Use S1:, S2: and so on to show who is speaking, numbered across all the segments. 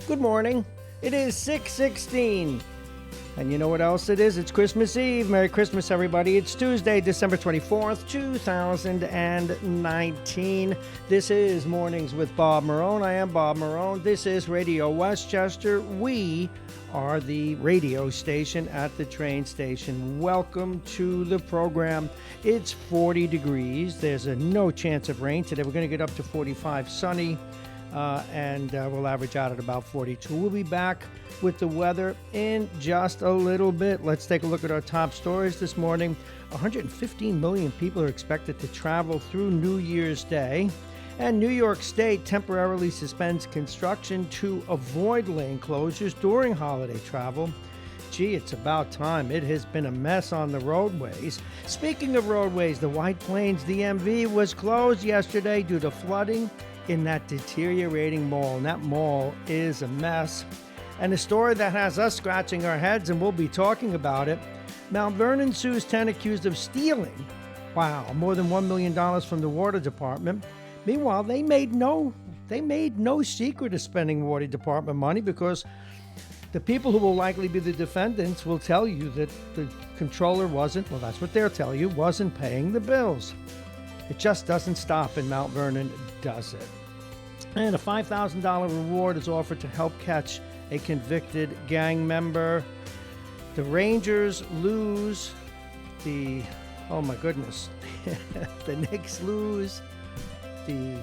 S1: Good morning. It is 6:16. And you know what else it is? It's Christmas Eve. Merry Christmas, everybody. It's Tuesday, December 24th, 2019. This is Mornings with Bob Marrone. I am Bob Marrone. This is Radio Westchester. We are the radio station at the train station. Welcome to the program. It's 40 degrees. There's no chance of rain today. We're going to get up to 45 sunny. And we'll average out at about 42. We'll be back with the weather in just a little bit. Let's take a look at our top stories this morning. 115 million people are expected to travel through New Year's Day. And New York State temporarily suspends construction to avoid lane closures during holiday travel. Gee, it's about time. It has been a mess on the roadways. Speaking of roadways, the White Plains DMV was closed yesterday due to flooding in that deteriorating mall. And that mall is a mess. And a story that has us scratching our heads, and we'll be talking about it. Mount Vernon sues 10 accused of stealing, more than $1 million from the water department. Meanwhile, they made no secret of spending water department money, because the people who will likely be the defendants will tell you that the controller wasn't paying the bills. It just doesn't stop in Mount Vernon, does it? And a $5,000 reward is offered to help catch a convicted gang member. The Rangers lose. The Knicks lose. The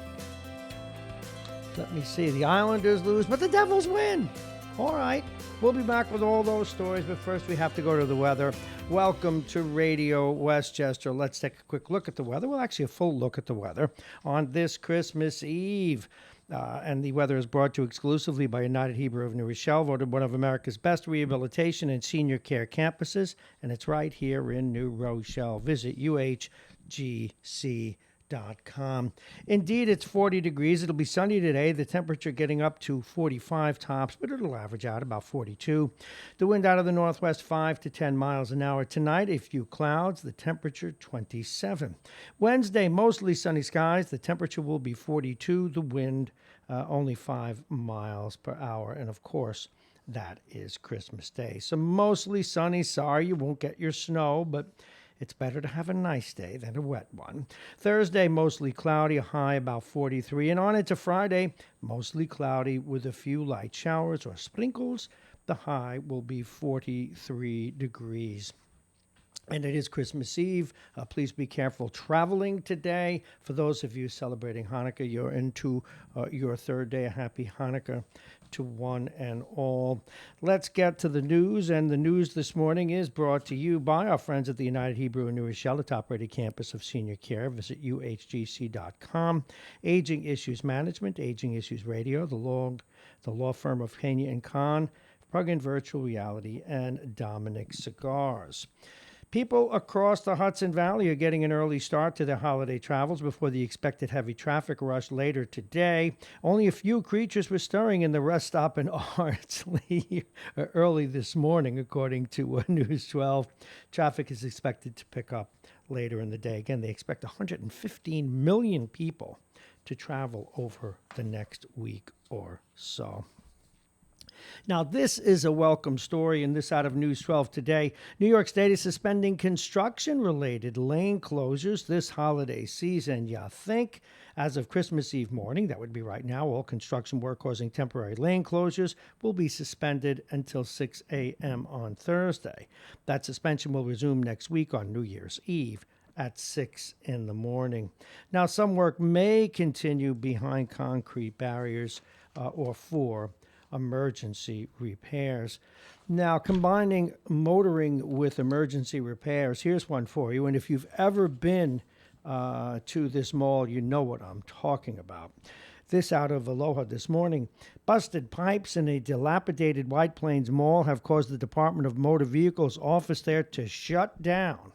S1: Islanders lose, but the Devils win. All right. We'll be back with all those stories, but first we have to go to the weather. Welcome to Radio Westchester. Let's take a quick look at the weather. Well, actually, a full look at the weather on this Christmas Eve. And the weather is brought to you exclusively by United Hebrew of New Rochelle, voted one of America's best rehabilitation and senior care campuses, and it's right here in New Rochelle. Visit uhgc.com. Indeed, it's 40 degrees. It'll be sunny today. The temperature getting up to 45 tops, but it'll average out about 42. The wind out of the northwest 5 to 10 miles an hour. Tonight, a few clouds. The temperature 27. Wednesday, mostly sunny skies. The temperature will be 42. The wind only 5 miles per hour. And of course, that is Christmas Day. So mostly sunny. Sorry you won't get your snow, but it's better to have a nice day than a wet one. Thursday, mostly cloudy, a high about 43. And on into Friday, mostly cloudy with a few light showers or sprinkles. The high will be 43 degrees. And it is Christmas Eve. Please be careful traveling today. For those of you celebrating Hanukkah, you're into your third day. A happy Hanukkah to one and all. Let's get to the news. And the news this morning is brought to you by our friends at the United Hebrew in New Rochelle, the top-rated campus of senior care. Visit uhgc.com. Aging Issues Management, Aging Issues Radio, the law firm of Kenya and Khan, Plug-in Virtual Reality, and Dominic Cigars. People across the Hudson Valley are getting an early start to their holiday travels before the expected heavy traffic rush later today. Only a few creatures were stirring in the rest stop in Ardsley early this morning, according to News 12. Traffic is expected to pick up later in the day. Again, they expect 115 million people to travel over the next week or so. Now, this is a welcome story, and this out of News 12 today. New York State is suspending construction-related lane closures this holiday season. You think? As of Christmas Eve morning, that would be right now, all construction work causing temporary lane closures will be suspended until 6 a.m. on Thursday. That suspension will resume next week on New Year's Eve at 6 in the morning. Now, some work may continue behind concrete barriers or for emergency repairs. Now, combining motoring with emergency repairs, here's one for you. And if you've ever been to this mall, you know what I'm talking about. This out of Aloha this morning. Busted pipes in a dilapidated White Plains mall have caused the Department of Motor Vehicles office there to shut down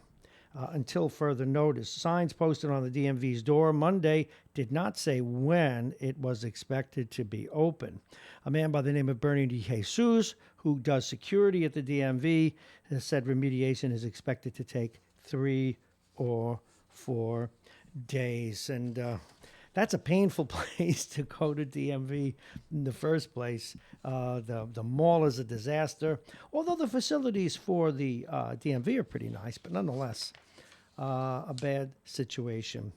S1: until further notice. Signs posted on the DMV's door Monday did not say when it was expected to be open. A man by the name of Bernie DeJesus, who does security at the DMV, has said remediation is expected to take 3 or 4 days. And That's a painful place to go to DMV in the first place. The mall is a disaster, although the facilities for the DMV are pretty nice, but nonetheless, a bad situation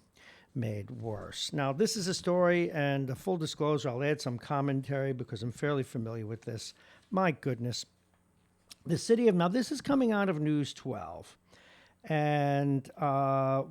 S1: made worse. Now, this is a story, and a full disclosure, I'll add some commentary because I'm fairly familiar with this. My goodness. Now this is coming out of News 12. And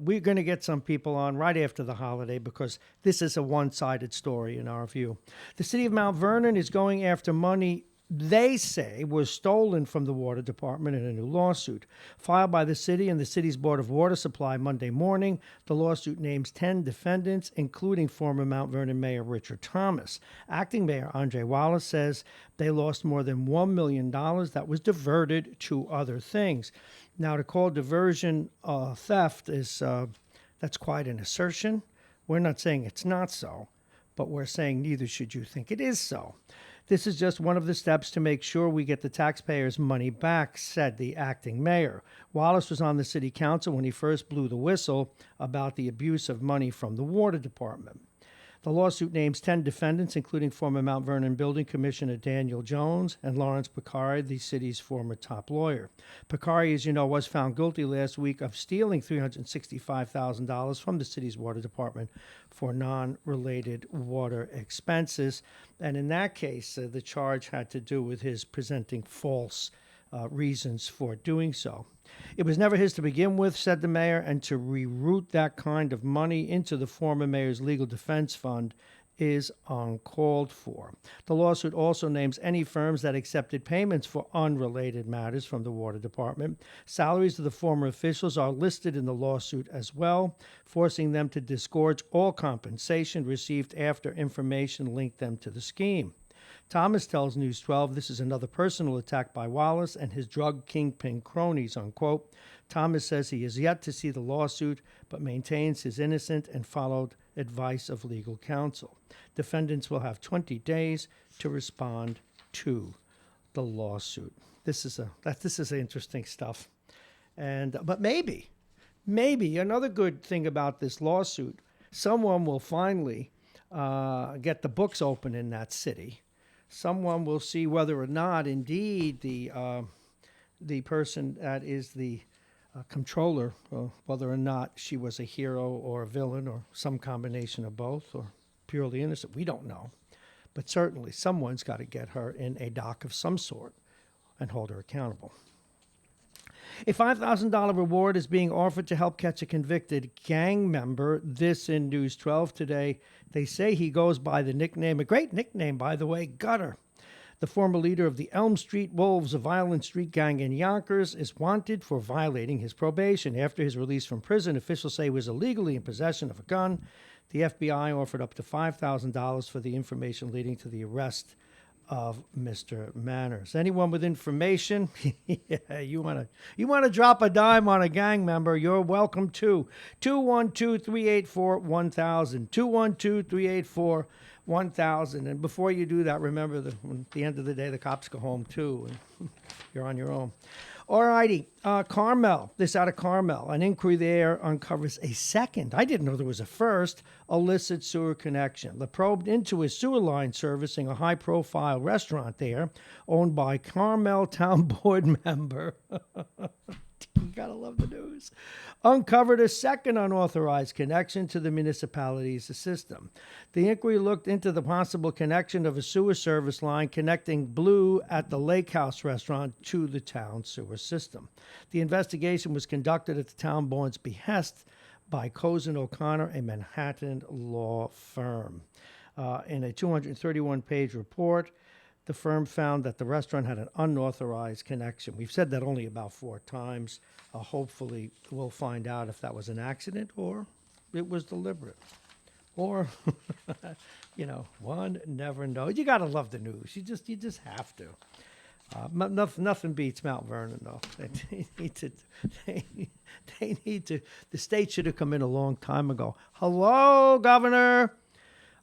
S1: we're going to get some people on right after the holiday because this is a one-sided story in our view. The city of Mount Vernon is going after money they say was stolen from the water department in a new lawsuit. Filed by the city and the city's Board of Water Supply Monday morning, the lawsuit names 10 defendants, including former Mount Vernon Mayor Richard Thomas. Acting Mayor Andre Wallace says they lost more than $1 million that was diverted to other things. Now, to call diversion theft is that's quite an assertion. We're not saying it's not so, but we're saying neither should you think it is so. This is just one of the steps to make sure we get the taxpayers' money back, said the acting mayor. Wallace was on the city council when he first blew the whistle about the abuse of money from the water department. The lawsuit names 10 defendants, including former Mount Vernon Building Commissioner Daniel Jones and Lawrence Piccari, the city's former top lawyer. Piccari, as you know, was found guilty last week of stealing $365,000 from the city's water department for non-related water expenses. And in that case, the charge had to do with his presenting false reasons for doing so. It was never his to begin with, said the mayor, and to reroute that kind of money into the former mayor's legal defense fund is uncalled for. The lawsuit also names any firms that accepted payments for unrelated matters from the water department. Salaries of the former officials are listed in the lawsuit as well, forcing them to disgorge all compensation received after information linked them to the scheme. Thomas tells News 12 this is another personal attack by Wallace and his drug kingpin cronies, unquote. Thomas says he is yet to see the lawsuit, but maintains his innocent and followed advice of legal counsel. Defendants will have 20 days to respond to the lawsuit. This is interesting stuff. But maybe another good thing about this lawsuit, someone will finally get the books open in that city. Someone will see whether or not, indeed, the person that is the controller, whether or not she was a hero or a villain or some combination of both or purely innocent. We don't know. But certainly someone's got to get her in a dock of some sort and hold her accountable. A $5,000 reward is being offered to help catch a convicted gang member. This in News 12 today. They say he goes by the nickname, a great nickname, by the way, Gutter. The former leader of the Elm Street Wolves, a violent street gang in Yonkers, is wanted for violating his probation. After his release from prison, officials say he was illegally in possession of a gun. The FBI offered up to $5,000 for the information leading to the arrest of Mr. Manners. Anyone with information, yeah, you want to drop a dime on a gang member, you're welcome to. 212-384-1000. 212-384-1000. And before you do that, remember that at the end of the day, the cops go home too, and you're on your own. All righty, Carmel, this out of Carmel. An inquiry there uncovers a second, I didn't know there was a first, illicit sewer connection. The probe into a sewer line servicing a high-profile restaurant there, owned by Carmel Town Board member. You gotta love the news. Uncovered a second unauthorized connection to the municipality's system. The inquiry looked into the possible connection of a sewer service line connecting Blue at the Lake House restaurant to the town sewer system. The investigation was conducted at the town board's behest by Cozen O'Connor, a Manhattan law firm. In a 231-page report, the firm found that the restaurant had an unauthorized connection. We've said that only about 4 times. Hopefully, we'll find out if that was an accident or it was deliberate. Or, one never knows. You got to love the news. You just have to. Nothing beats Mount Vernon, though. They need to. The state should have come in a long time ago. Hello, Governor.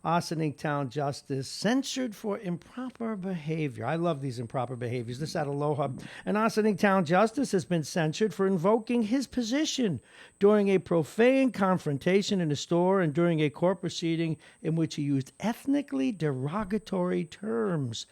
S1: Ossining Town Justice censured for improper behavior. I love these improper behaviors. This out of Aloha. An Ossining Town Justice has been censured for invoking his position during a profane confrontation in a store and during a court proceeding in which he used ethnically derogatory terms.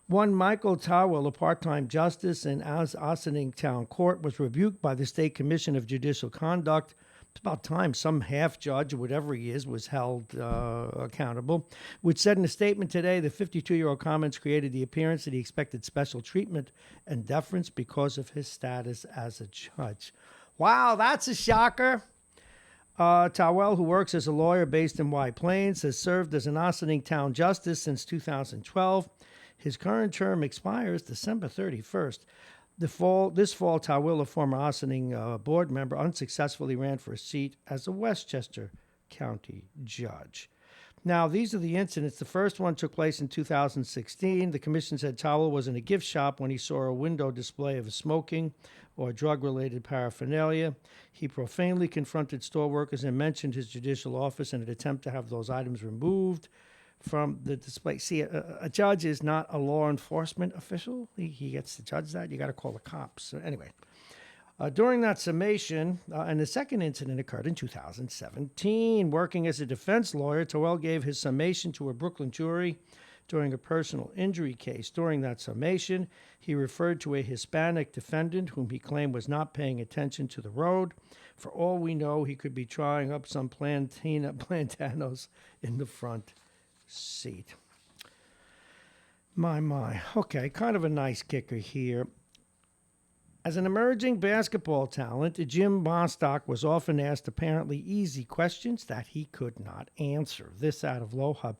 S1: One Michael Towell, a part-time justice in Ossining Town Court, was rebuked by the State Commission of Judicial Conduct. It's about time some half-judge, or whatever he is, was held accountable, which said in a statement today the 52-year-old comments created the appearance that he expected special treatment and deference because of his status as a judge. Wow, that's a shocker. Towell, who works as a lawyer based in White Plains, has served as an Ossining Town Justice since 2012. His current term expires December 31st. This fall, Towell, a former Ossining board member, unsuccessfully ran for a seat as a Westchester County judge. Now, these are the incidents. The first one took place in 2016. The commission said Towell was in a gift shop when he saw a window display of a smoking or drug-related paraphernalia. He profanely confronted store workers and mentioned his judicial office in an attempt to have those items removed from the display. See, a judge is not a law enforcement official. He gets to judge that. You got to call the cops. So anyway, during that summation, and the second incident occurred in 2017. Working as a defense lawyer, Towell gave his summation to a Brooklyn jury during a personal injury case. During that summation, he referred to a Hispanic defendant whom he claimed was not paying attention to the road. For all we know, he could be trying up some plantanos in the front seat. My. Okay, kind of a nice kicker here. As an emerging basketball talent, Jim Bostock was often asked apparently easy questions that he could not answer. This out of Aloha.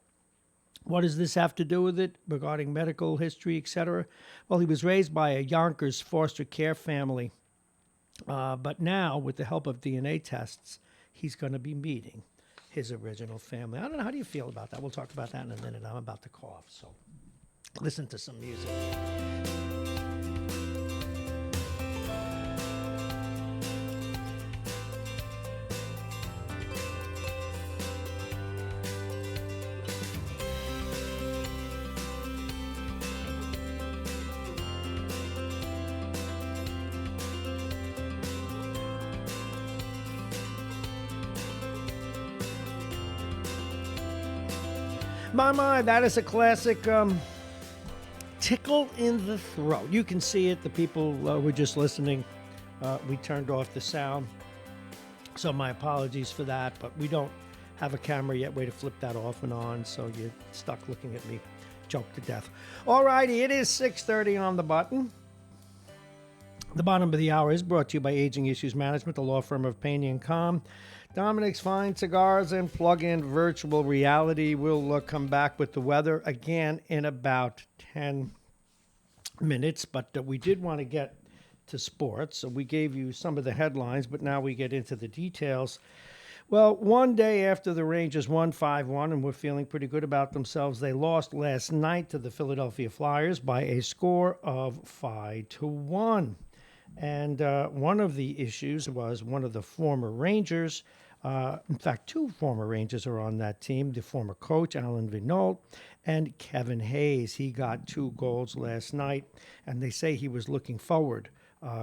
S1: What does this have to do with it regarding medical history, etc.? Well, he was raised by a Yonkers foster care family. But now, with the help of DNA tests, he's going to be meeting his original family. I don't know. How do you feel about that? We'll talk about that in a minute. I'm about to cough, so listen to some music. My, that is a classic tickle in the throat. You can see it. The people were just listening. We turned off the sound. So my apologies for that, but we don't have a camera yet. Way to flip that off and on, so you're stuck looking at me choke to death. All righty, it is 6:30 on the button. The bottom of the hour is brought to you by Aging Issues Management, the law firm of Payne & Com. Dominic's Fine Cigars and Plug-in Virtual Reality. We'll come back with the weather again in about 10 minutes, but we did want to get to sports, so we gave you some of the headlines, but now we get into the details. Well, one day after the Rangers won 5-1 and were feeling pretty good about themselves, they lost last night to the Philadelphia Flyers by a score of 5-1. And one of the issues was one of the former Rangers, in fact, two former Rangers are on that team, the former coach, Alan Vigneault, and Kevin Hayes. He got 2 goals last night, and they say he was looking forward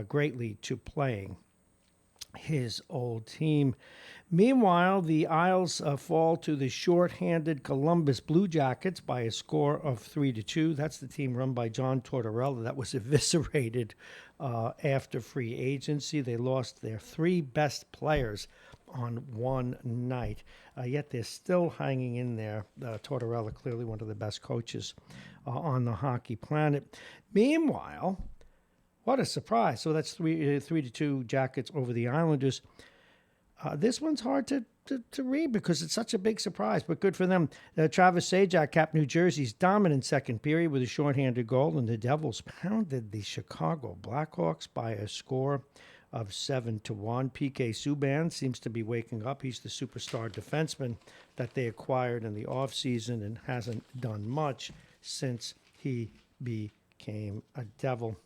S1: greatly to playing his old team. Meanwhile, the Isles fall to the short-handed Columbus Blue Jackets by a score of 3-2. That's the team run by John Tortorella that was eviscerated after free agency. They lost their 3 best players on one night, yet they're still hanging in there. Tortorella, clearly one of the best coaches on the hockey planet. Meanwhile, what a surprise. So that's 3-2 Jackets over the Islanders. This one's hard to read because it's such a big surprise, but good for them. Travis Zajac capped New Jersey's dominant second period with a shorthanded goal, and the Devils pounded the Chicago Blackhawks by a score of 7-1. PK Subban seems to be waking up. He's the superstar defenseman that they acquired in the offseason and hasn't done much since he became a Devil.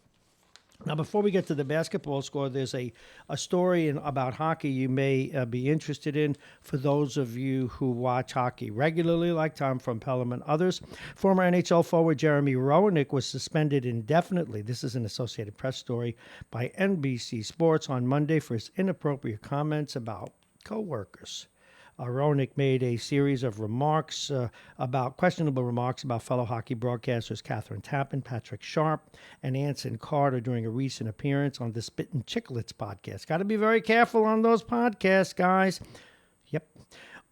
S1: Now, before we get to the basketball score, there's a story about hockey you may be interested in for those of you who watch hockey regularly, like Tom from Pelham and others. Former NHL forward Jeremy Roenick was suspended indefinitely. This is an Associated Press story by NBC Sports on Monday for his inappropriate comments about coworkers. Roenick made a series of questionable remarks about fellow hockey broadcasters Catherine Tappan, Patrick Sharp, and Anson Carter during a recent appearance on the Spittin' Chicklets podcast. Got to be very careful on those podcasts, guys. Yep.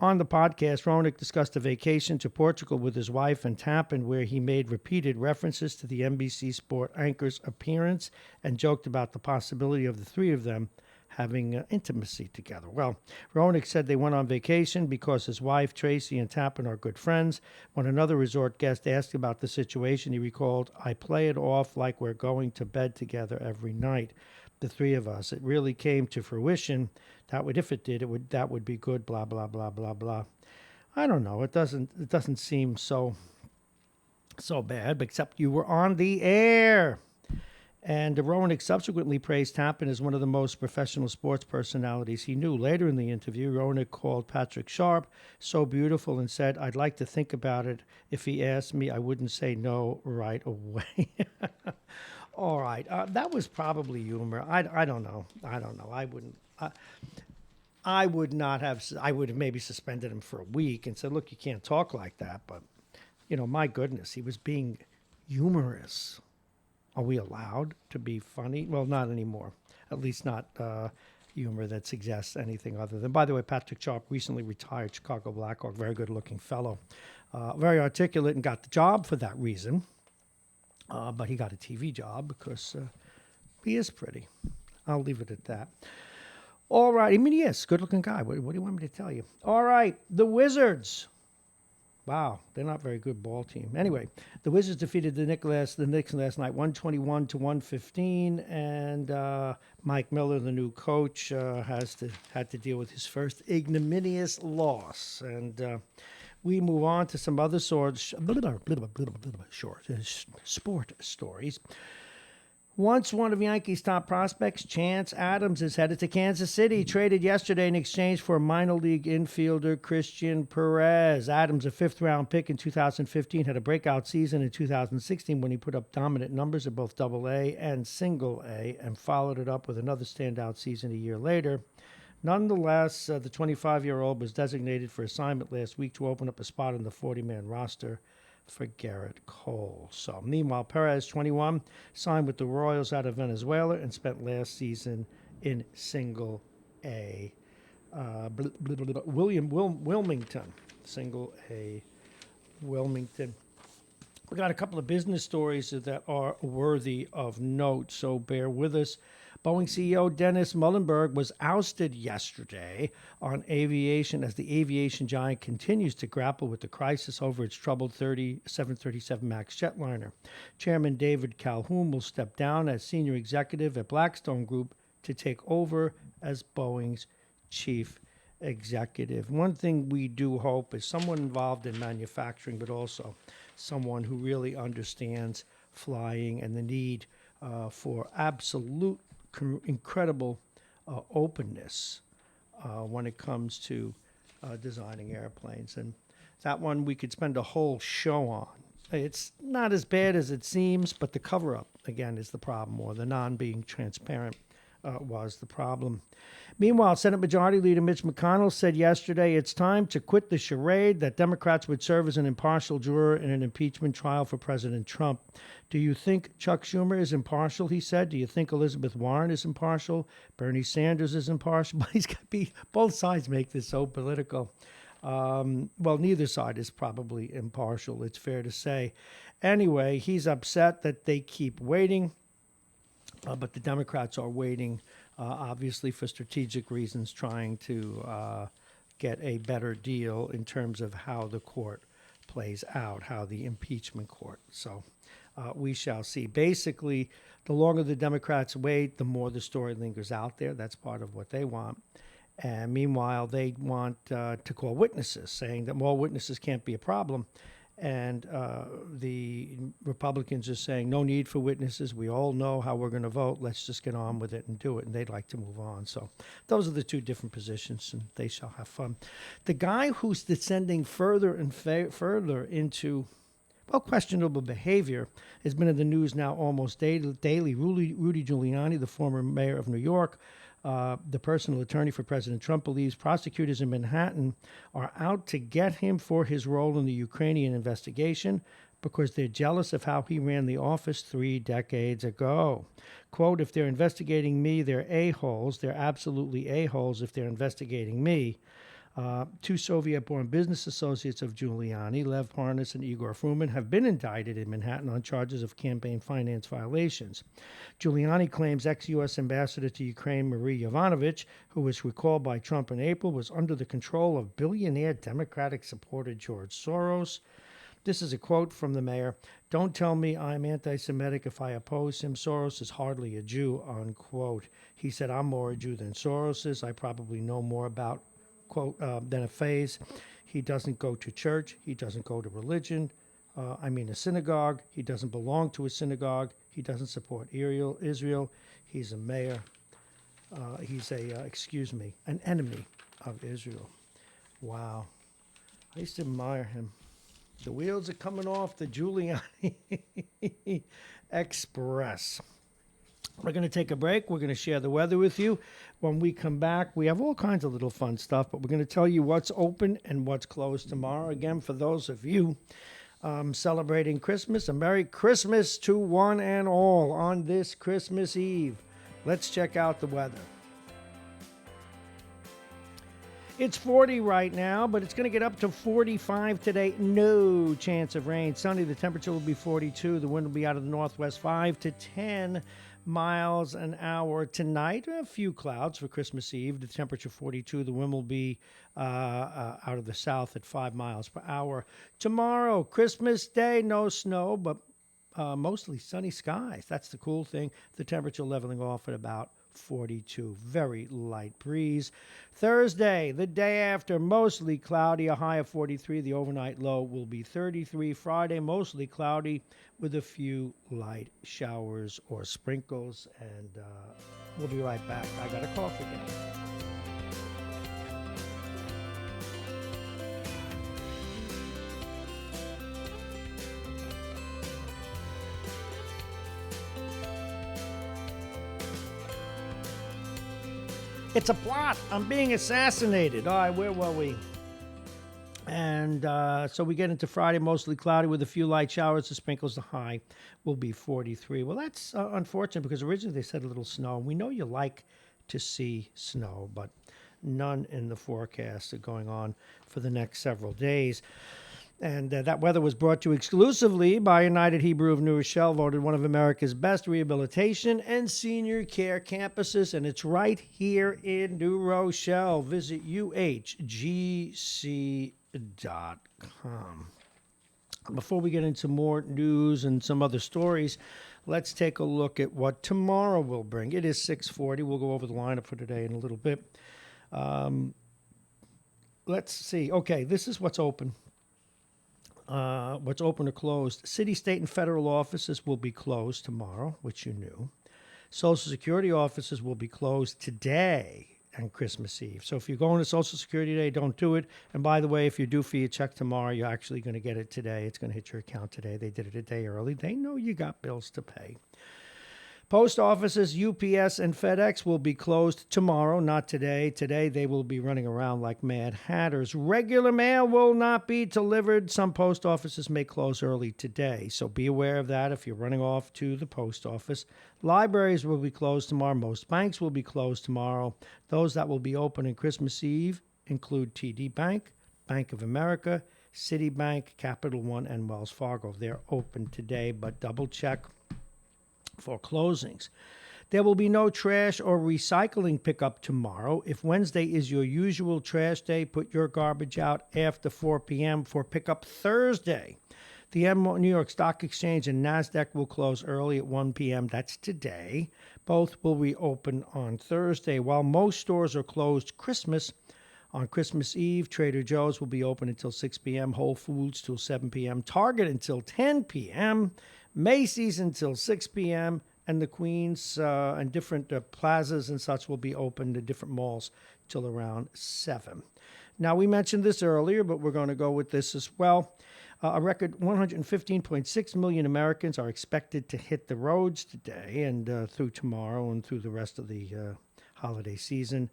S1: On the podcast, Roenick discussed a vacation to Portugal with his wife and Tappan, where he made repeated references to the NBC Sport anchor's appearance and joked about the possibility of the three of them having intimacy together. Well, Roenick said they went on vacation because his wife, Tracy, and Tappan are good friends. When another resort guest asked about the situation, he recalled, "I play it off like we're going to bed together every night, the three of us. It really came to fruition. If it did, that would be good, blah, blah, blah, blah, blah." I don't know. It doesn't seem so bad, except you were on the air. And Roenick subsequently praised Tappan as one of the most professional sports personalities he knew. Later in the interview, Roenick called Patrick Sharp so beautiful and said, "I'd like to think about it. If he asked me, I wouldn't say no right away." All right. That was probably humor. I don't know. I wouldn't. I would not have. I would have maybe suspended him for a week and said, "Look, you can't talk like that." But, my goodness, he was being humorous. Are we allowed to be funny? Well, not anymore. At least not humor that suggests anything other than. By the way, Patrick Sharp recently retired, Chicago Blackhawk, very good-looking fellow. Very articulate and got the job for that reason. But he got a TV job because he is pretty. I'll leave it at that. All right. I mean, yes, good-looking guy. What do you want me to tell you? All right. The Wizards. Wow, they're not a very good ball team. Anyway, the Wizards defeated the Knicks last night, 121-115, and Mike Miller, the new coach, had to deal with his first ignominious loss. And we move on to some other short sport stories. Once one of Yankees' top prospects, Chance Adams, is headed to Kansas City, traded yesterday in exchange for minor league infielder Christian Perez. Adams, a fifth-round pick in 2015, had a breakout season in 2016 when he put up dominant numbers at both Double-A and Single-A and followed it up with another standout season a year later. Nonetheless, the 25-year-old was designated for assignment last week to open up a spot on the 40-man roster for Garrett Cole. So, meanwhile, Perez, 21, signed with the Royals out of Venezuela and spent last season in Single A. Wilmington. Single A. Wilmington. We got a couple of business stories that are worthy of note, so bear with us. Boeing CEO Dennis Muilenburg was ousted yesterday on aviation as the aviation giant continues to grapple with the crisis over its troubled 737 MAX jetliner. Chairman David Calhoun will step down as senior executive at Blackstone Group to take over as Boeing's chief executive. One thing we do hope is someone involved in manufacturing, but also someone who really understands flying and the need for absolute incredible openness when it comes to designing airplanes. And that one we could spend a whole show on. It's not as bad as it seems, but the cover-up, again, is the problem, or the non-being transparent was the problem. Meanwhile, Senate Majority Leader Mitch McConnell said yesterday it's time to quit the charade that Democrats would serve as an impartial juror in an impeachment trial for President Trump. Do you think Chuck Schumer is impartial, he said? Do you think Elizabeth Warren is impartial? Bernie Sanders is impartial? But he's got to be, both sides make this so political. Well, neither side is probably impartial, it's fair to say. Anyway, he's upset that they keep waiting. But the Democrats are waiting, obviously, for strategic reasons, trying to get a better deal in terms of how the court plays out, how the impeachment court. So we shall see. Basically, the longer the Democrats wait, the more the story lingers out there. That's part of what they want. And meanwhile, they want to call witnesses, saying that more witnesses can't be a problem. And the Republicans are saying, no need for witnesses. We all know how we're going to vote. Let's just get on with it and do it. And they'd like to move on. So those are the two different positions, and they shall have fun. The guy who's descending further and further into, well, questionable behavior has been in the news now almost daily. Rudy Giuliani, the former mayor of New York, the personal attorney for President Trump, believes prosecutors in Manhattan are out to get him for his role in the Ukrainian investigation because they're jealous of how he ran the office 3 decades ago. Quote, if they're investigating me, they're a-holes. They're absolutely a-holes if they're investigating me. Two Soviet-born business associates of Giuliani, Lev Parnas and Igor Fruman, have been indicted in Manhattan on charges of campaign finance violations. Giuliani claims ex-U.S. ambassador to Ukraine Marie Yovanovitch, who was recalled by Trump in April, was under the control of billionaire Democratic supporter George Soros. This is a quote from the mayor. Don't tell me I'm anti-Semitic if I oppose him. Soros is hardly a Jew, unquote. He said, I'm more a Jew than Soros is. I probably know more about quote, than a phase. He doesn't go to church. He doesn't go to religion. A synagogue. He doesn't belong to a synagogue. He doesn't support Israel. He's a mayor. He's an enemy of Israel. Wow. I used to admire him. The wheels are coming off the Giuliani Express. We're going to take a break. We're going to share the weather with you. When we come back, we have all kinds of little fun stuff, but we're going to tell you what's open and what's closed tomorrow. Again, for those of you celebrating Christmas, a Merry Christmas to one and all on this Christmas Eve. Let's check out the weather. It's 40 right now, but it's going to get up to 45 today. No chance of rain. Sunday, the temperature will be 42. The wind will be out of the northwest 5 to 10 miles an hour. Tonight, a few clouds for Christmas Eve. The temperature 42. The wind will be out of the south at 5 miles per hour. Tomorrow, Christmas Day, no snow, but mostly sunny skies. That's the cool thing. The temperature leveling off at about 42. Very light breeze. Thursday, the day after, mostly cloudy, a high of 43. The overnight low will be 33. Friday, mostly cloudy with a few light showers or sprinkles. And we'll be right back. I got a cough again. It's a plot. I'm being assassinated. All right, where were we? And so we get into Friday, mostly cloudy with a few light showers. The sprinkles, the high will be 43. Well, that's unfortunate because originally they said a little snow. We know you like to see snow, but none in the forecast are going on for the next several days. And that weather was brought to you exclusively by United Hebrew of New Rochelle, voted one of America's best rehabilitation and senior care campuses. And it's right here in New Rochelle. Visit uhgc.com. Before we get into more news and some other stories, let's take a look at what tomorrow will bring. It is 6:40. We'll go over the lineup for today in a little bit. Let's see. Okay, this is what's open. What's open or closed. City, state, and federal offices will be closed tomorrow, which you knew. Social Security offices will be closed today and Christmas Eve. So if you're going to Social Security Day, don't do it. And by the way, if you're due for your check tomorrow, you're actually going to get it today. It's going to hit your account today. They did it a day early. They know you got bills to pay. Post offices, UPS, and FedEx will be closed tomorrow, not today. Today, they will be running around like mad hatters. Regular mail will not be delivered. Some post offices may close early today, so be aware of that if you're running off to the post office. Libraries will be closed tomorrow. Most banks will be closed tomorrow. Those that will be open on Christmas Eve include TD Bank, Bank of America, Citibank, Capital One, and Wells Fargo. They're open today, but double check for closings. There will be no trash or recycling pickup tomorrow. If Wednesday is your usual trash day, put your garbage out after 4 p.m. for pickup Thursday. The New York Stock Exchange and NASDAQ will close early at 1 p.m. That's today. Both will reopen on Thursday. While most stores are closed Christmas, On Christmas Eve, Trader Joe's will be open until 6 p.m., Whole Foods till 7 p.m., Target until 10 p.m., Macy's until 6 p.m., and the Queens and different plazas and such will be open to different malls till around 7. Now, we mentioned this earlier, but we're going to go with this as well. A record 115.6 million Americans are expected to hit the roads today and through tomorrow and through the rest of the holiday season.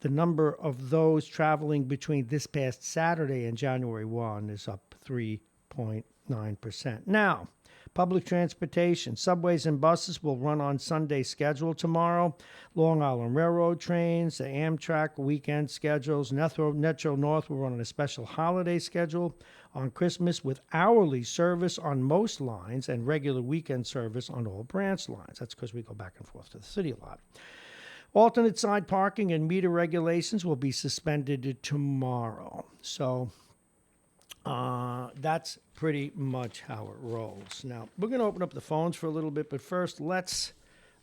S1: The number of those traveling between this past Saturday and January 1 is up 3.9%. Now, public transportation, subways and buses will run on Sunday schedule tomorrow. Long Island Railroad trains, the Amtrak weekend schedules. Metro North will run on a special holiday schedule on Christmas with hourly service on most lines and regular weekend service on all branch lines. That's because we go back and forth to the city a lot. Alternate side parking and meter regulations will be suspended tomorrow. So that's pretty much how it rolls. Now, we're going to open up the phones for a little bit, but first let's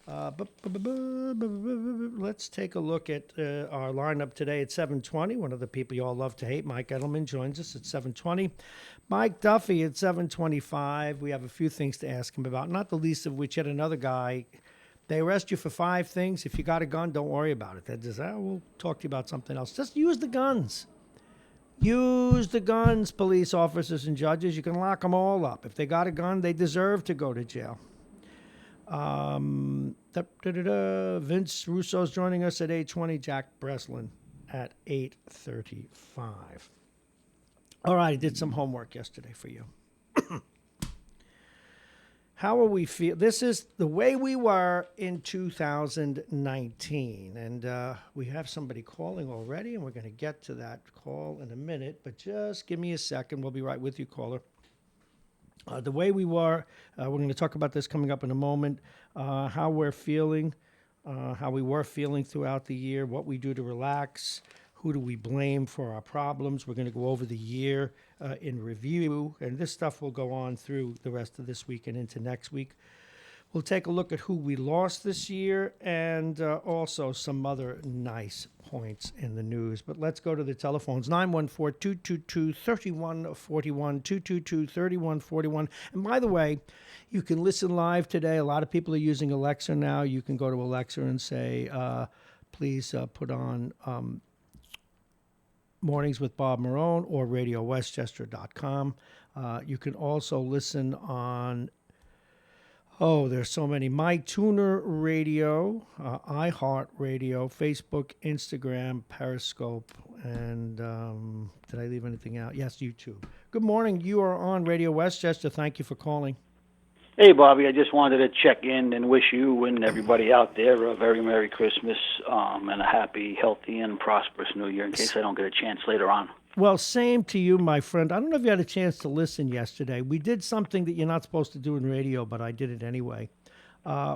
S1: take a look at our lineup today at 7:20. One of the people you all love to hate, Mike Edelman, joins us at 7:20. Mike Duffy at 7:25. We have a few things to ask him about, not the least of which yet another guy. They arrest you for 5 things. If you got a gun, don't worry about it. They just, we'll talk to you about something else. Just use the guns. Use the guns, police officers and judges. You can lock them all up. If they got a gun, they deserve to go to jail. Vince Russo's joining us at 8:20. Jack Breslin at 8:35. All right, I did some homework yesterday for you. How are we feel? This is the way we were in 2019. And we have somebody calling already, and we're going to get to that call in a minute. But just give me a second. We'll be right with you, caller. The way we were, we're going to talk about this coming up in a moment, how we're feeling, how we were feeling throughout the year, what we do to relax, who do we blame for our problems. We're going to go over the year in review, and this stuff will go on through the rest of this week and into next week. We'll take a look at who we lost this year and also some other nice points in the news. But let's go to the telephones, 914-222-3141, 222-3141. And by the way, you can listen live today. A lot of people are using Alexa now. You can go to Alexa and say, please put on Mornings with Bob Marrone or RadioWestchester.com. You can also listen on, there's so many. MyTuner Radio, iHeart Radio, Facebook, Instagram, Periscope, and did I leave anything out? Yes, YouTube. Good morning. You are on Radio Westchester. Thank you for calling.
S2: Hey, Bobby, I just wanted to check in and wish you and everybody out there a very Merry Christmas and a happy, healthy, and prosperous New Year in case I don't get a chance later on.
S1: Well, same to you, my friend. I don't know if you had a chance to listen yesterday. We did something that you're not supposed to do in radio, but I did it anyway.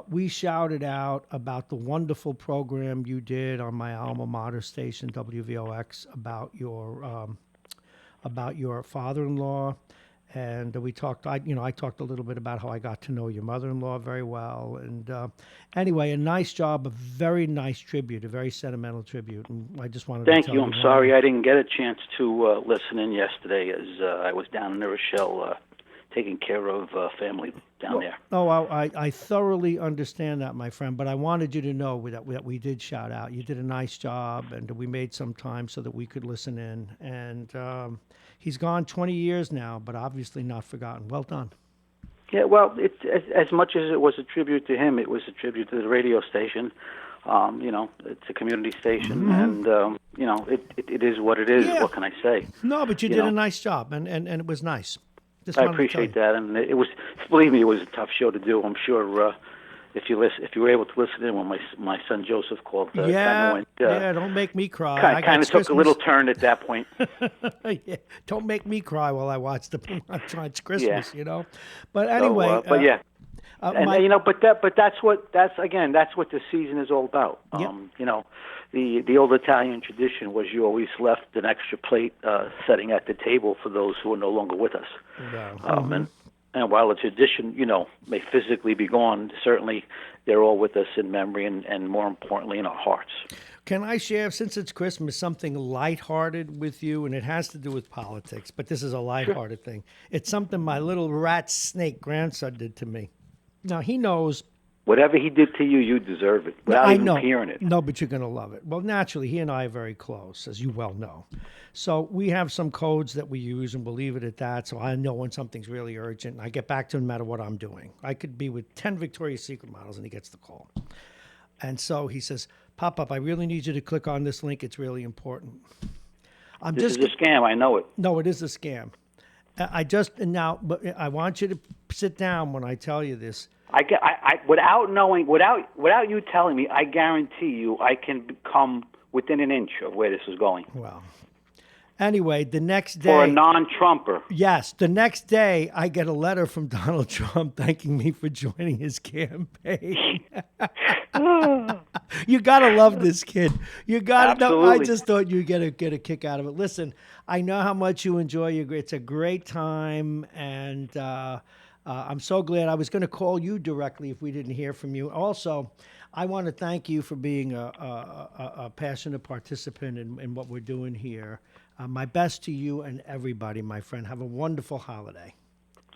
S1: We shouted out about the wonderful program you did on my alma mater station, WVOX, about your father-in-law. And we talked, I talked a little bit about how I got to know your mother-in-law very well. And anyway, a nice job, a very nice tribute, a very sentimental tribute. And I just wanted to tell you.
S2: Thank you. I'm sorry I didn't get a chance to listen in yesterday as I was down in Rochelle taking care of family down there.
S1: Oh, I thoroughly understand that, my friend. But I wanted you to know that we did shout out. You did a nice job, and we made some time so that we could listen in. And he's gone 20 years now, but obviously not forgotten. Well done.
S2: Yeah, well, it's as much as it was a tribute to him, it was a tribute to the radio station. It's a community station, and it is what it is. Yeah. What can I say?
S1: No, but you did a nice job, and it was nice.
S2: I appreciate that, and it was. Believe me, it was a tough show to do. I'm sure if you were able to listen in when my son Joseph called.
S1: Don't make me cry.
S2: Kind of took a little turn at that point.
S1: Yeah, don't make me cry while I watch Christmas. Yeah. But anyway.
S2: That's what the season is all about. The old Italian tradition was you always left an extra plate setting at the table for those who are no longer with us.
S1: Yeah.
S2: And while the tradition, may physically be gone, certainly they're all with us in memory and more importantly, in our hearts.
S1: Can I share, since it's Christmas, something lighthearted with you? And it has to do with politics, but this is a lighthearted thing. It's something my little rat snake grandson did to me. Now, he knows.
S2: Whatever he did to you, you deserve it without even hearing it.
S1: No, but you're going to love it. Well, naturally, he and I are very close, as you well know. So we have some codes that we use, and we'll leave it at that. So I know when something's really urgent, and I get back to him no matter what I'm doing. I could be with 10 Victoria's Secret models, and he gets the call. And so he says, Pop-Up, I really need you to click on this link. It's really important.
S2: This is a scam. I know it.
S1: No, it is a scam. But I want you to sit down when I tell you this.
S2: Without you telling me, I guarantee you I can come within an inch of where this is going.
S1: Well, anyway, the next day.
S2: For a non-Trumper.
S1: Yes, the next day I get a letter from Donald Trump thanking me for joining his campaign. You gotta love this kid. You gotta. No, I just thought you'd get a kick out of it. Listen, I know how much you enjoy. It's a great time, and I'm so glad. I was going to call you directly if we didn't hear from you. Also, I want to thank you for being a passionate participant in what we're doing here. My best to you and everybody, my friend. Have a wonderful holiday.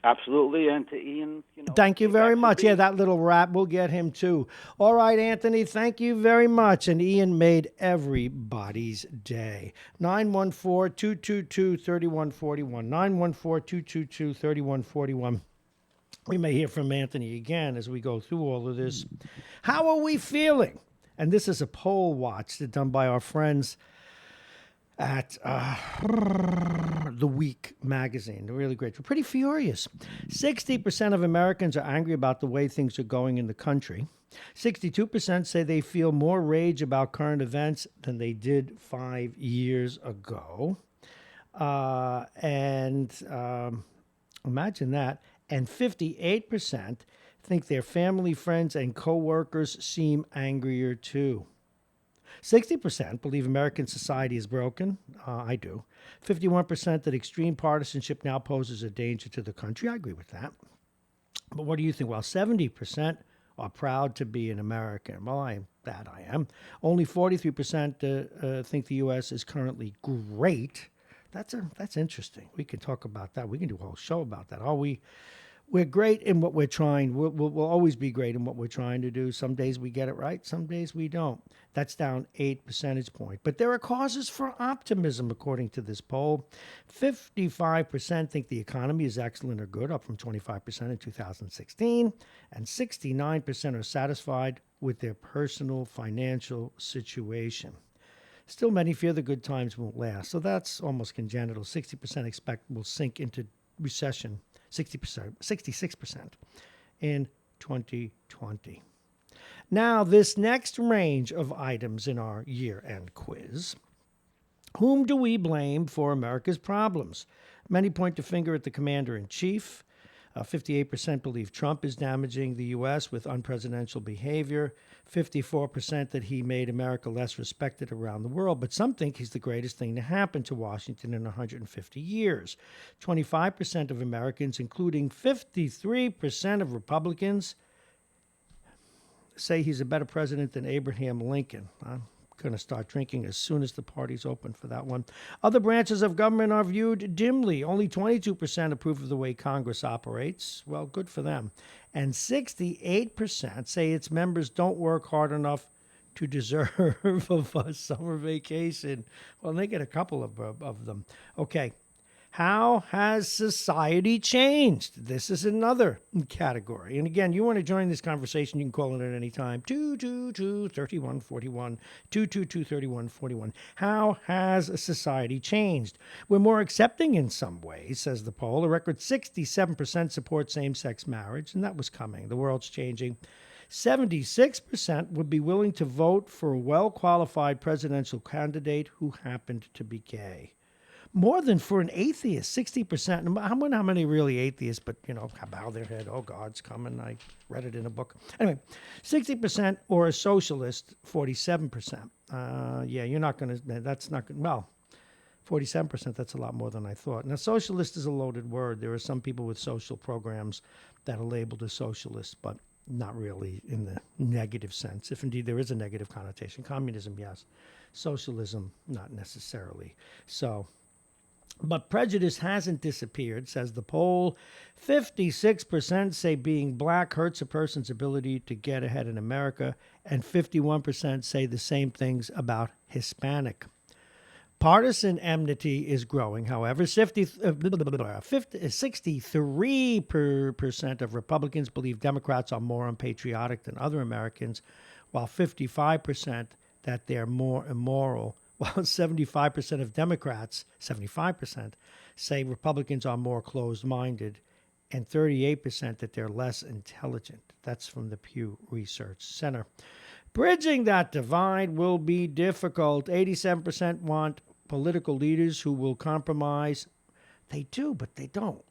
S2: Absolutely, and to Ian,
S1: Thank you very much. Yeah, that little rat, we'll get him too. All right, Anthony, thank you very much. And Ian made everybody's day. 914-222-3141. 914-222-3141. We may hear from Anthony again as we go through all of this. How are we feeling? And this is a poll watch that's done by our friends at The Week magazine. They're really great. We're pretty furious. 60% of Americans are angry about the way things are going in the country. 62% say they feel more rage about current events than they did 5 years ago. Imagine that. And 58% think their family, friends, and coworkers seem angrier too. 60% believe American society is broken. I do. 51% that extreme partisanship now poses a danger to the country. I agree with that. But what do you think? Well, 70% are proud to be an American. Well, I am. Only 43% think the U.S. is currently great. That's interesting. We can talk about that. We can do a whole show about that. We're great in what we're trying. We'll always be great in what we're trying to do. Some days we get it right. Some days we don't. That's down 8 percentage points. But there are causes for optimism, according to this poll. 55% think the economy is excellent or good, up from 25% in 2016. And 69% are satisfied with their personal financial situation. Still, many fear the good times won't last. So that's almost congenital. 60% expect we'll sink into recession. 66% in 2020. Now, this next range of items in our year-end quiz. Whom do we blame for America's problems? Many point the finger at the commander-in-chief. 58% believe Trump is damaging the U.S. with unpresidential behavior. 54% that he made America less respected around the world, but some think he's the greatest thing to happen to Washington in 150 years. 25% of Americans, including 53% of Republicans, say he's a better president than Abraham Lincoln. I'm going to start drinking as soon as the party's open for that one. Other branches of government are viewed dimly. Only 22% approve of the way Congress operates. Well, good for them. And 68% say its members don't work hard enough to deserve of a summer vacation. Well, they get a couple of them. Okay. How has society changed? This is another category. And again, you want to join this conversation, you can call in at any time. 222-3141, 222-3141. How has society changed? We're more accepting in some ways, says the poll. A record 67% support same-sex marriage, and that was coming. The world's changing. 76% would be willing to vote for a well-qualified presidential candidate who happened to be gay. More than for an atheist, 60%. I wonder how many really atheists, but, bow their head, oh, God's coming. I read it in a book. Anyway, 60% or a socialist, 47%. You're not going to, that's not good. Well, 47%, that's a lot more than I thought. Now, socialist is a loaded word. There are some people with social programs that are labeled as socialists, but not really in the negative sense, if indeed there is a negative connotation. Communism, yes. Socialism, not necessarily. So, but prejudice hasn't disappeared, says the poll. 56% say being black hurts a person's ability to get ahead in America, and 51% say the same things about Hispanic. Partisan enmity is growing, however. 63% of Republicans believe Democrats are more unpatriotic than other Americans, while 55% that they're more immoral, while 75% of Democrats, 75%, say Republicans are more closed-minded, and 38% that they're less intelligent. That's from the Pew Research Center. Bridging that divide will be difficult. 87% want political leaders who will compromise. They do, but they don't.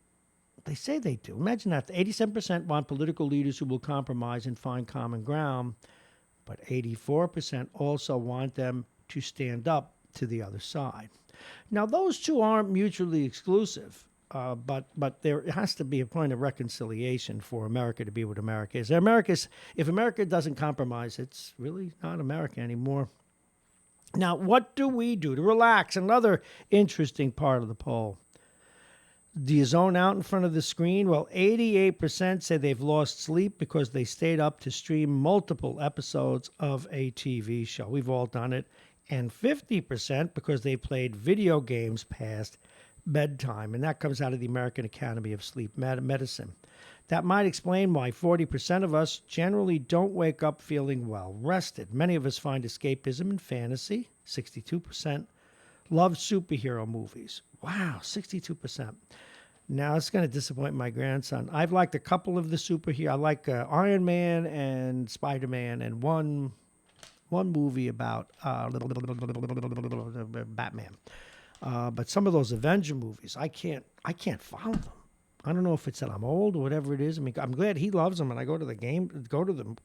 S1: They say they do. Imagine that. 87% want political leaders who will compromise and find common ground, but 84% also want them to stand up to the other side. Now, those two aren't mutually exclusive, but there has to be a point of reconciliation for America to be what America is. If America doesn't compromise, it's really not America anymore. Now, what do we do to relax? Another interesting part of the poll. Do you zone out in front of the screen? Well, 88% say they've lost sleep because they stayed up to stream multiple episodes of a TV show. We've all done it. And 50% because they played video games past bedtime. And that comes out of the American Academy of Sleep Medicine. That might explain why 40% of us generally don't wake up feeling well rested. Many of us find escapism in fantasy, 62%. Love superhero movies. Wow, 62%. Now, it's going to disappoint my grandson. I've liked a couple of the superheroes. I like Iron Man and Spider-Man and one movie about Batman. But some of those Avenger movies, I can't follow them. I don't know if it's that I'm old or whatever it is. I mean, I'm glad he loves them, and I go to the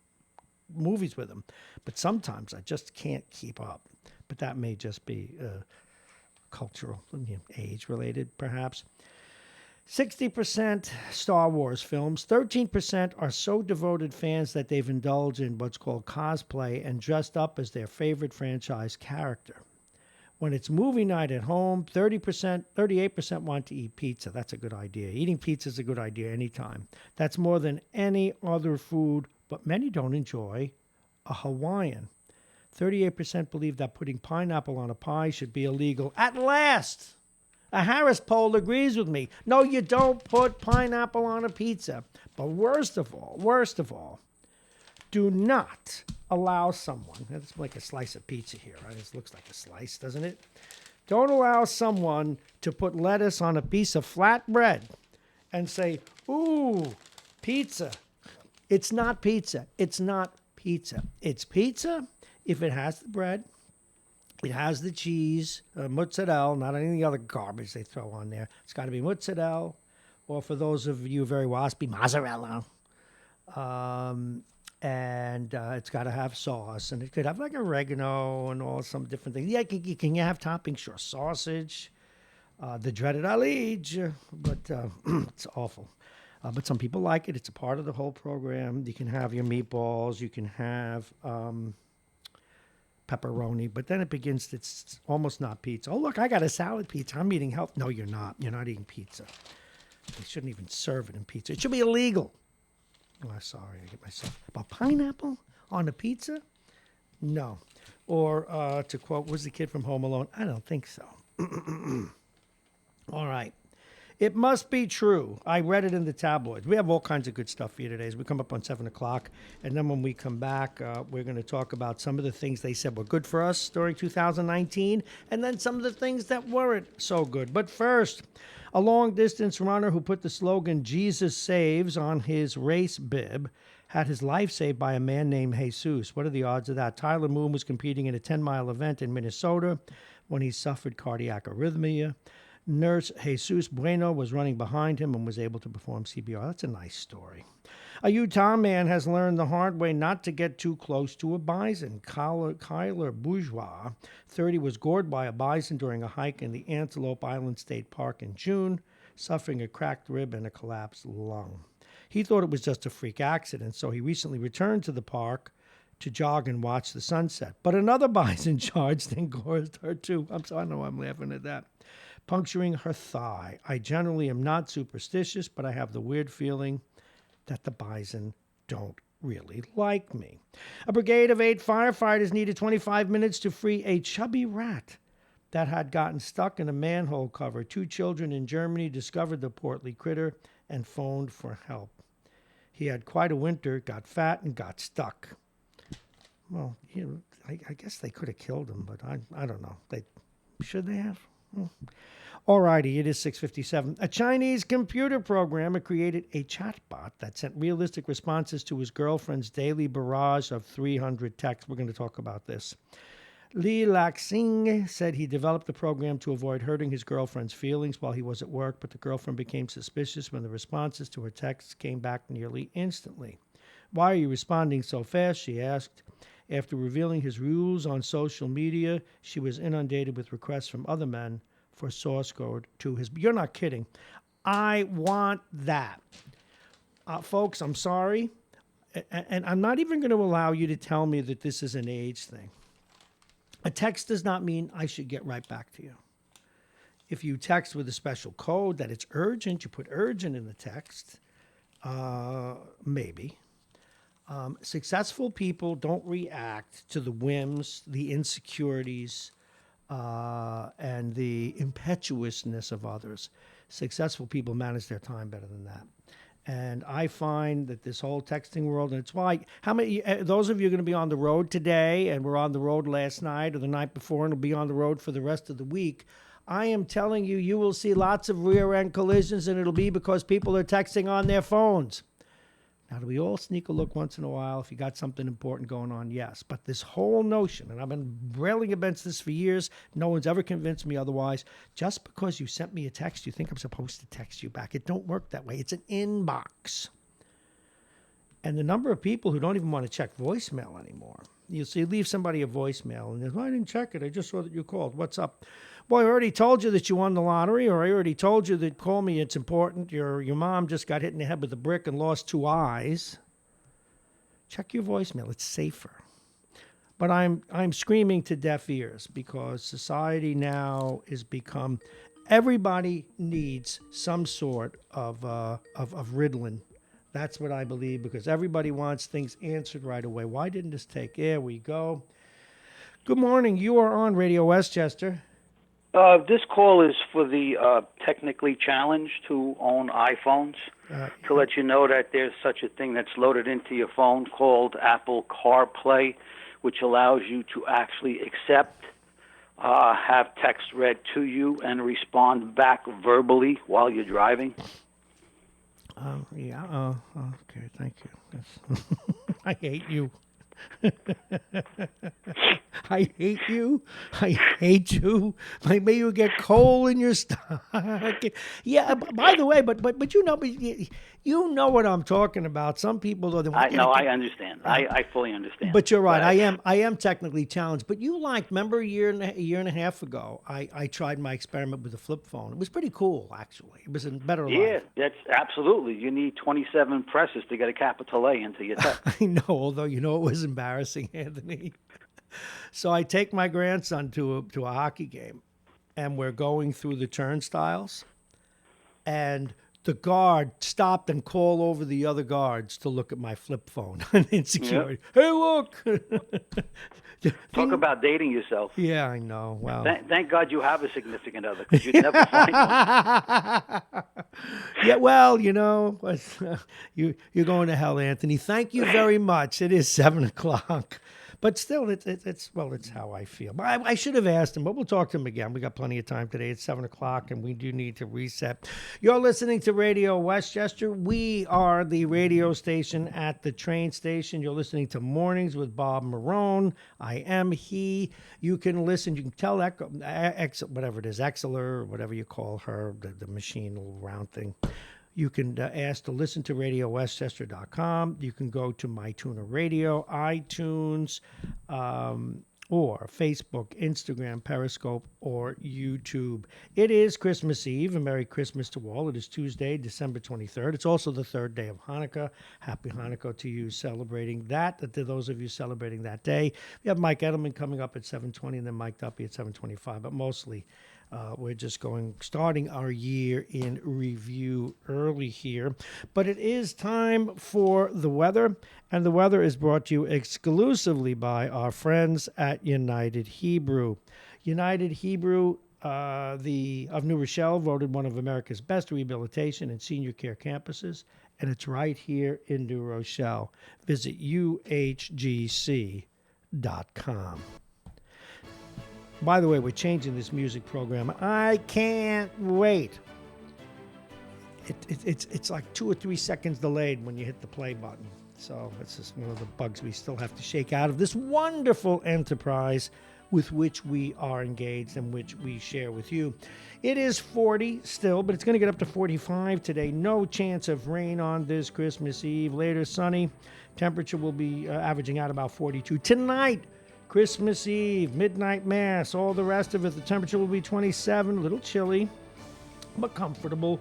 S1: movies with him. But sometimes I just can't keep up. But that may just be cultural, age-related, perhaps. 60% Star Wars films. 13% are so devoted fans that they've indulged in what's called cosplay and dressed up as their favorite franchise character. When it's movie night at home, 38% want to eat pizza. That's a good idea. Eating pizza is a good idea anytime. That's more than any other food, but many don't enjoy a Hawaiian. 38% believe that putting pineapple on a pie should be illegal. At last! A Harris poll agrees with me. No, you don't put pineapple on a pizza. But worst of all, do not allow someone, that's like a slice of pizza here, right? This looks like a slice, doesn't it? Don't allow someone to put lettuce on a piece of flat bread and say, ooh, pizza. It's not pizza. It's not pizza. It's pizza if it has the bread, it has the cheese, mozzarella, not any of the other garbage they throw on there. It's got to be mozzarella, or for those of you very waspy, mozzarella. And it's got to have sauce, and it could have like oregano and all some different things. Yeah, you can have toppings, sure, sausage, the dreaded allige, but it's awful. But some people like it. It's a part of the whole program. You can have your meatballs. You can have pepperoni, but then it's almost not pizza. Oh, look, I got a salad pizza. I'm eating health. No, you're not. You're not eating pizza. They shouldn't even serve it in pizza. It should be illegal. Oh, sorry, I get myself. But pineapple on a pizza? No. Or to quote, was the kid from Home Alone? I don't think so. All right. It must be true. I read it in the tabloids. We have all kinds of good stuff for you today as we come up on 7 o'clock. And then when we come back, we're going to talk about some of the things they said were good for us during 2019, and then some of the things that weren't so good. But first, a long-distance runner who put the slogan, Jesus Saves, on his race bib had his life saved by a man named Jesus. What are the odds of that? Tyler Moon was competing in a 10-mile event in Minnesota when he suffered cardiac arrhythmia. Nurse Jesus Bueno was running behind him and was able to perform CPR. That's a nice story. A Utah man has learned the hard way not to get too close to a bison. Kyler Bourgeois, 30, was gored by a bison during a hike in the Antelope Island State Park in June, suffering a cracked rib and a collapsed lung. He thought it was just a freak accident, so he recently returned to the park to jog and watch the sunset. But another bison charged and gored her too. I know I'm laughing at that. Puncturing her thigh. I generally am not superstitious, but I have the weird feeling that the bison don't really like me. A brigade of 8 firefighters needed 25 minutes to free a chubby rat that had gotten stuck in a manhole cover. 2 children in Germany discovered the portly critter and phoned for help. He had quite a winter, got fat, and got stuck. Well, I guess they could have killed him, but I don't know. Should they have? All righty, it is 6:57. A Chinese computer programmer created a chatbot that sent realistic responses to his girlfriend's daily barrage of 300 texts. We're going to talk about this. Li Laxing said he developed the program to avoid hurting his girlfriend's feelings while he was at work, but the girlfriend became suspicious when the responses to her texts came back nearly instantly. Why are you responding so fast? She asked. After revealing his rules on social media, she was inundated with requests from other men for source code to his... You're not kidding. I want that. Folks, I'm sorry. And I'm not even going to allow you to tell me that this is an age thing. A text does not mean I should get right back to you. If you text with a special code that it's urgent, you put urgent in the text, maybe. Successful people don't react to the whims, the insecurities, and the impetuousness of others. Successful people manage their time better than that. And I find that this whole texting world, and it's why, those of you are going to be on the road today, and were on the road last night or the night before, and will be on the road for the rest of the week, I am telling you, you will see lots of rear-end collisions, and it'll be because people are texting on their phones. Now, do we all sneak a look once in a while if you got something important going on? Yes. But this whole notion, and I've been railing against this for years, no one's ever convinced me otherwise, just because you sent me a text, you think I'm supposed to text you back. It don't work that way. It's an inbox. And the number of people who don't even want to check voicemail anymore. You see, leave somebody a voicemail, and I didn't check it. I just saw that you called. What's up? Well, I already told you that you won the lottery, or I already told you that call me, it's important. Your mom just got hit in the head with a brick and lost 2 eyes. Check your voicemail. It's safer. But I'm screaming to deaf ears because society now has become, everybody needs some sort of Ritalin. That's what I believe, because everybody wants things answered right away. Why didn't this take? There we go. Good morning. You are on Radio Westchester.
S2: This call is for the technically challenged who own iPhones, to let you know that there's such a thing that's loaded into your phone called Apple CarPlay, which allows you to actually accept, have text read to you, and respond back verbally while you're driving.
S1: Okay, thank you. I hate you. I hate you. I hate you. Maybe you get coal in your stomach. Yeah. By the way, but you know what I'm talking about. Some people are.
S2: I understand. I fully understand.
S1: But you're right. I am technically challenged. But remember a year and a half ago, I tried my experiment with a flip phone. It was pretty cool, actually. It was a better life.
S2: Yeah, that's absolutely. You need 27 presses to get a capital A into your text.
S1: I know. Although it was embarrassing, Anthony. So I take my grandson to a hockey game, and we're going through the turnstiles, and the guard stopped and called over the other guards to look at my flip phone in security. Yep. Hey, look!
S2: Talk about dating yourself.
S1: Yeah, I know. Wow.
S2: Thank God you have a significant other, because you'd never find one.
S1: Yeah, well, you're going to hell, Anthony. Thank you very much. It is 7:00. But still, it's how I feel. But I should have asked him, but we'll talk to him again. We got plenty of time today. It's 7:00, and we do need to reset. You're listening to Radio Westchester. We are the radio station at the train station. You're listening to Mornings with Bob Marrone. I am he. You can listen. You can tell whatever it is, Exeler, or whatever you call her, the machine, little round thing. You can ask to listen to RadioWestchester.com. You can go to MyTuner Radio, iTunes, or Facebook, Instagram, Periscope, or YouTube. It is Christmas Eve, and Merry Christmas to all. It is Tuesday, December 23rd. It's also the third day of Hanukkah. Happy Hanukkah to you celebrating that. To those of you celebrating that day, we have Mike Edelman coming up at 7:20, and then Mike Duffy at 7:25. But mostly, we're just starting our year in review early here. But it is time for the weather, and the weather is brought to you exclusively by our friends at United Hebrew. United Hebrew of New Rochelle, voted one of America's best rehabilitation and senior care campuses, and it's right here in New Rochelle. Visit uhgc.com. By the way, we're changing this music program. I can't wait. It's like 2 or 3 seconds delayed when you hit the play button. So it's just one of the bugs we still have to shake out of this wonderful enterprise with which we are engaged and which we share with you. It is 40 still, but it's going to get up to 45 today. No chance of rain on this Christmas Eve. Later, sunny. Temperature will be averaging out about 42. Tonight, Christmas Eve, midnight mass, all the rest of it, the temperature will be 27, a little chilly, but comfortable.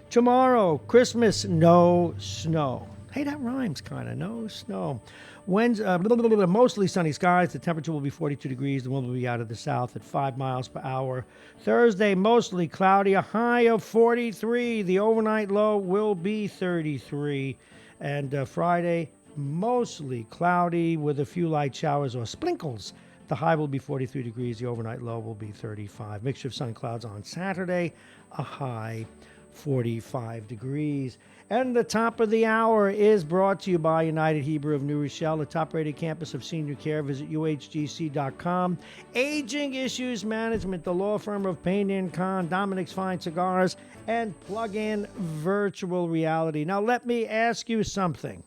S1: Tomorrow, Christmas, no snow. Hey, that rhymes kind of, no snow. Wednesday, mostly sunny skies, the temperature will be 42 degrees, the wind will be out of the south at 5 miles per hour. Thursday, mostly cloudy, a high of 43, the overnight low will be 33. And Friday, mostly cloudy with a few light showers or sprinkles. The high will be 43 degrees. The overnight low will be 35. Mixture of sun and clouds on Saturday. A high 45 degrees. And the top of the hour is brought to you by United Hebrew of New Rochelle, the top-rated campus of senior care. Visit uhgc.com. Aging Issues Management, the law firm of Payne & Con, Dominic's Fine Cigars, and Plug-in Virtual Reality. Now, let me ask you something.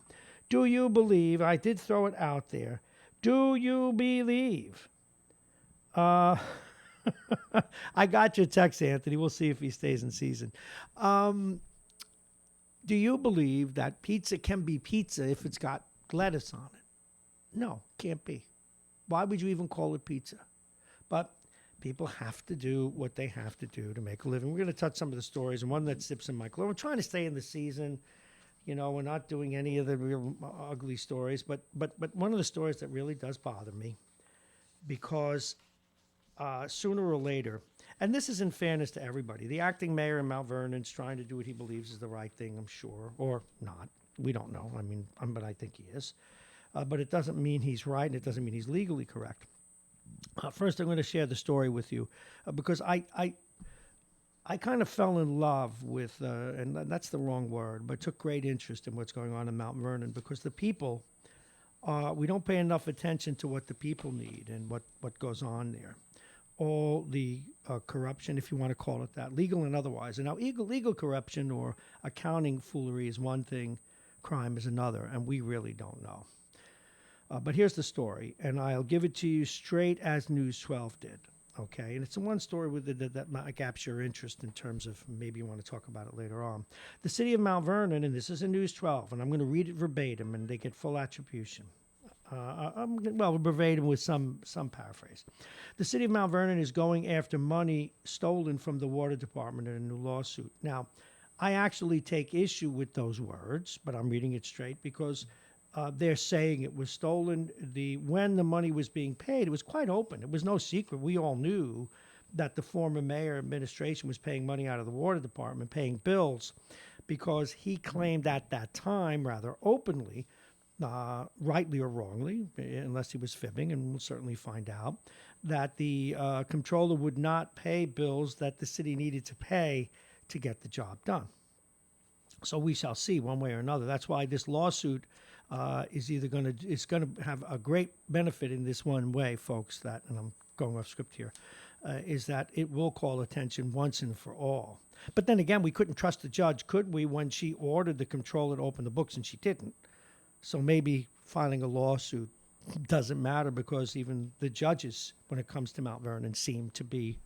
S1: Do you believe, I did throw it out there, do you believe, I got your text, Anthony, we'll see if he stays in season. Do you believe that pizza can be pizza if it's got lettuce on it? No, can't be. Why would you even call it pizza? But people have to do what they have to do to make a living. We're going to touch some of the stories, and one that sips in my clothes. We're trying to stay in the season. You know, we're not doing any of the real ugly stories, but one of the stories that really does bother me, because sooner or later, and this is in fairness to everybody, the acting mayor in Mount Vernon's trying to do what he believes is the right thing, I'm sure, or not. We don't know. I mean, but I think he is. But it doesn't mean he's right, and it doesn't mean he's legally correct. First, I'm going to share the story with you because I kind of fell in love with, and that's the wrong word, but took great interest in what's going on in Mount Vernon because the people, we don't pay enough attention to what the people need and what goes on there. All the corruption, if you want to call it that, legal and otherwise. And now legal corruption or accounting foolery is one thing, crime is another, and we really don't know. But here's the story, and I'll give it to you straight as News 12 did. Okay, and it's the one story with that might capture your interest in terms of maybe you want to talk about it later on. The city of Mount Vernon, and this is in News 12, and I'm going to read it verbatim, and they get full attribution. Verbatim with some paraphrase. The city of Mount Vernon is going after money stolen from the water department in a new lawsuit. Now, I actually take issue with those words, but I'm reading it straight because they're saying it was stolen. When the money was being paid, it was quite open. It was no secret. We all knew that the former mayor administration was paying money out of the water department, paying bills, because he claimed at that time, rather openly, rightly or wrongly, unless he was fibbing, and we'll certainly find out, that the comptroller would not pay bills that the city needed to pay to get the job done. So we shall see one way or another. That's why this lawsuit is going to have a great benefit in this one way, folks, that, and I'm going off script here, is that it will call attention once and for all. But then again, we couldn't trust the judge, could we, when she ordered the comptroller to open the books and she didn't. So maybe filing a lawsuit doesn't matter because even the judges, when it comes to Mount Vernon, seem to be,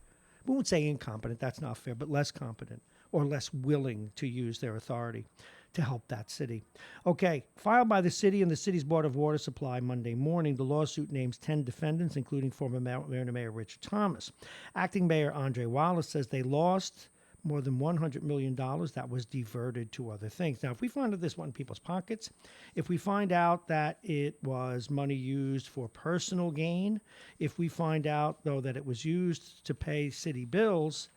S1: we won't say incompetent, that's not fair, but less competent or less willing to use their authority to help that city. Okay, filed by the city and the city's Board of Water Supply Monday morning, the lawsuit names 10 defendants, including former Mayor Richard Thomas. Acting Mayor Andre Wallace says they lost more than $100 million that was diverted to other things. Now, if we find that this went in people's pockets, if we find out that it was money used for personal gain, if we find out, though, that it was used to pay city bills,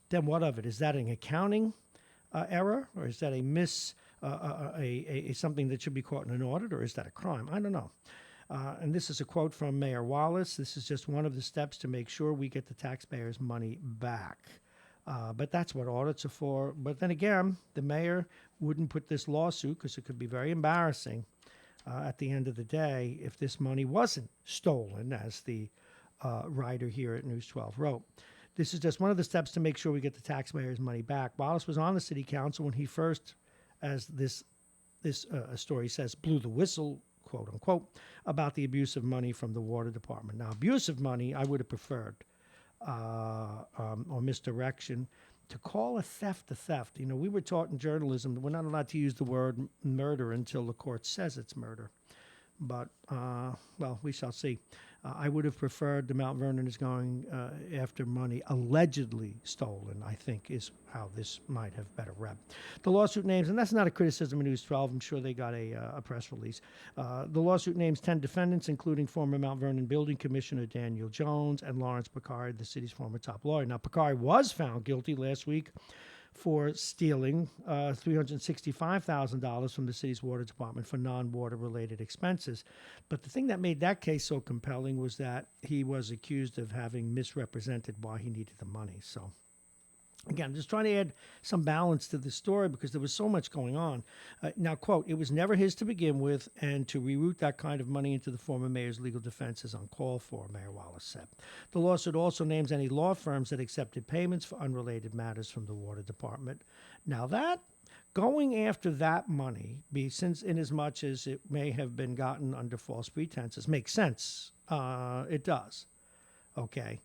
S1: then what of it? Is that an accounting error, or is that something that should be caught in an audit, or is that a crime? I don't know. And this is a quote from Mayor Wallace. This is just one of the steps to make sure we get the taxpayers' money back. But that's what audits are for. But then again, the mayor wouldn't put this lawsuit because it could be very embarrassing at the end of the day if this money wasn't stolen, as the writer here at News 12 wrote. This is just one of the steps to make sure we get the taxpayers' money back. Wallace was on the city council when he first, as this story says, blew the whistle, quote unquote, about the abuse of money from the water department. Now, abuse of money, I would have preferred, or misdirection. To call a theft, you know, we were taught in journalism that we're not allowed to use the word murder until the court says it's murder. But, well, we shall see. I would have preferred the Mount Vernon is going after money allegedly stolen, I think, is how this might have better read. The lawsuit names, and that's not a criticism of News 12. I'm sure they got a press release. The lawsuit names 10 defendants, including former Mount Vernon Building Commissioner Daniel Jones and Lawrence Picard, the city's former top lawyer. Now, Picard was found guilty last week for stealing $365,000 from the city's water department for non-water related expenses. But the thing that made that case so compelling was that he was accused of having misrepresented why he needed the money. So again, I'm just trying to add some balance to the story because there was so much going on. Now, quote, it was never his to begin with, and to reroute that kind of money into the former mayor's legal defense is uncalled for, Mayor Wallace said. The lawsuit also names any law firms that accepted payments for unrelated matters from the water department. Now that, going after that money, since in as much as it may have been gotten under false pretenses, makes sense. It does. Okay.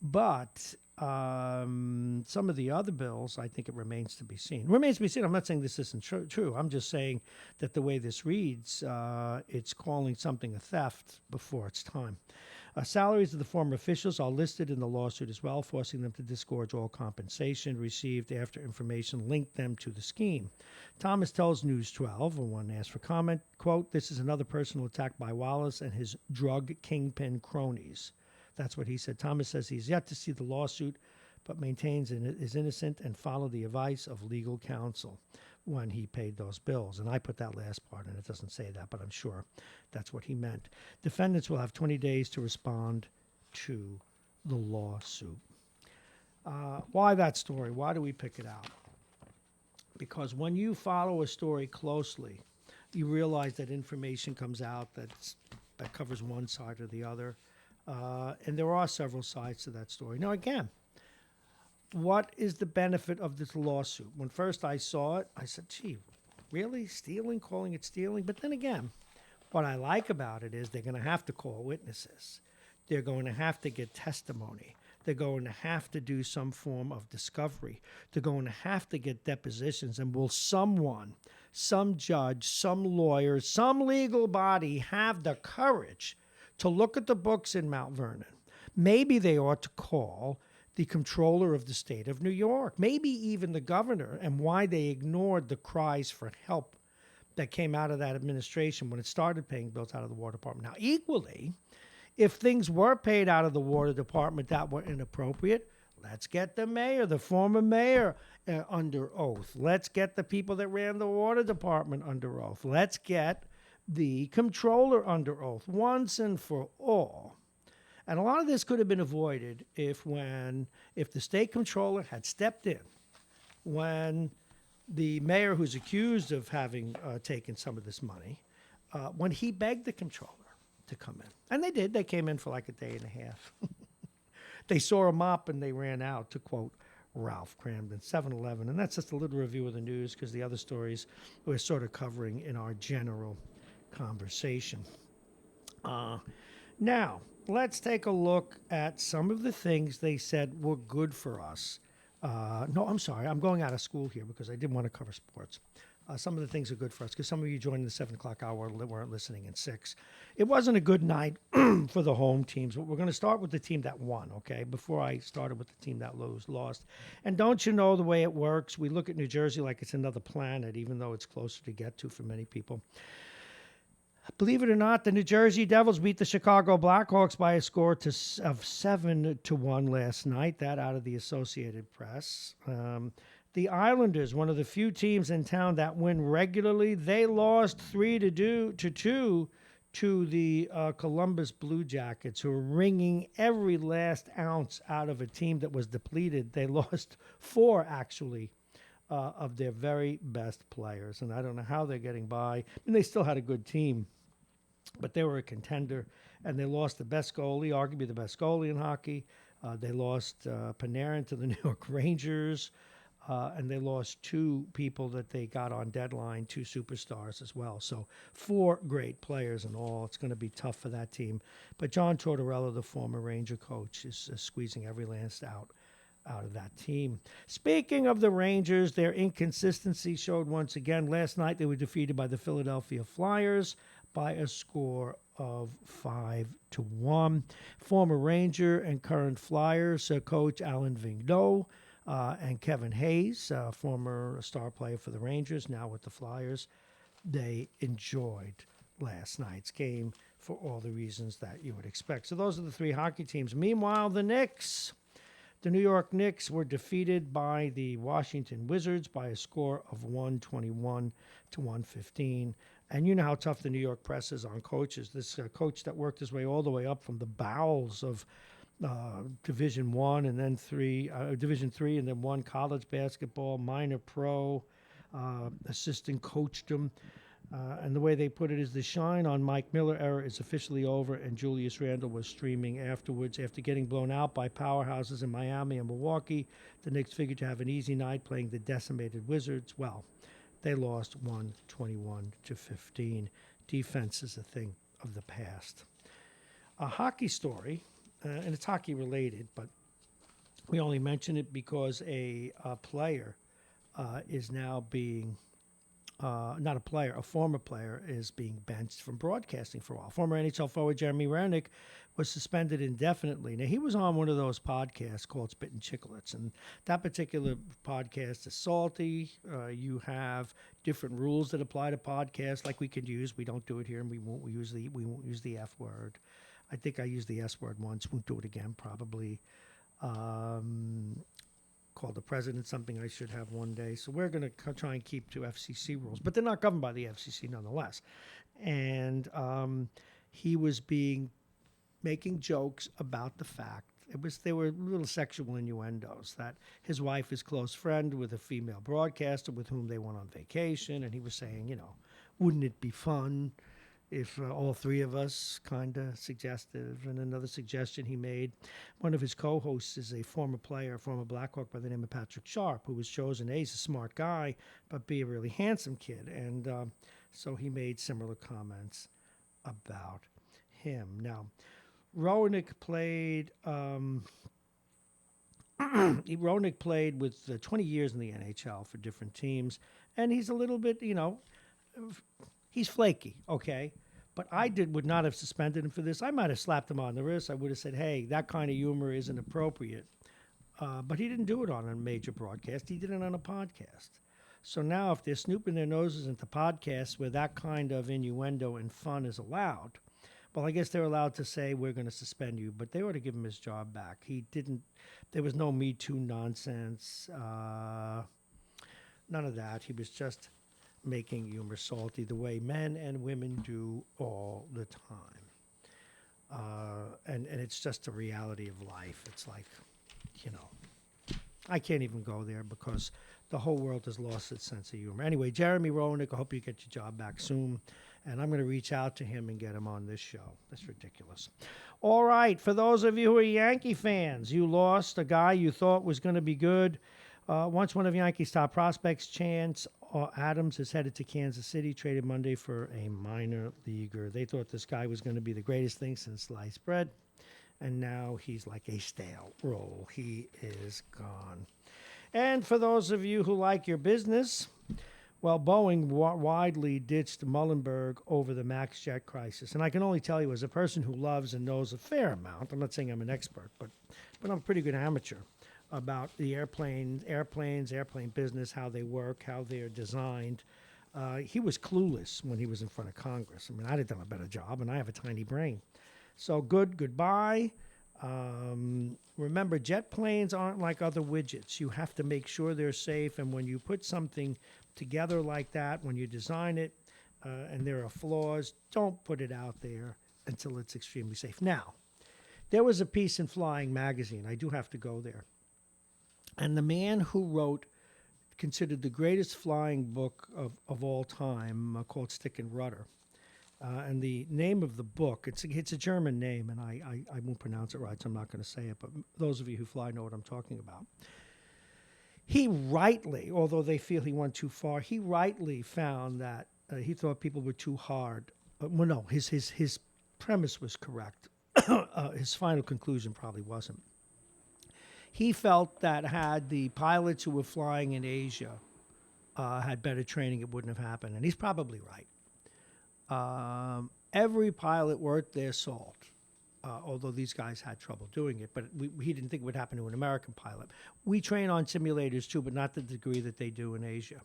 S1: But some of the other bills, I think it remains to be seen. Remains to be seen. I'm not saying this isn't true. I'm just saying that the way this reads, it's calling something a theft before it's time. Salaries of the former officials are listed in the lawsuit as well, forcing them to disgorge all compensation received after information linked them to the scheme. Thomas tells News 12, when one asked for comment, quote, this is another personal attack by Wallace and his drug kingpin cronies. That's what he said. Thomas says he's yet to see the lawsuit, but maintains is innocent and followed the advice of legal counsel when he paid those bills. And I put that last part in. It doesn't say that, but I'm sure that's what he meant. Defendants will have 20 days to respond to the lawsuit. Why that story? Why do we pick it out? Because when you follow a story closely, you realize that information comes out that covers one side or the other. And there are several sides to that story. Now, again, what is the benefit of this lawsuit? When first I saw it, I said, gee, really? Stealing? Calling it stealing? But then again, what I like about it is they're going to have to call witnesses. They're going to have to get testimony. They're going to have to do some form of discovery. They're going to have to get depositions. And will someone, some judge, some lawyer, some legal body have the courage to look at the books in Mount Vernon? Maybe they ought to call the comptroller of the state of New York, maybe even the governor, and why they ignored the cries for help that came out of that administration when it started paying bills out of the water department. Now, equally, if things were paid out of the water department that were inappropriate, let's get the mayor, the former mayor, under oath. Let's get the people that ran the water department under oath. Let's get the comptroller under oath once and for all. And a lot of this could have been avoided if the state comptroller had stepped in when the mayor who's accused of having taken some of this money, when he begged the comptroller to come in. And they did. They came in for like a day and a half. They saw a mop and they ran out, to quote Ralph Cramden, 7-Eleven. And that's just a little review of the news because the other stories we're sort of covering in our general conversation. Now, let's take a look at some of the things they said were good for us No, I'm sorry. I'm going out of school here because I didn't want to cover sports. Some of the things are good for us because some of you joined the 7 o'clock hour that weren't listening in 6. It wasn't a good night for the home teams, but we're going to start with the team that won, okay, before I started with the team that lost. And don't you know the way it works? We look at New Jersey like it's another planet, even though it's closer to get to for many people. Believe it or not, the New Jersey Devils beat the Chicago Blackhawks by a score of 7-1 last night. That out of the Associated Press. The Islanders, one of the few teams in town that win regularly, they lost 3-2 to the Columbus Blue Jackets, who are wringing every last ounce out of a team that was depleted. They lost 4, actually, of their very best players, and I don't know how they're getting by. I mean, they still had a good team, but they were a contender, and they lost the best goalie, arguably the best goalie in hockey. They lost Panarin to the New York Rangers, and they lost 2 people that they got on deadline, 2 superstars as well. So 4 great players in all. It's going to be tough for that team. But John Tortorella, the former Ranger coach, is squeezing every last out of that team. Speaking of the Rangers, their inconsistency showed once again. Last night they were defeated by the Philadelphia Flyers by a score of 5-1. Former Ranger and current Flyers coach Alan Vigneault and Kevin Hayes, former star player for the Rangers, now with the Flyers, they enjoyed last night's game for all the reasons that you would expect. So those are the 3 hockey teams. Meanwhile, the Knicks. The New York Knicks were defeated by the Washington Wizards by a score of 121-115. And you know how tough the New York press is on coaches. This coach that worked his way all the way up from the bowels of Division 1 and then Division 3 and then 1 college basketball, minor pro, assistant coachdom. And the way they put it is the shine on Mike Miller era is officially over, and Julius Randle was streaming afterwards. After getting blown out by powerhouses in Miami and Milwaukee, the Knicks figured to have an easy night playing the decimated Wizards. Well, they lost 121-15. Defense is a thing of the past. A hockey story, and it's hockey related, but we only mention it because a player is now being not a player, a former player is being benched from broadcasting for a while. Former NHL forward Jeremy Roenick was suspended indefinitely. Now, he was on one of those podcasts called Spittin' Chicklets, and that particular podcast is salty. You have different rules that apply to podcasts, like we could use. We don't do it here, and we won't use the F word. I think I used the S word once. Won't do it again, probably. Called the president, something I should have one day. So we're going to try and keep to FCC rules, but they're not governed by the FCC nonetheless. And he was making jokes about the fact there were little sexual innuendos that his wife is close friend with a female broadcaster with whom they went on vacation, and he was saying, wouldn't it be fun if all 3 of us, kind of suggestive. And another suggestion he made, one of his co-hosts is a former player, a former Blackhawk by the name of Patrick Sharp, who was chosen, A, he's a smart guy, but B, a really handsome kid. And so he made similar comments about him. Now, Roenick played with 20 years in the NHL for different teams, and he's a little bit, he's flaky, okay? But I would not have suspended him for this. I might have slapped him on the wrist. I would have said, hey, that kind of humor isn't appropriate. But he didn't do it on a major broadcast. He did it on a podcast. So now if they're snooping their noses into podcasts where that kind of innuendo and fun is allowed, well, I guess they're allowed to say, we're going to suspend you. But they ought to give him his job back. There was no Me Too nonsense. None of that. He was just making humor salty the way men and women do all the time. And it's just a reality of life. It's like, I can't even go there because the whole world has lost its sense of humor. Anyway, Jeremy Roenick, I hope you get your job back soon. And I'm going to reach out to him and get him on this show. That's ridiculous. All right, for those of you who are Yankee fans, you lost a guy you thought was going to be good. Once one of Yankees' top prospects, Chance Adams, is headed to Kansas City, traded Monday for a minor leaguer. They thought this guy was going to be the greatest thing since sliced bread, and now he's like a stale roll. He is gone. And for those of you who like your business, well, Boeing widely ditched Muhlenberg over the MAX jet crisis. And I can only tell you, as a person who loves and knows a fair amount, I'm not saying I'm an expert, but I'm a pretty good amateur about the airplane business, how they work, how they're designed. He was clueless when he was in front of Congress. I mean, I'd have done a better job, and I have a tiny brain. So goodbye. Remember, jet planes aren't like other widgets. You have to make sure they're safe, and when you put something together like that, when you design it, and there are flaws, don't put it out there until it's extremely safe. Now, there was a piece in Flying Magazine. I do have to go there. And the man who wrote, considered the greatest flying book of all time, called Stick and Rudder. And the name of the book, it's a German name, and I won't pronounce it right, so I'm not going to say it, but those of you who fly know what I'm talking about. He rightly, although they feel he went too far, he rightly found that he thought people were too hard. Well, no, his premise was correct. His final conclusion probably wasn't. He felt that had the pilots who were flying in Asia had better training, it wouldn't have happened, and he's probably right. Every pilot worth their salt, although these guys had trouble doing it, but he didn't think it would happen to an American pilot. We train on simulators too, but not the degree that they do in Asia.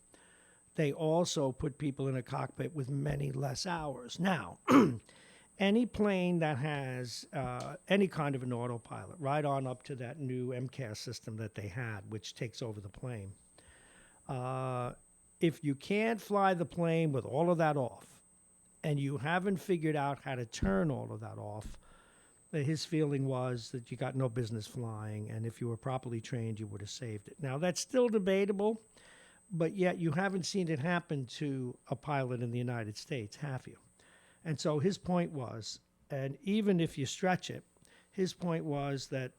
S1: They also put people in a cockpit with many less hours. Now, any plane that has any kind of an autopilot, right on up to that new MCAS system that they had, which takes over the plane, if you can't fly the plane with all of that off, and you haven't figured out how to turn all of that off, his feeling was that you got no business flying, and if you were properly trained, you would have saved it. Now, that's still debatable, but yet you haven't seen it happen to a pilot in the United States, have you? And so his point was, and even if you stretch it, his point was that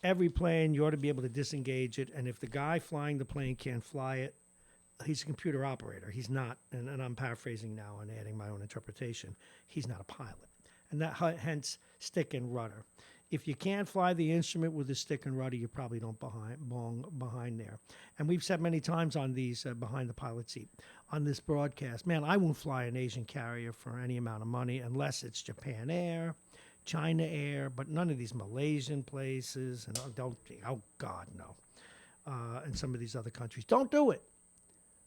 S1: every plane, you ought to be able to disengage it, and if the guy flying the plane can't fly it, he's a computer operator. He's not, and I'm paraphrasing now and adding my own interpretation, he's not a pilot. And that hence stick and rudder. If you can't fly the instrument with a stick and rudder, you probably don't belong behind there. And we've said many times on these behind the pilot seat, on this broadcast, man, I won't fly an Asian carrier for any amount of money unless it's Japan Air, China Air, but none of these Malaysian places, and oh God, no. And some of these other countries. Don't do it.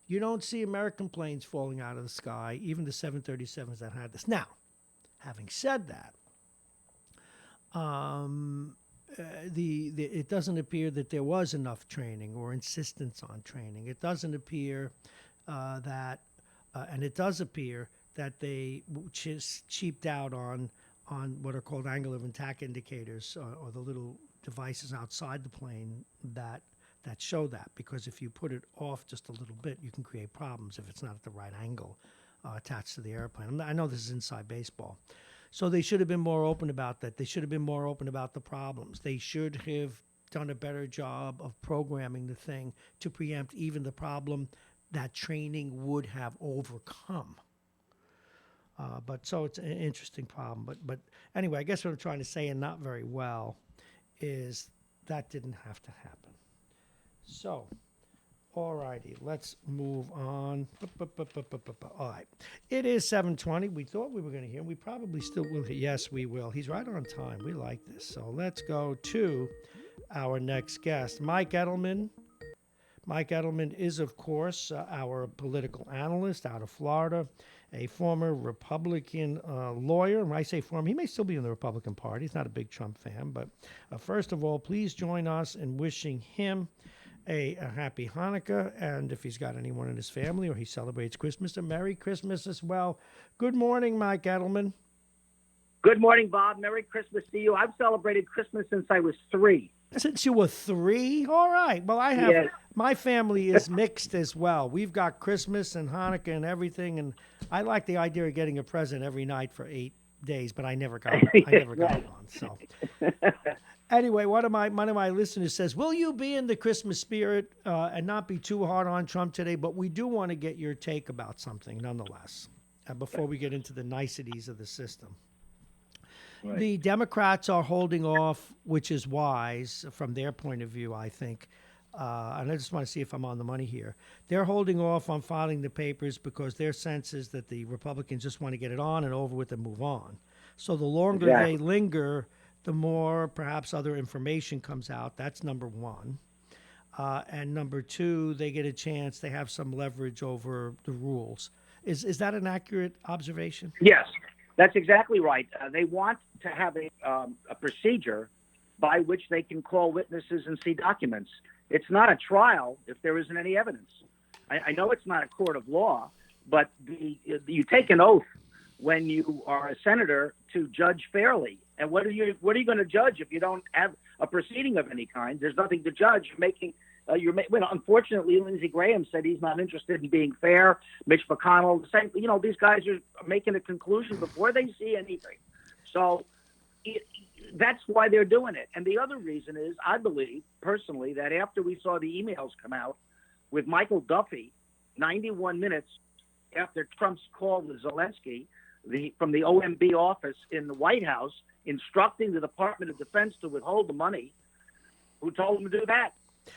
S1: You don't see American planes falling out of the sky, even the 737s that had this. Now, having said that, it doesn't appear that there was enough training or insistence on training. It doesn't appear and it does appear that they cheaped out on what are called angle of attack indicators, or the little devices outside the plane that show that. Because if you put it off just a little bit, you can create problems if it's not at the right angle attached to the airplane. I know this is inside baseball. So they should have been more open about that. They should have been more open about the problems. They should have done a better job of programming the thing to preempt even the problem that training would have overcome. But so it's an interesting problem. But anyway, I guess what I'm trying to say, and not very well, is that didn't have to happen. So, all righty, let's move on. All right, it is 7:20. We thought we were going to hear. We probably still will hear. Yes, we will. He's right on time. We like this. So let's go to our next guest, Mike Edelman. Mike Edelman is, of course, our political analyst out of Florida, a former Republican lawyer. When I say former, he may still be in the Republican Party. He's not a big Trump fan. But first of all, please join us in wishing him a happy Hanukkah, and if he's got anyone in his family or he celebrates Christmas, a Merry Christmas as well. Good morning, Mike Edelman.
S3: Good morning, Bob. Merry Christmas to you. I've celebrated Christmas since I was 3.
S1: Since you were 3? All right. Well, I have. Yes. My family is mixed as well. We've got Christmas and Hanukkah and everything, and I like the idea of getting a present every night for 8 days, but I never got got one. So. Anyway, one of my listeners says, will you be in the Christmas spirit and not be too hard on Trump today? But we do want to get your take about something nonetheless before we get into the niceties of the system. Right. The Democrats are holding off, which is wise from their point of view, I think, and I just want to see if I'm on the money here. They're holding off on filing the papers because their sense is that the Republicans just want to get it on and over with and move on. So the longer they linger, the more perhaps other information comes out. That's number one. And number two, they get a chance, they have some leverage over the rules. Is that an accurate observation?
S3: Yes, that's exactly right. They want to have a procedure by which they can call witnesses and see documents. It's not a trial if there isn't any evidence. I know it's not a court of law, but you take an oath when you are a senator to judge fairly. And what are you going to judge if you don't have a proceeding of any kind? There's nothing to judge. Unfortunately, Lindsey Graham said he's not interested in being fair. Mitch McConnell, the same. These guys are making a conclusion before they see anything. So that's why they're doing it. And the other reason is, I believe personally, that after we saw the emails come out with Michael Duffy, 91 minutes after Trump's call to Zelensky, from the OMB office in the White House, instructing the Department of Defense to withhold the money, who told him to do that?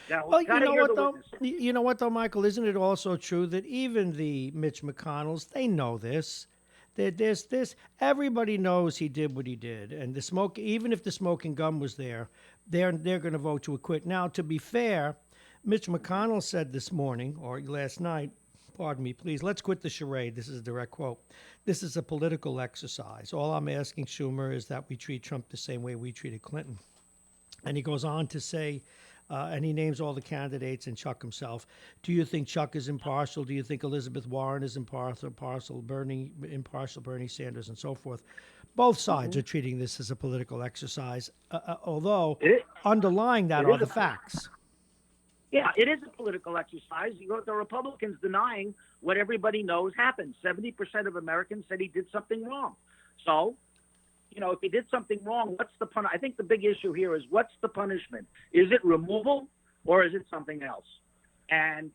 S3: Now,
S1: well, you know what though, Michael? Isn't it also true that even the Mitch McConnells, they know this? There's this. Everybody knows he did what he did, and the smoke. Even if the smoking gun was there, they're going to vote to acquit. Now, to be fair, Mitch McConnell said this morning or last night. Pardon me, please. Let's quit the charade. This is a direct quote. This is a political exercise. All I'm asking, Schumer, is that we treat Trump the same way we treated Clinton. And he goes on to say, and he names all the candidates and Chuck himself. Do you think Chuck is impartial? Do you think Elizabeth Warren is impartial, Bernie Sanders, and so forth? Both sides are treating this as a political exercise, although underlying that are the facts.
S3: Yeah, it is a political exercise. You got the Republicans denying what everybody knows happened. 70% of Americans said he did something wrong. So, if he did something wrong, what's the I think the big issue here is, what's the punishment? Is it removal or is it something else? And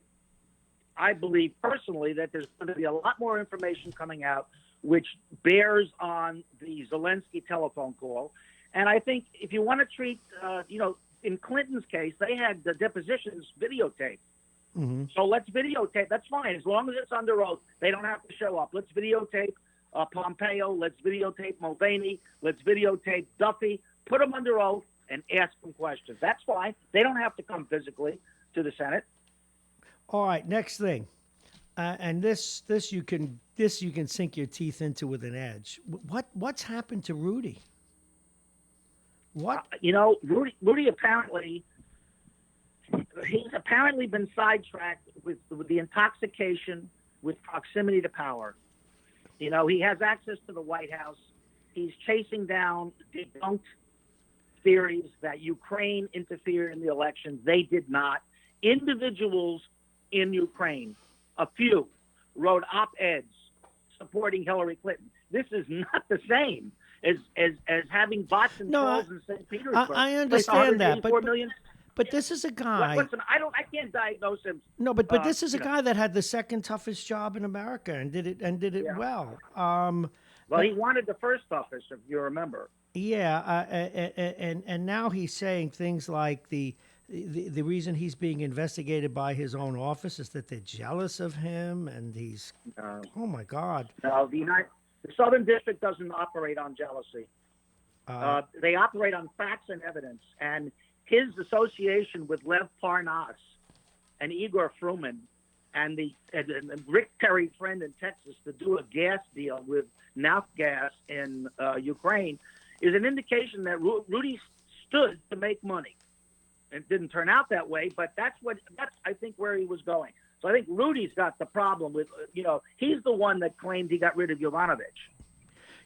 S3: I believe personally that there's going to be a lot more information coming out which bears on the Zelensky telephone call. And I think if you want to treat, in Clinton's case, they had the depositions videotaped. Mm-hmm. So let's videotape. That's fine. As long as it's under oath, they don't have to show up. Let's videotape Pompeo. Let's videotape Mulvaney. Let's videotape Duffy. Put them under oath and ask them questions. That's fine. They don't have to come physically to the Senate.
S1: All right. Next thing, and this you can sink your teeth into with an edge. What's happened to Rudy? What?
S3: Rudy apparently, he's apparently been sidetracked with the intoxication with proximity to power. He has access to the White House. He's chasing down debunked theories that Ukraine interfered in the election. They did not. Individuals in Ukraine, a few, wrote op-eds supporting Hillary Clinton. This is not the same as having bots and trolls in St. Petersburg.
S1: I understand that, but this is a guy.
S3: Listen, I can't diagnose him.
S1: No, but this is a guy that had the second toughest job in America and did it well.
S3: Well, he wanted the first toughest, if you remember.
S1: Yeah, and now he's saying things like the reason he's being investigated by his own office is that they're jealous of him, and he's oh my God.
S3: No, the Southern District doesn't operate on jealousy. They operate on facts and evidence. And his association with Lev Parnas and Igor Fruman and Rick Perry friend in Texas to do a gas deal with Naftgas in Ukraine is an indication that Rudy stood to make money. It didn't turn out that way, but that's I think where he was going. So I think Rudy's got the problem with, he's the one that claimed he got rid of Yovanovitch.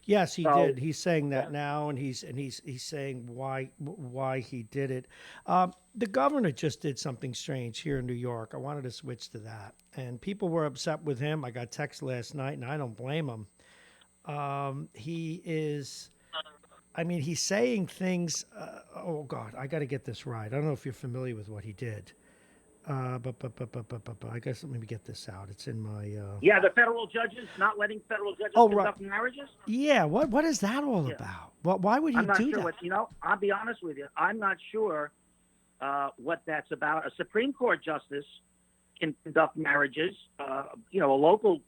S1: Yes, he did. He's saying that now, and he's saying why he did it. The governor just did something strange here in New York. I wanted to switch to that, and people were upset with him. I got text last night, and I don't blame him. He's saying things. Oh God, I got to get this right. I don't know if you're familiar with what he did. But I guess let me get this out. It's in my.
S3: The federal judges not letting federal judges conduct marriages.
S1: Yeah, what is that all about? Why would he do that?
S3: I'll be honest with you. I'm not sure what that's about. A Supreme Court justice can conduct marriages. A local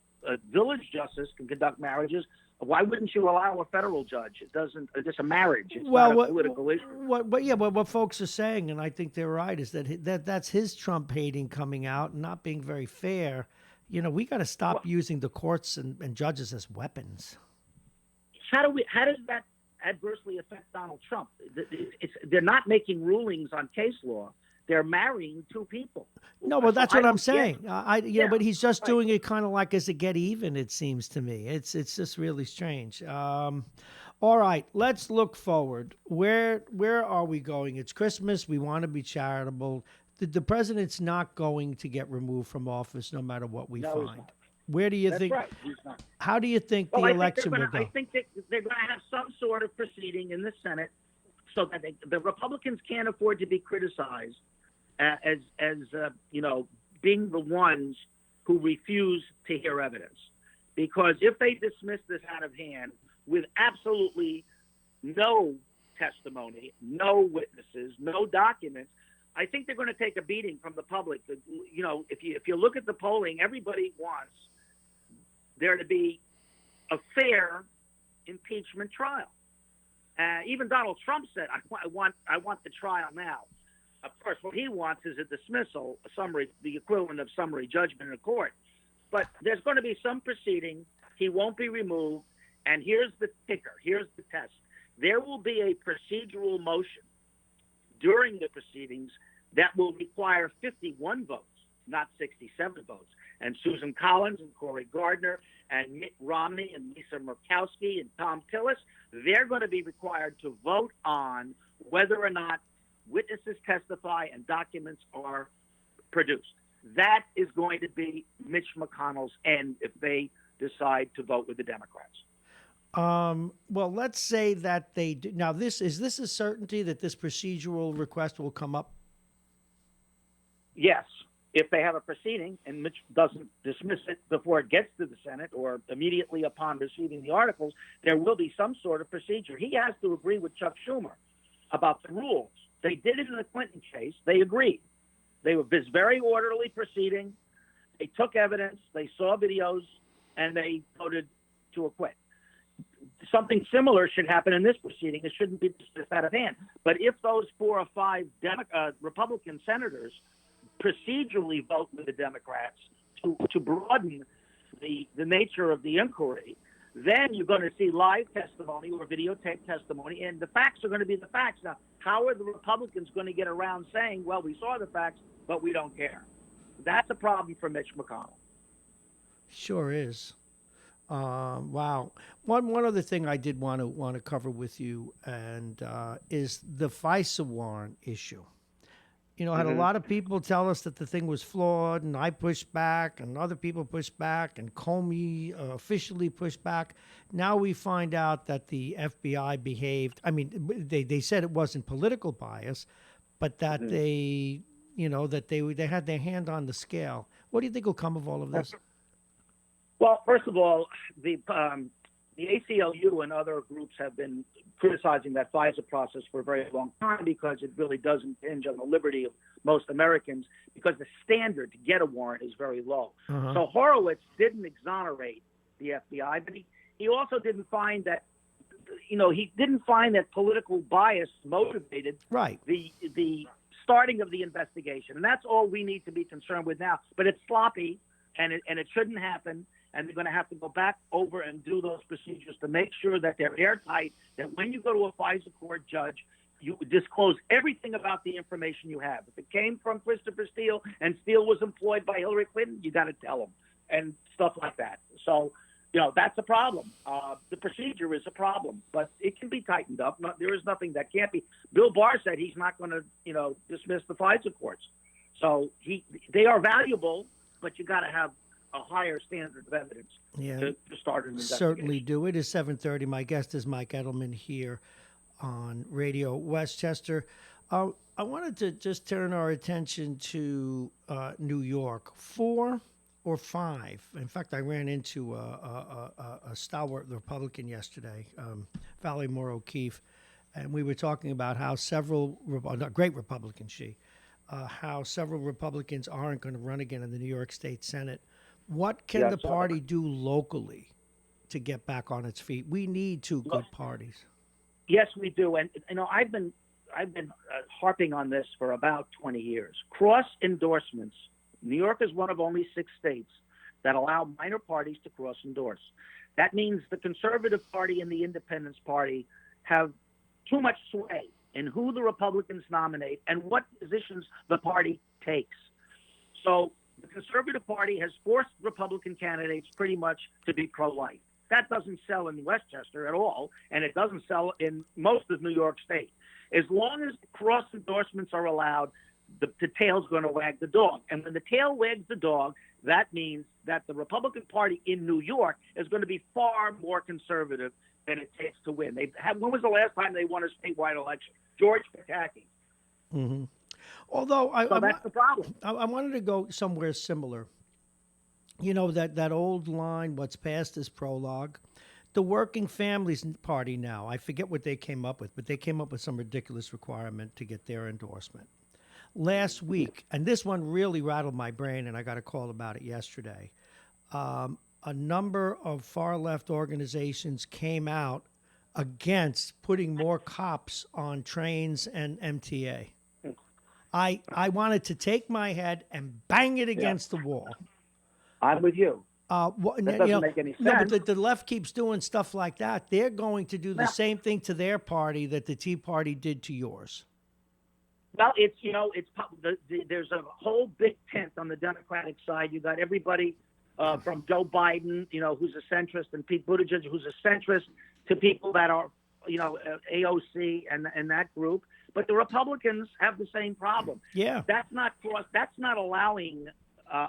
S3: village justice can conduct marriages. Why wouldn't you allow a federal judge? It doesn't. It's just a marriage. It's not a political issue.
S1: What folks are saying, and I think they're right, is that's his Trump hating coming out and not being very fair. We got to stop using the courts and judges as weapons.
S3: How does that adversely affect Donald Trump? They're not making rulings on case law. They're marrying two people.
S1: No, well, that's what I'm saying. But he's just doing it kind of like as a get even. It seems to me. It's just really strange. All right, let's look forward. Where are we going? It's Christmas. We want to be charitable. The president's not going to get removed from office no matter what we find. Where do you think?
S3: Right. He's not.
S1: How do you think the election will go?
S3: I think they're going to have some sort of proceeding in the Senate, so that the Republicans can't afford to be criticized as being the ones who refuse to hear evidence. Because if they dismiss this out of hand with absolutely no testimony, no witnesses, no documents, I think they're going to take a beating from the public. If you look at the polling, everybody wants there to be a fair impeachment trial. Even Donald Trump said, "I want the trial now." Of course, what he wants is a dismissal, the equivalent of summary judgment in a court. But there's going to be some proceeding. He won't be removed. And here's the kicker. Here's the test. There will be a procedural motion during the proceedings that will require 51 votes, not 67 votes. And Susan Collins and Cory Gardner and Mitt Romney and Lisa Murkowski and Tom Tillis, they're going to be required to vote on whether or not witnesses testify and documents are produced. That is going to be Mitch McConnell's end if they decide to vote with the Democrats.
S1: Well, let's say that they do. Now, is this a certainty that this procedural request will come up?
S3: Yes. If they have a proceeding and Mitch doesn't dismiss it before it gets to the Senate or immediately upon receiving the articles, there will be some sort of procedure. He has to agree with Chuck Schumer about the rules. They did it in the Clinton case. They agreed. They were this very orderly proceeding. They took evidence. They saw videos, and they voted to acquit. Something similar should happen in this proceeding. It shouldn't be dismissed out of hand. But if those 4 or 5 Republican senators procedurally vote with the Democrats to broaden the nature of the inquiry, then you're going to see live testimony or videotape testimony, and the facts are going to be the facts. Now, how are the Republicans going to get around saying, well, we saw the facts, but we don't care? That's a problem for Mitch McConnell.
S1: Sure is. Wow. One other thing I did want to cover with you and is the FISA warrant issue. Had a lot of people tell us that the thing was flawed, and I pushed back, and other people pushed back, and Comey officially pushed back. Now we find out that the FBI behaved. I mean, they said it wasn't political bias, but that they had their hand on the scale. What do you think will come of all of this?
S3: Well, first of all, the ACLU and other groups have been criticizing that FISA process for a very long time because it really doesn't hinge on the liberty of most Americans because the standard to get a warrant is very low. Uh-huh. So Horowitz didn't exonerate the FBI, but he also didn't find that, political bias motivated the starting of the investigation. And that's all we need to be concerned with now. But it's sloppy, and it shouldn't happen. And they're going to have to go back over and do those procedures to make sure that they're airtight, that when you go to a FISA court judge, you disclose everything about the information you have. If it came from Christopher Steele and Steele was employed by Hillary Clinton, you got to tell them and stuff like that. So, that's a problem. The procedure is a problem, but it can be tightened up. There is nothing that can't be. Bill Barr said he's not going to, dismiss the FISA courts. So they are valuable, but you got to have a higher standard of evidence to start an investigation.
S1: Certainly do. It is 7:30. My guest is Mike Edelman here on Radio Westchester. I wanted to just turn our attention to New York. 4 or 5. In fact, I ran into a stalwart Republican yesterday, Valerie Moore O'Keefe, and we were talking about how several, a great Republican, how several Republicans aren't going to run again in the New York State Senate. What can the party do locally to get back on its feet? We need two good parties.
S3: Yes, we do. And, I've been harping on this for about 20 years. Cross endorsements. New York is one of only 6 states that allow minor parties to cross endorse. That means the Conservative Party and the Independence Party have too much sway in who the Republicans nominate and what positions the party takes. So the Conservative Party has forced Republican candidates pretty much to be pro-life. That doesn't sell in Westchester at all, and it doesn't sell in most of New York State. As long as cross endorsements are allowed, the tail's going to wag the dog. And when the tail wags the dog, that means that the Republican Party in New York is going to be far more conservative than it takes to win. When was the last time they won a statewide election? George Pataki.
S1: Mm-hmm. Although
S3: that's the problem.
S1: I wanted to go somewhere similar. You know, that old line, what's past is prologue. The Working Families Party now, I forget what they came up with, but they came up with some ridiculous requirement to get their endorsement. Last week, and this one really rattled my brain, and I got a call about it yesterday, a number of far-left organizations came out against putting more cops on trains and MTA. I wanted to take my head and bang it against the wall.
S3: I'm with you. That doesn't make any sense.
S1: No, but the left keeps doing stuff like that. They're going to do the same thing to their party that the Tea Party did to yours.
S3: Well, there's a whole big tent on the Democratic side. You got everybody from Joe Biden, who's a centrist, and Pete Buttigieg, who's a centrist, to people that are, AOC and that group. But the Republicans have the same problem.
S1: Yeah,
S3: that's not allowing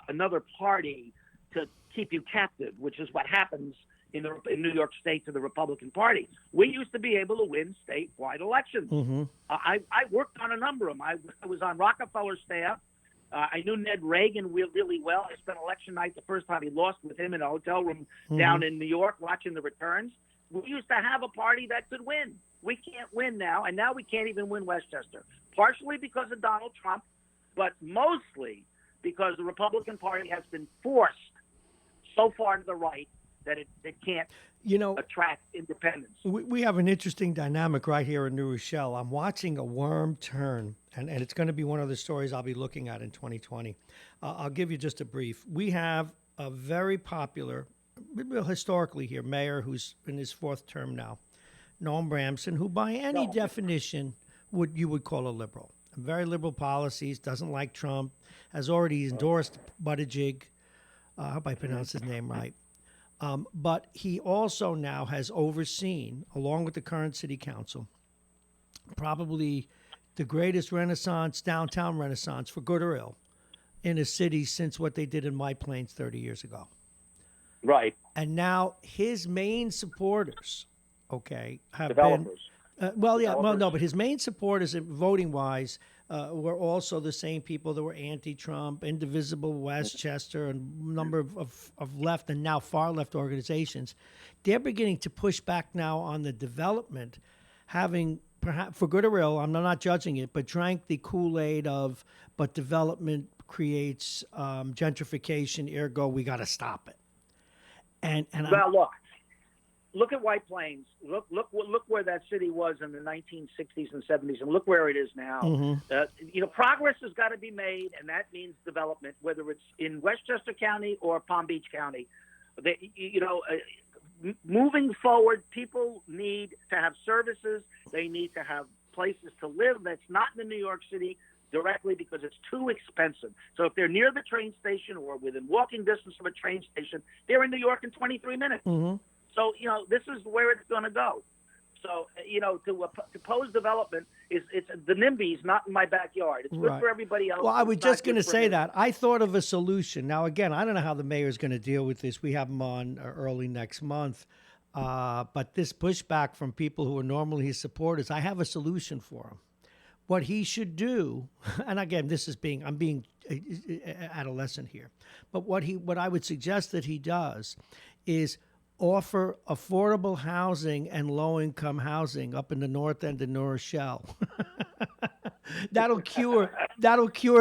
S3: another party to keep you captive, which is what happens in New York State to the Republican Party. We used to be able to win statewide elections.
S1: Mm-hmm.
S3: I worked on a number of them. I was on Rockefeller's staff. I knew Ned Reagan really well. I spent election night the first time he lost with him in a hotel room down in New York watching the returns. We used to have a party that could win. We can't win now, and now we can't even win Westchester, partially because of Donald Trump, but mostly because the Republican Party has been forced so far to the right that it can't attract independence.
S1: We have an interesting dynamic right here in New Rochelle. I'm watching a worm turn, and it's going to be one of the stories I'll be looking at in 2020. I'll give you just a brief. We have a very popular, historically here, mayor who's in his 4th term now, Noam Bramson, who by any definition you would call a liberal. Very liberal policies, doesn't like Trump, has already endorsed Buttigieg. I hope I pronounced his name right. But he also now has overseen, along with the current city council, probably the greatest downtown renaissance, for good or ill, in a city since what they did in White Plains 30 years ago.
S3: Right.
S1: And now his main supporters, have
S3: developers.
S1: But his main supporters, voting-wise, were also the same people that were anti-Trump, Indivisible, Westchester, and a number of left and now far-left organizations. They're beginning to push back now on the development, having, perhaps for good or ill, I'm not judging it, but drank the Kool-Aid of, but development creates gentrification, ergo we got to stop it. And
S3: look at White Plains. Look where that city was in the 1960s and 70s, and look where it is now.
S1: Mm-hmm.
S3: Progress has got to be made, and that means development, whether it's in Westchester County or Palm Beach County. Moving forward, people need to have services. They need to have places to live that's not in New York City directly because it's too expensive. So if they're near the train station or within walking distance of a train station, they're in New York in 23 minutes.
S1: Mm-hmm.
S3: So, this is where it's going to go. So, to oppose development, it's the NIMBY's not in my backyard. It's good for everybody else.
S1: Well, I was just going to say that. I thought of a solution. Now, again, I don't know how the mayor's going to deal with this. We have him on early next month. But this pushback from people who are normally his supporters, I have a solution for him. What he should do, and again, I'm being adolescent here, but what I would suggest that he does is offer affordable housing and low-income housing up in the north end of New Rochelle. That'll cure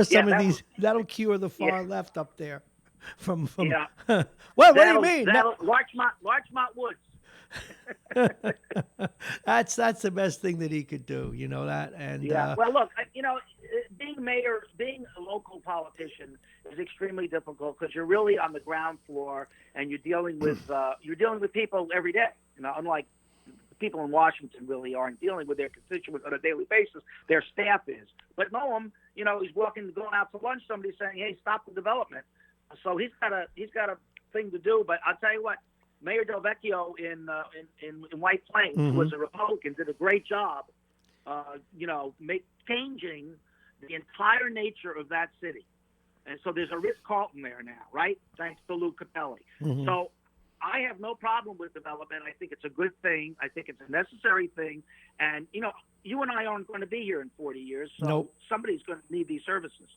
S1: some of these. That'll cure the far left up there. From
S3: Yeah.
S1: Well, what do you mean?
S3: Larchmont Woods.
S1: That's the best thing that he could do. You know that. And
S3: Well, look, being mayor, being a local politician is extremely difficult because you're really on the ground floor and you're dealing with people every day. Unlike people in Washington really aren't dealing with their constituents on a daily basis. Their staff is. But Noam, he's going out to lunch. Somebody's saying, "Hey, stop the development." So he's got a thing to do. But I'll tell you what, Mayor Del Vecchio in White Plains, who was a Republican, did a great job. Changing the entire nature of that city. And so there's a Ritz-Carlton there now, right? Thanks to Lou Capelli. So I have no problem with development. I think it's a good thing. I think it's a necessary thing. And, you and I aren't going to be here in 40 years, so somebody's going to need these services.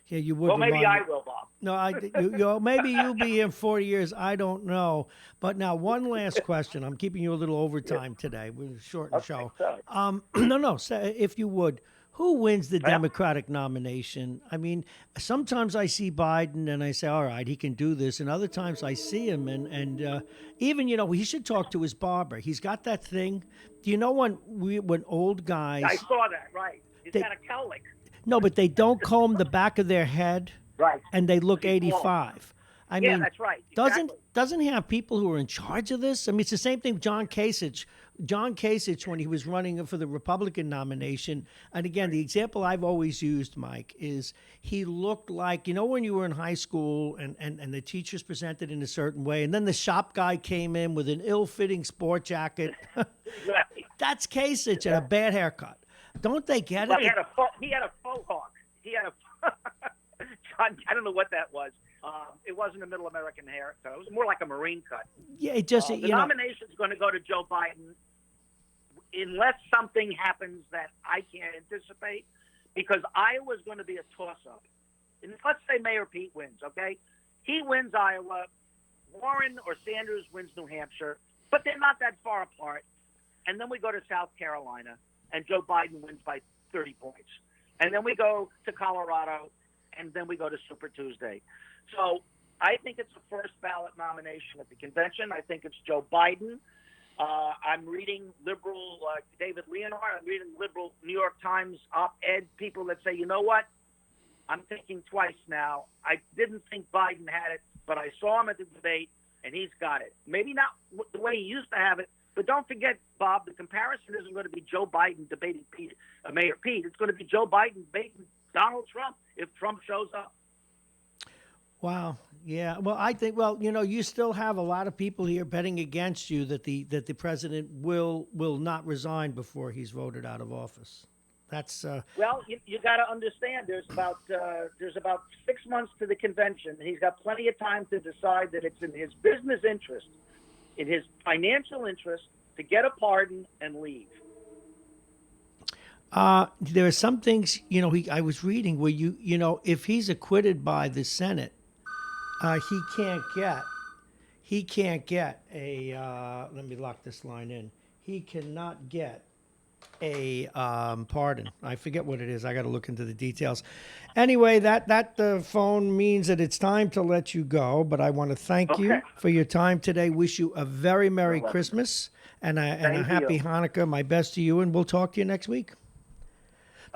S1: Yeah, you would.
S3: Well, maybe I will, Bob.
S1: No, maybe you'll be in 40 years. I don't know. But now, one last question. I'm keeping you a little overtime today. We're shorten the show. No. If you would, who wins the Democratic nomination? I mean, sometimes I see Biden and I say, all right, he can do this. And other times I see him and even, he should talk to his barber. He's got that thing. Do you know when old guys...
S3: I saw that, right. He's got a cowlick.
S1: No, but they don't comb the back of their head,
S3: right? And
S1: they look 85. I mean,
S3: that's right. Exactly.
S1: Doesn't he have people who are in charge of this? I mean, it's the same thing with John Kasich. John Kasich, when he was running for the Republican nomination, and again, the example I've always used, Mike, is he looked like, when you were in high school and the teachers presented in a certain way, and then the shop guy came in with an ill-fitting sport jacket. That's Kasich and a bad haircut. Don't they get it?
S3: He had a faux hawk. He had a John. I don't know what that was. It wasn't a Middle American haircut. It was more like a Marine cut.
S1: Yeah, it just
S3: the nomination is going to go to Joe Biden unless something happens that I can't anticipate, because Iowa's going to be a toss-up. And let's say Mayor Pete wins. Okay, he wins Iowa. Warren or Sanders wins New Hampshire, but they're not that far apart. And then we go to South Carolina, and Joe Biden wins by 30 points. And then we go to Colorado, and then we go to Super Tuesday. So I think it's a first ballot nomination at the convention. I think it's Joe Biden. I'm reading liberal David Leonhardt. I'm reading liberal New York Times op-ed people that say, you know what? I'm thinking twice now. I didn't think Biden had it, but I saw him at the debate, and he's got it. Maybe not the way he used to have it, but don't forget, Bob, the comparison isn't going to be Joe Biden debating Mayor Pete. It's going to be Joe Biden debating Donald Trump if Trump shows up.
S1: Wow. Yeah. Well, I think, you still have a lot of people here betting against you that the president will not resign before he's voted out of office. That's
S3: well, you got to understand. There's about 6 months to the convention. He's got plenty of time to decide that it's in his business interest, in his financial interest, to get a pardon and leave.
S1: There are some things, I was reading where if he's acquitted by the Senate, he can't get a. Let me lock this line in. He cannot get a pardon. I forget what it is. I got to look into the details. Anyway, that phone means that it's time to let you go. But I want to thank you for your time today. Wish you a very Merry Christmas and a Happy Hanukkah. My best to you, and we'll talk to you next week.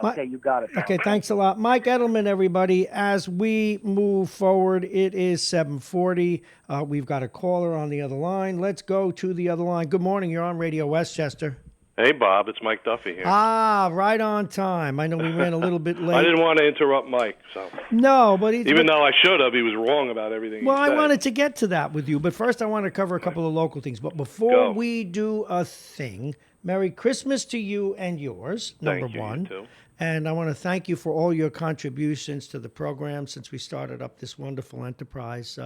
S3: Okay, you got it.
S1: Okay, thanks a lot. Mike Edelman, everybody. As we move forward, it is 7:40. We've got a caller on the other line. Let's go to the other line. Good morning. You're on Radio Westchester.
S4: Hey, Bob. It's Mike Duffy here.
S1: Right on time. I know we ran a little bit late.
S4: I didn't want to interrupt Mike. So.
S1: No, but
S4: even though I should have, he was wrong about everything
S1: Well,
S4: he said.
S1: I wanted to get to that with you, but first I want to cover a couple of local things. But before we do a thing, Merry Christmas to you and yours, number one.
S4: You too.
S1: And I want to thank you for all your contributions to the program since we started up this wonderful enterprise.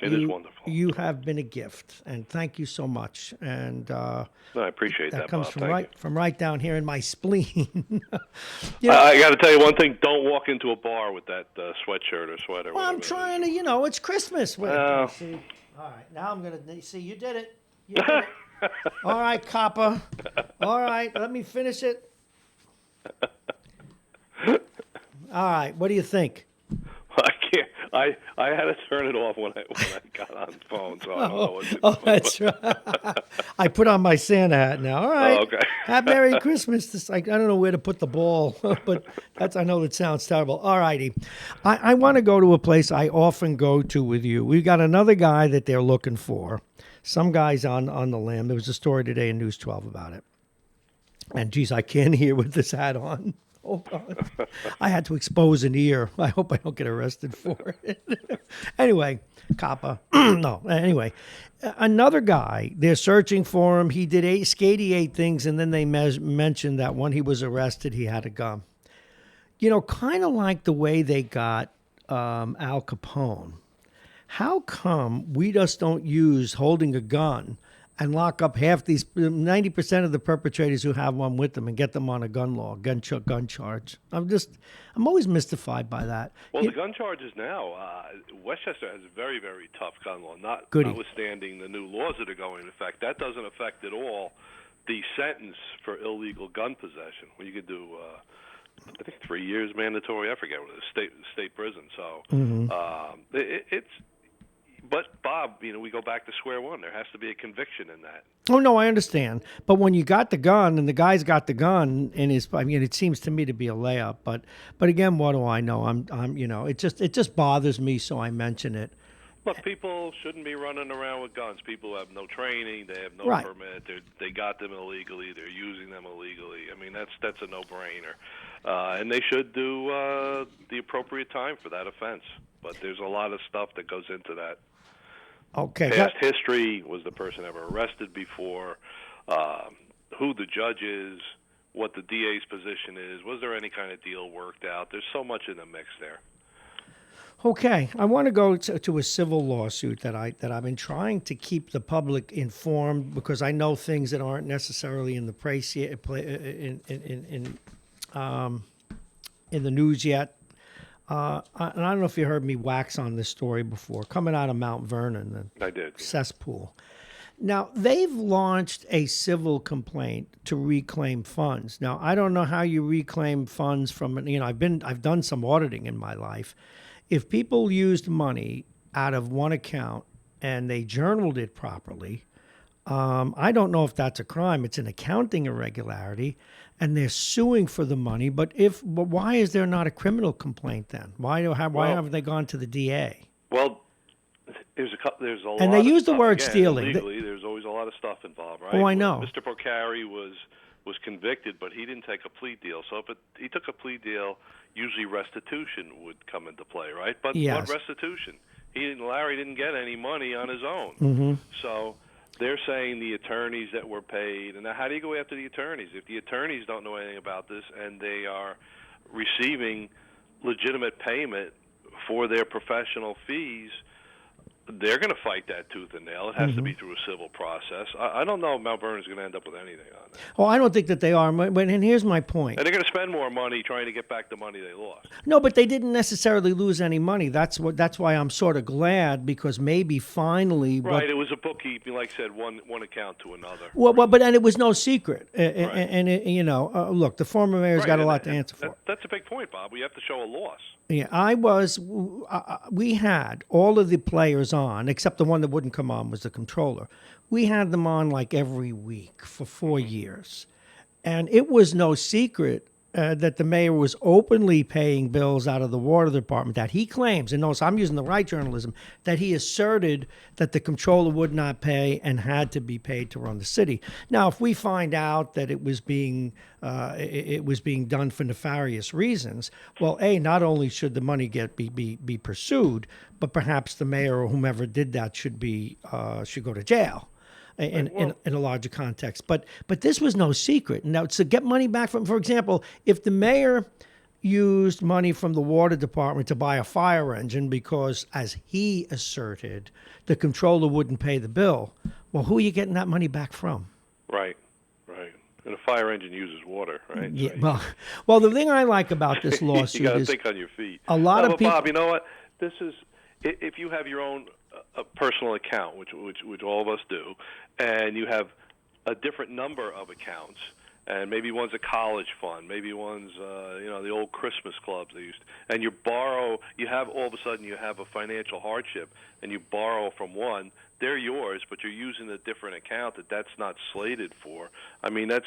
S4: It is wonderful.
S1: You have been a gift, and thank you so much. And
S4: I appreciate that.
S1: That comes
S4: Bob.
S1: from right down here in my spleen.
S4: I got to tell you one thing: don't walk into a bar with that sweatshirt or sweater.
S1: Well, I'm trying to, it's Christmas. All right, now I'm going to see you did it. You did it. All right, copper. All right, let me finish it. All right, what do you think?
S4: I can't. I had to turn it off when I got on the phone, so I don't know what to do.
S1: Oh, that's right. I put on my Santa hat now. All right.
S4: Oh, okay.
S1: Have Merry Christmas. I don't know where to put the ball, but I know that sounds terrible. All righty. I want to go to a place I often go to with you. We've got another guy that they're looking for. Some guy's on the lam. There was a story today in News 12 about it. And, geez, I can't hear with this hat on. Hold on. I had to expose an ear. I hope I don't get arrested for it. Anyway, copper. No, anyway. Another guy, they're searching for him. He did 88 things, and then they mentioned that when he was arrested, he had a gun. You know, kind of like the way they got Al Capone. How come we just don't use holding a gun and lock up half these 90% of the perpetrators who have one with them and get them on a gun charge? I'm always mystified by that.
S4: Well, the gun charges now, Westchester has a very, very tough gun law, notwithstanding the new laws that are going into effect. That doesn't affect at all the sentence for illegal gun possession. Well, you could do, I think, 3 years mandatory. I forget what it is, state prison. So it's. But, Bob, we go back to square one. There has to be a conviction in that.
S1: Oh, no, I understand. But when you got the gun and the guy's got the gun in his, it seems to me to be a layup. But again, what do I know? It just bothers me, so I mention it.
S4: Look, people shouldn't be running around with guns. People have no training. They have no permit. They got them illegally. They're using them illegally. I mean, that's a no-brainer. And they should do the appropriate time for that offense. But there's a lot of stuff that goes into that.
S1: Okay.
S4: Past history, was the person ever arrested before, who the judge is, what the DA's position is, was there any kind of deal worked out? There's so much in the mix there.
S1: Okay, I want to go to a civil lawsuit that I've been trying to keep the public informed because I know things that aren't necessarily in the press yet, in the news yet. And I don't know if you heard me wax on this story before. Coming out of Mount Vernon,
S4: I did.
S1: Cesspool. Now, they've launched a civil complaint to reclaim funds. Now, I don't know how you reclaim funds from, I've done some auditing in my life. If people used money out of one account and they journaled it properly, I don't know if that's a crime. It's an accounting irregularity, and they're suing for the money. But why is there not a criminal complaint then? Why haven't they gone to the DA?
S4: Well, there's a lot.
S1: And they use the
S4: stuff.
S1: word
S4: Again,
S1: stealing.
S4: Legally, there's always a lot of stuff involved, right?
S1: Oh, I know.
S4: Mr. Porcari was convicted, but he didn't take a plea deal. So if he took a plea deal, usually restitution would come into play, right? But
S1: yes.
S4: What restitution? Larry didn't get any money on his own.
S1: Mm-hmm.
S4: So they're saying the attorneys that were paid. And now how do you go after the attorneys? If the attorneys don't know anything about this and they are receiving legitimate payment for their professional fees, they're going to fight that tooth and nail. It has to be through a civil process. I don't know if Mount Vernon's going to end up with anything on that.
S1: Oh, I don't think that they are. And here's my point.
S4: And they're going to spend more money trying to get back the money they lost.
S1: No, but they didn't necessarily lose any money. That's why I'm sort of glad, because maybe finally.
S4: Right, it was a bookkeeping, like I said, one account to another.
S1: Well, but and it was no secret.
S4: Right.
S1: And look, the former mayor's got a lot to answer for.
S4: That's a big point, Bob. We have to show a loss.
S1: Yeah, we had all of the players on, except the one that wouldn't come on was the controller. We had them on like every week for 4 years. And it was no secret that the mayor was openly paying bills out of the water department that he claims, and notice I'm using the right journalism, that he asserted that the controller would not pay and had to be paid to run the city. Now, if we find out that it was being done for nefarious reasons, well, not only should the money be pursued, but perhaps the mayor or whomever did that should go to jail. In a larger context. But this was no secret. Now, to get money back from, for example, if the mayor used money from the water department to buy a fire engine because, as he asserted, the controller wouldn't pay the bill, well, who are you getting that money back from?
S4: Right. And a fire engine uses water, right?
S1: Yeah. Well, the thing I like about this lawsuit
S4: you got to
S1: is
S4: think on your feet.
S1: A lot of people.
S4: Bob, you know what? This is if you have your own a personal account, which all of us do, and you have a different number of accounts, and maybe one's a college fund, maybe one's the old Christmas clubs they used to, and you have all of a sudden you have a financial hardship, and you borrow from one. They're yours, but you're using a different account that's not slated for. I mean, it's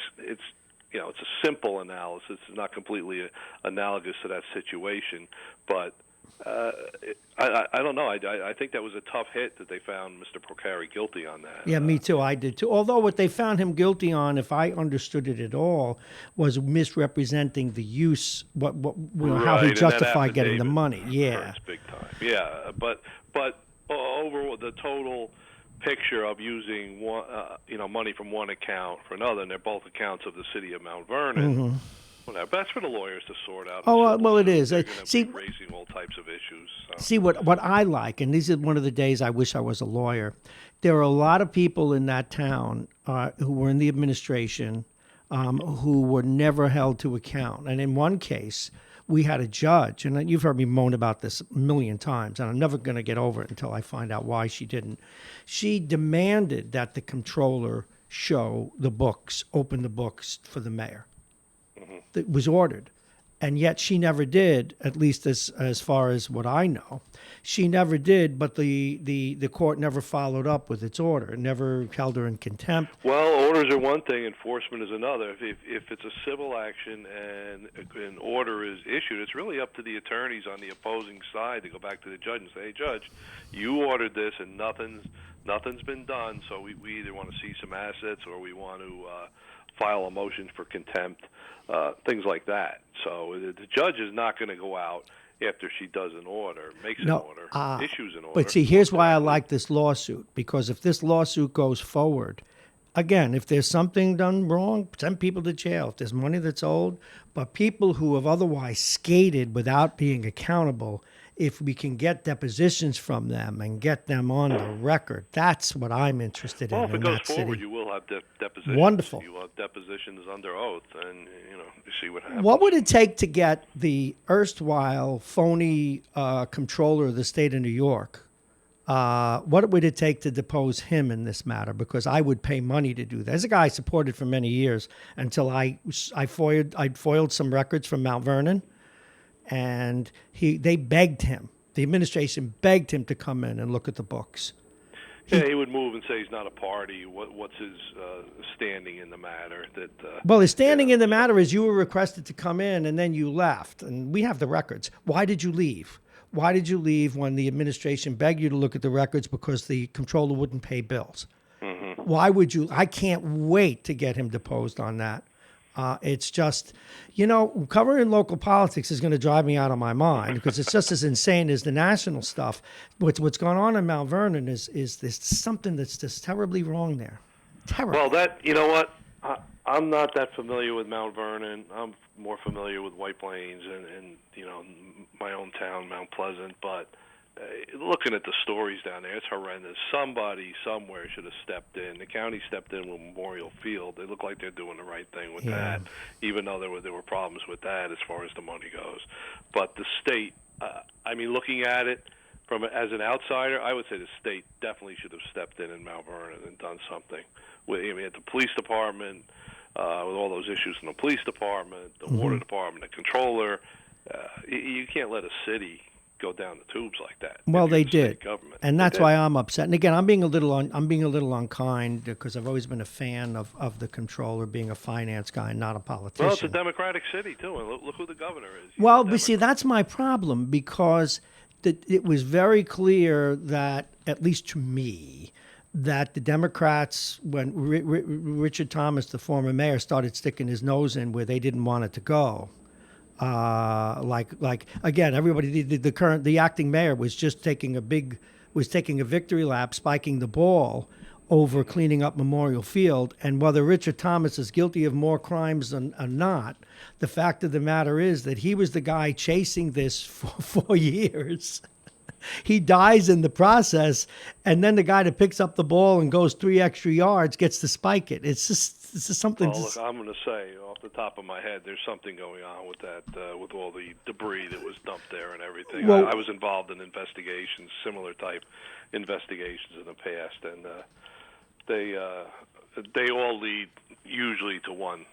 S4: a simple analysis. It's not completely analogous to that situation, but I don't know. I think that was a tough hit that they found Mr. Procari guilty on that.
S1: Yeah, me too. I did too. Although what they found him guilty on, if I understood it at all, was misrepresenting the use, how he justified getting the money. Yeah,
S4: hurts big time. Yeah, but over the total picture of using one, money from one account for another, and they're both accounts of the city of Mount Vernon. Mm-hmm. Well, that's for the lawyers to sort out.
S1: It is.
S4: They're be raising all types of issues. So.
S1: See, what I like, and this is one of the days I wish I was a lawyer, there are a lot of people in that town who were in the administration who were never held to account. And in one case, we had a judge, and you've heard me moan about this a million times, and I'm never going to get over it until I find out why she didn't. She demanded that the comptroller open the books for the mayor. That was ordered, and yet she never did, at least as far as what I know. She never did, but the court never followed up with its order, never held her in contempt.
S4: Well, orders are one thing, enforcement is another. If it's a civil action and an order is issued, it's really up to the attorneys on the opposing side to go back to the judge and say, hey, judge, you ordered this and nothing's been done, so we either want to see some assets or we want to file a motion for contempt. Things like that. So the judge is not going to go out after she does an order, makes an order, issues an order.
S1: But see, here's why I like this lawsuit, because if this lawsuit goes forward, again, if there's something done wrong, send people to jail. If there's money that's owed, but people who have otherwise skated without being accountable, if we can get depositions from them and get them on the record, that's what I'm interested in.
S4: Well, if it goes forward, you will have depositions.
S1: Wonderful.
S4: You will have depositions under oth, and you see what happens.
S1: What would it take to get the erstwhile phony comptroller of the state of New York? What would it take to depose him in this matter? Because I would pay money to do that. As a guy I supported for many years until I foiled some records from Mount Vernon. And they begged him. The administration begged him to come in and look at the books.
S4: He would move and say he's not a party. What's his standing in the matter?
S1: Well, his standing in the matter is you were requested to come in and then you left. And we have the records. Why did you leave? Why did you leave when the administration begged you to look at the records because the comptroller wouldn't pay bills? Mm-hmm. Why would you? I can't wait to get him deposed on that. It's just, covering local politics is going to drive me out of my mind because it's just as insane as the national stuff. What's going on in Mount Vernon is there's something that's just terribly wrong there. Terrible.
S4: Well, I'm not that familiar with Mount Vernon. I'm more familiar with White Plains and my own town, Mount Pleasant. But looking at the stories down there, it's horrendous. Somebody somewhere should have stepped in. The county stepped in with Memorial Field. They look like they're doing the right thing with that, even though there were problems with that as far as the money goes. But the state, looking at it as an outsider, I would say the state definitely should have stepped in Mount Vernon and done something. At the police department, with all those issues in the police department, the water department, the controller, you can't let a city go down the tubes like that.
S1: Well, they did, and that's why I'm upset. And again, I'm being a little unkind because I've always been a fan of the comptroller being a finance guy, and not a politician.
S4: Well, it's a Democratic city too, and look who the governor is.
S1: Well, but see, that's my problem because it was very clear that, at least to me, that the Democrats, when Richard Thomas, the former mayor, started sticking his nose in where they didn't want it to go. Again, everybody, the acting mayor was just taking a victory lap, spiking the ball over cleaning up Memorial Field. And whether Richard Thomas is guilty of more crimes or not, the fact of the matter is that he was the guy chasing this for 4 years. He dies in the process, and then the guy that picks up the ball and goes 3 extra yards gets to spike it. It's just This is something.
S4: Well, look, I'm going to say off the top of my head, there's something going on with that, with all the debris that was dumped there and everything.
S1: Well,
S4: I was involved in investigations, similar type investigations in the past, and they all lead usually to one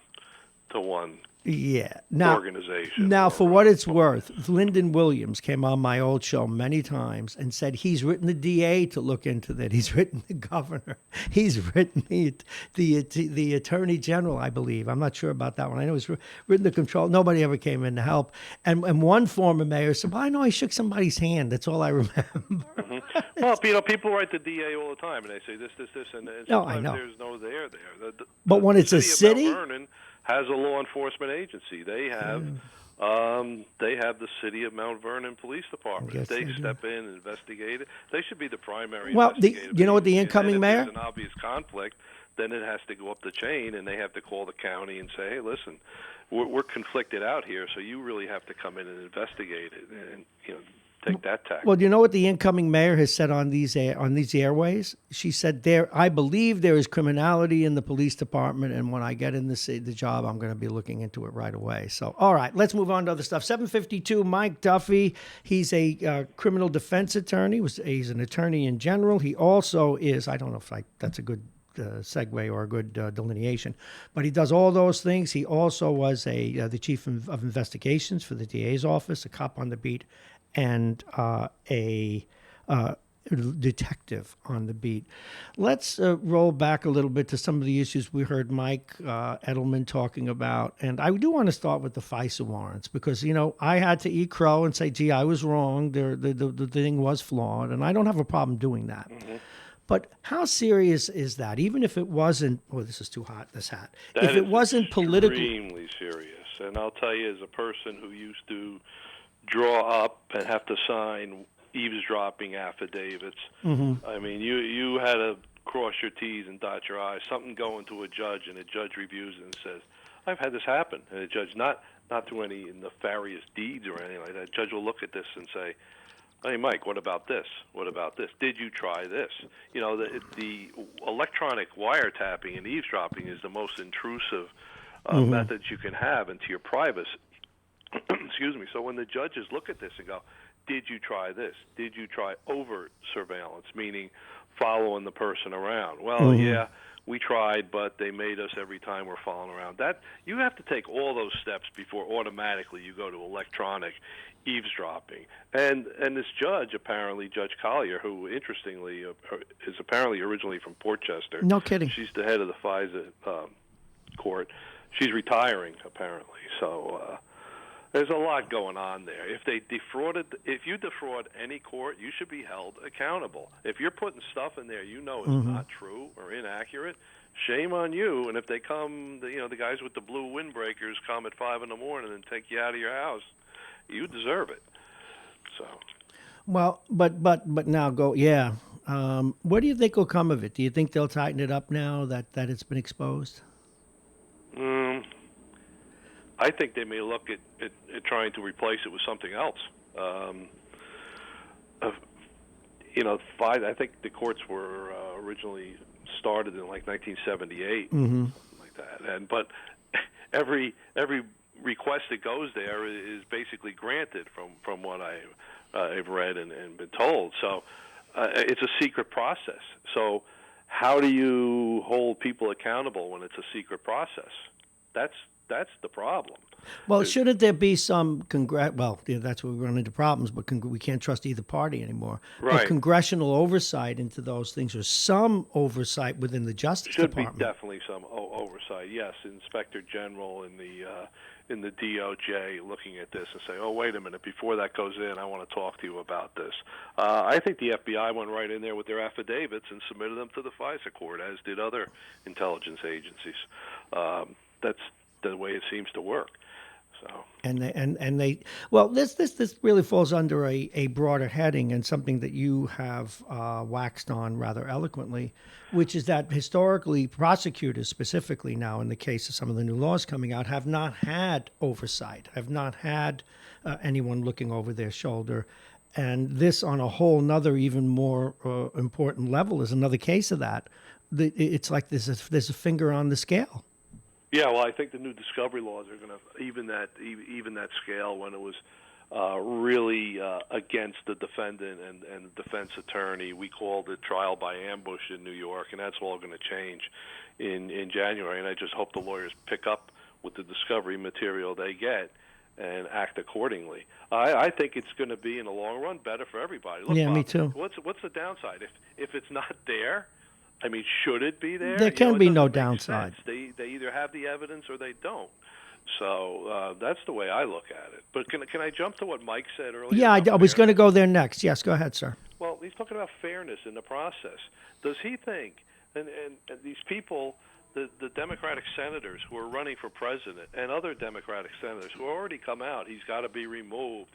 S1: Yeah.
S4: organization.
S1: Now, for what it's worth, Lyndon Williams came on my old show many times and said he's written the DA to look into that. He's written the governor. He's written the attorney general, I believe. I'm not sure about that one. I know he's written the control. Nobody ever came in to help. And one former mayor said, well, I know I shook somebody's hand. That's all I remember.
S4: Mm-hmm. Well, people write the DA all the time, and they say this, and sometimes
S1: I know.
S4: there's no there.
S1: But when it's a city?
S4: Mount Vernon has a law enforcement agency. They have the City of Mount Vernon Police Department. If they step in and investigate it, they should be the primary investigator.
S1: You know what the incoming mayor?
S4: If there's an obvious conflict, then it has to go up the chain, and they have to call the county and say, hey, listen, we're conflicted out here, so you really have to come in and investigate it and take that tack.
S1: Well, do you know what the incoming mayor has said on these airways? She said, I believe there is criminality in the police department, and when I get in the job, I'm going to be looking into it right away. So, all right, let's move on to other stuff. 752, Mike Duffy. He's a criminal defense attorney. He's an attorney in general. He also is, I don't know if that's a good segue or a good delineation, but he does all those things. He also was the chief of investigations for the DA's office, a cop on the beat, and a detective on the beat. Let's roll back a little bit to some of the issues we heard Mike Edelman talking about. And I do want to start with the FISA warrants because, I had to eat crow and say, gee, I was wrong. The thing was flawed, and I don't have a problem doing that. Mm-hmm. But how serious is that? Even if it wasn't, this is too hot, this hat. If it wasn't political.
S4: Extremely serious. And I'll tell you, as a person who used to draw up and have to sign eavesdropping affidavits. Mm-hmm. I mean, you had to cross your T's and dot your I's. Something going to a judge, and a judge reviews it and says, I've had this happen. And a judge, not through any nefarious deeds or anything like that, judge will look at this and say, hey, Mike, what about this? What about this? Did you try this? The electronic wiretapping and eavesdropping is the most intrusive methods you can have into your privacy. Excuse me. So when the judges look at this and go, did you try this? Did you try overt surveillance, meaning following the person around? Well, yeah, we tried, but they made us every time we're following around. That you have to take all those steps before automatically you go to electronic eavesdropping. And this judge, apparently, Judge Collier, who interestingly is apparently originally from Portchester.
S1: No kidding.
S4: She's the head of the FISA court. She's retiring, apparently. So there's a lot going on there. If you defraud any court, you should be held accountable. If you're putting stuff in there is not true or inaccurate, shame on you. And if they come, the guys with the blue windbreakers come at 5 a.m. and take you out of your house, you deserve it. So. Well,
S1: but now go. Yeah. What do you think will come of it? Do you think they'll tighten it up now that it's been exposed?
S4: I think they may look at trying to replace it with something else. I think the courts were originally started in like 1978, something like that. But every request that goes there is basically granted from what I've read and been told. So it's a secret process. So how do you hold people accountable when it's a secret process? That's the problem.
S1: Well, shouldn't there be some that's where we run into problems, but we can't trust either party anymore.
S4: Right.
S1: But congressional oversight into those things, or some oversight within the Justice Department.
S4: Should be definitely some oversight. Yes, Inspector General in the DOJ looking at this and say, oh, wait a minute, before that goes in, I want to talk to you about this. I think the FBI went right in there with their affidavits and submitted them to the FISA court, as did other intelligence agencies. That's the way it seems to work. So. This
S1: really falls under a broader heading and something that you have waxed on rather eloquently, which is that historically prosecutors, specifically now in the case of some of the new laws coming out, have not had oversight, have not had anyone looking over their shoulder. And this, on a whole nother, even more important level, is another case of that. It's like there's a finger on the scale.
S4: Yeah, well, I think the new discovery laws are going to even that scale when it was really against the defendant and the defense attorney. We called it trial by ambush in New York, and that's all going to change in January. And I just hope the lawyers pick up with the discovery material they get and act accordingly. I think it's going to be in the long run better for everybody. Look,
S1: yeah,
S4: Bob,
S1: me too.
S4: What's the downside if it's not there? I mean, should it be there?
S1: There can be no
S4: it doesn't make
S1: downside.
S4: sense. They either have the evidence or they don't. So that's the way I look at it. But can I jump to what Mike said earlier?
S1: Yeah, I was going to go there next. Yes, go ahead, sir.
S4: Well, he's talking about fairness in the process. Does he think, and these people, the Democratic senators who are running for president and other Democratic senators who already come out, he's got to be removed.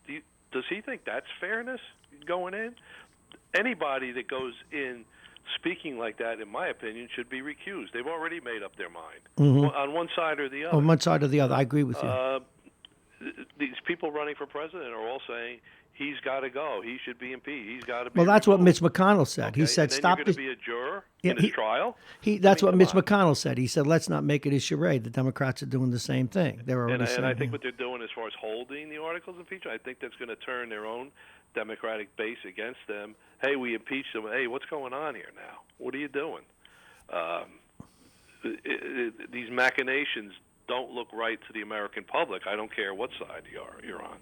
S4: Does he think that's fairness going in? Anybody that goes in speaking like that, in my opinion, should be recused. They've already made up their mind on one side or the other.
S1: On one side or the other, I agree with you.
S4: These people running for president are all saying he's got to go. He should be impeached. He's got to be.
S1: Well, that's
S4: removed.
S1: what Mitch McConnell said.
S4: Okay,
S1: He said,
S4: and then
S1: "Stop
S4: you're
S1: this."
S4: going to be a juror
S1: Yeah,
S4: in his trial.
S1: That's what Mitch McConnell said. He said, "Let's not make it a charade." The Democrats are doing the same thing. They're already saying,
S4: and I think what they're doing as far as holding the articles of impeachment, I think that's going to turn their own Democratic base against them. Hey, we impeached them. Hey, what's going on here now? What are you doing? These machinations don't look right to the American public. I don't care what side you're on.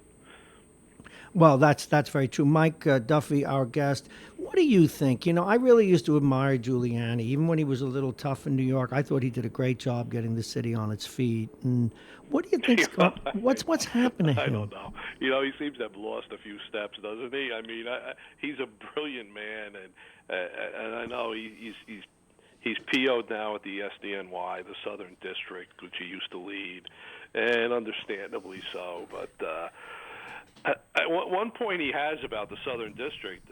S1: Well, that's very true. Mike Duffy, our guest, what do you think? I really used to admire Giuliani. Even when he was a little tough in New York, I thought he did a great job getting the city on its feet. And what do you think? What's happened to him?
S4: I don't know. He seems to have lost a few steps, doesn't he? I mean, he's a brilliant man, and I know he's PO'd now at the SDNY, the Southern District, which he used to lead, and understandably so. But one point he has about the Southern District,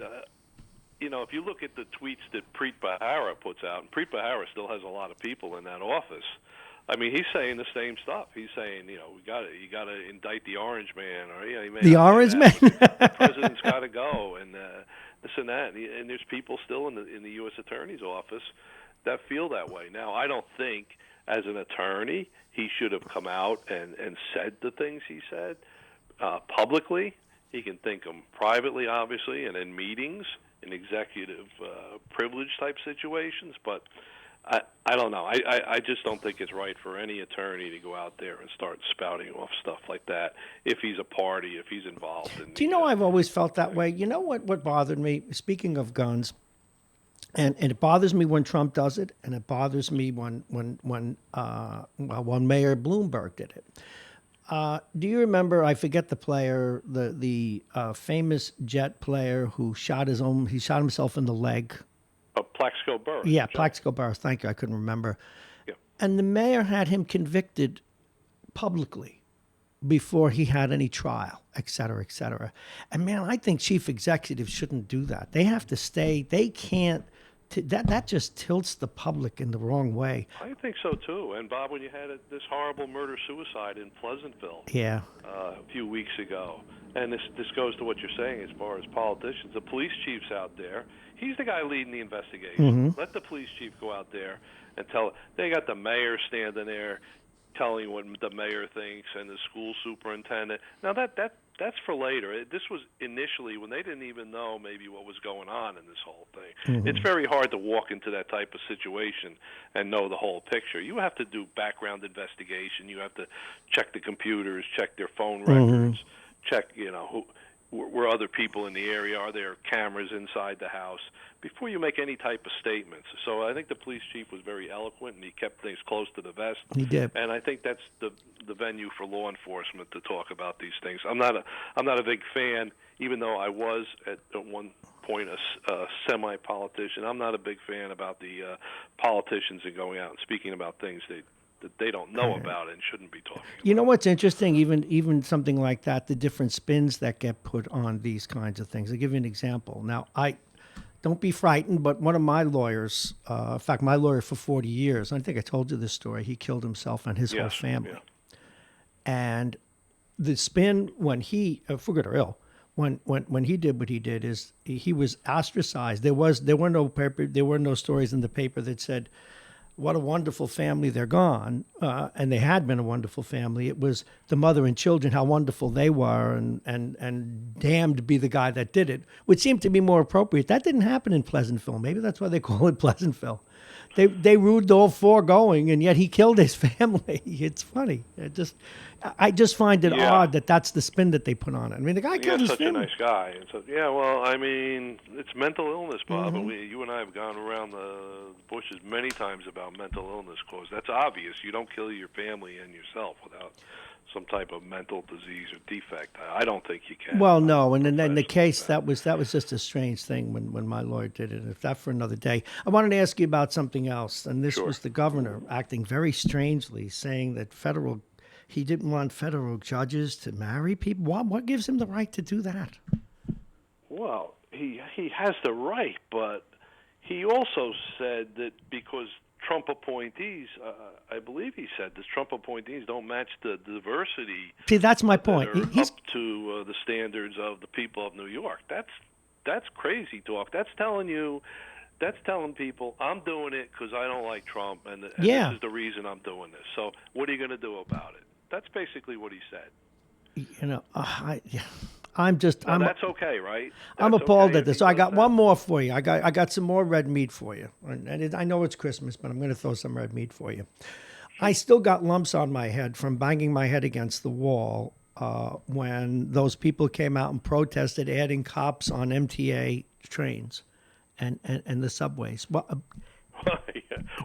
S4: if you look at the tweets that Preet Bharara puts out, and Preet Bharara still has a lot of people in that office. I mean, he's saying the same stuff. He's saying, you got to indict the Orange Man, or
S1: the Orange Man.
S4: The president's got to go, and this and that. And there's people still in the U.S. Attorney's office that feel that way. Now, I don't think, as an attorney, he should have come out and said the things he said publicly. He can think them privately, obviously, and in meetings, in executive privilege type situations. But I don't know. I just don't think it's right for any attorney to go out there and start spouting off stuff like that if he's a party, if he's involved.
S1: Do you know, I've always felt that way. You know what bothered me? Speaking of guns, and it bothers me when Trump does it, and it bothers me when Mayor Bloomberg did it. Do you remember? I forget the player, the famous Jet player who shot himself in the leg.
S4: Plaxico Burress.
S1: Yeah, Plaxico Burress. Thank you. I couldn't remember.
S4: Yeah.
S1: And the mayor had him convicted publicly before he had any trial, et cetera, et cetera. And man, I think chief executives shouldn't do that. They have to stay. They can't. That just tilts the public in the wrong way.
S4: I think so too. And Bob, when you had this horrible murder-suicide in Pleasantville,
S1: yeah,
S4: a few weeks ago, and this goes to what you're saying as far as politicians, the police chief's out there. He's the guy leading the investigation. Let the police chief go out there and tell. They got the mayor standing there telling what the mayor thinks, and the school superintendent. Now that's for later. This was initially when they didn't even know maybe what was going on in this whole thing. It's very hard to walk into that type of situation and know the whole picture. You have to do background investigation. You have to check the computers, check their phone records, check who were other people in the area. Are there cameras inside the house before you make any type of statements? So I think the police chief was very eloquent, and he kept things close to the vest.
S1: He did,
S4: and I think that's the venue for law enforcement to talk about these things. I'm not a big fan, even though I was at one point a semi-politician. I'm not a big fan about the politicians and going out and speaking about things that they don't know about and shouldn't be talking about.
S1: You know what's interesting? Even something like that, the different spins that get put on these kinds of things. I'll give you an example. Now, don't be frightened, but one of my lawyers, in fact, my lawyer for 40 years, I think I told you this story, he killed himself and his whole family. Yeah. And the spin when he, for good or ill, when he did what he did is he was ostracized. There were no stories in the paper that said, what a wonderful family, they're gone. And they had been a wonderful family. It was the mother and children, how wonderful they were, and damned be the guy that did it, which seemed to be more appropriate. That didn't happen in Pleasantville. Maybe that's why they call it Pleasantville. They ruled all four going, and yet he killed his family. It's funny. I just find it odd that that's the spin that they put on it. I mean, the guy killed his
S4: such
S1: family.
S4: a nice guy. And so, well, I mean, it's mental illness, Bob. And you and I have gone around the bushes many times about mental illness, because that's obvious. You don't kill your family and yourself without some type of mental disease or defect. I don't think you can.
S1: Well, no, and in the case that was just a strange thing when my lawyer did it. If that for another day, I wanted to ask you about something else, and this was the governor acting very strangely, saying that he didn't want federal judges to marry people. What gives him the right to do that?
S4: Well, he has the right, but he also said that because Trump appointees, I believe he said this, Trump appointees don't match the diversity.
S1: See, that's my point.
S4: He's up to the standards of the people of New York. That's crazy talk. That's telling people I'm doing it because I don't like Trump, and this is the reason I'm doing this. So what are you going to do about it? That's basically what he said. That's okay, right?
S1: I'm appalled at this. So I got one more for you. I got some more red meat for you. And I know it's Christmas, but I'm going to throw some red meat for you. I still got lumps on my head from banging my head against the wall when those people came out and protested adding cops on MTA trains and the subways. Well,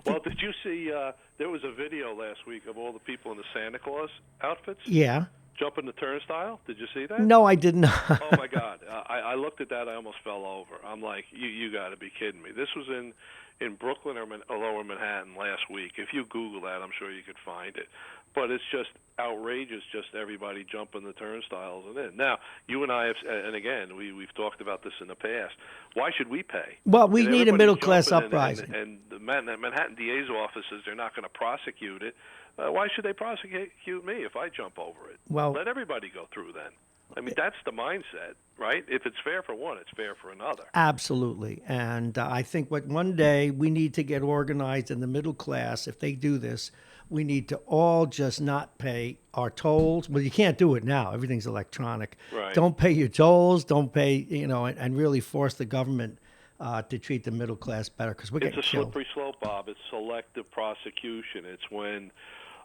S4: Well, did you see there was a video last week of all the people in the Santa Claus outfits?
S1: Yeah.
S4: Jumping the turnstile? Did you see that?
S1: No, I did not.
S4: Oh my God! I looked at that. I almost fell over. I'm like, you got to be kidding me. This was in Brooklyn or Lower Manhattan last week. If you Google that, I'm sure you could find it. But it's just outrageous, just everybody jumping the turnstiles and in. Now, you and I have, and again, we've talked about this in the past. Why should we pay?
S1: Well, we need a middle class uprising.
S4: And the Manhattan DA's offices, they're not going to prosecute it. Why should they prosecute me if I jump over it?
S1: Well,
S4: let everybody go through then. I mean, that's the mindset, right? If it's fair for one, it's fair for another.
S1: Absolutely. And I think one day we need to get organized in the middle class. If they do this, we need to all just not pay our tolls. Well, you can't do it now. Everything's electronic.
S4: Right.
S1: Don't pay your tolls. Don't pay, and really force the government to treat the middle class better, because we're getting killed.
S4: It's a slippery slope, Bob. It's selective prosecution. It's when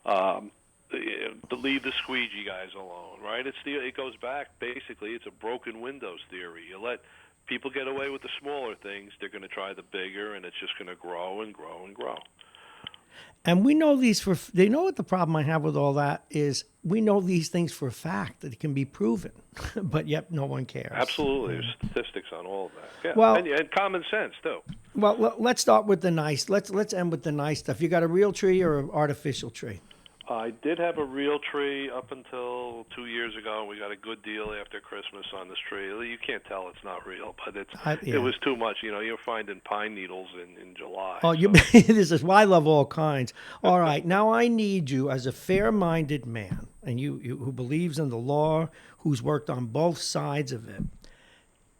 S4: to leave the squeegee guys alone, right? It goes back, basically, it's a broken windows theory. You let people get away with the smaller things, they're going to try the bigger, and it's just going to grow and grow and grow.
S1: And we know they know what the problem I have with all that is. We know these things for a fact that it can be proven, but yet no one cares.
S4: Absolutely. There's statistics on all of that. Yeah.
S1: Well,
S4: and common sense, too.
S1: Well, let's start with the nice. Let's end with the nice stuff. You got a real tree or an artificial tree?
S4: I did have a real tree up until 2 years ago. We got a good deal after Christmas on this tree. You can't tell it's not real, but it was too much. You're finding pine needles in July.
S1: Oh, this is why I love all kinds. All right, now I need you as a fair-minded man, and you who believes in the law, who's worked on both sides of it.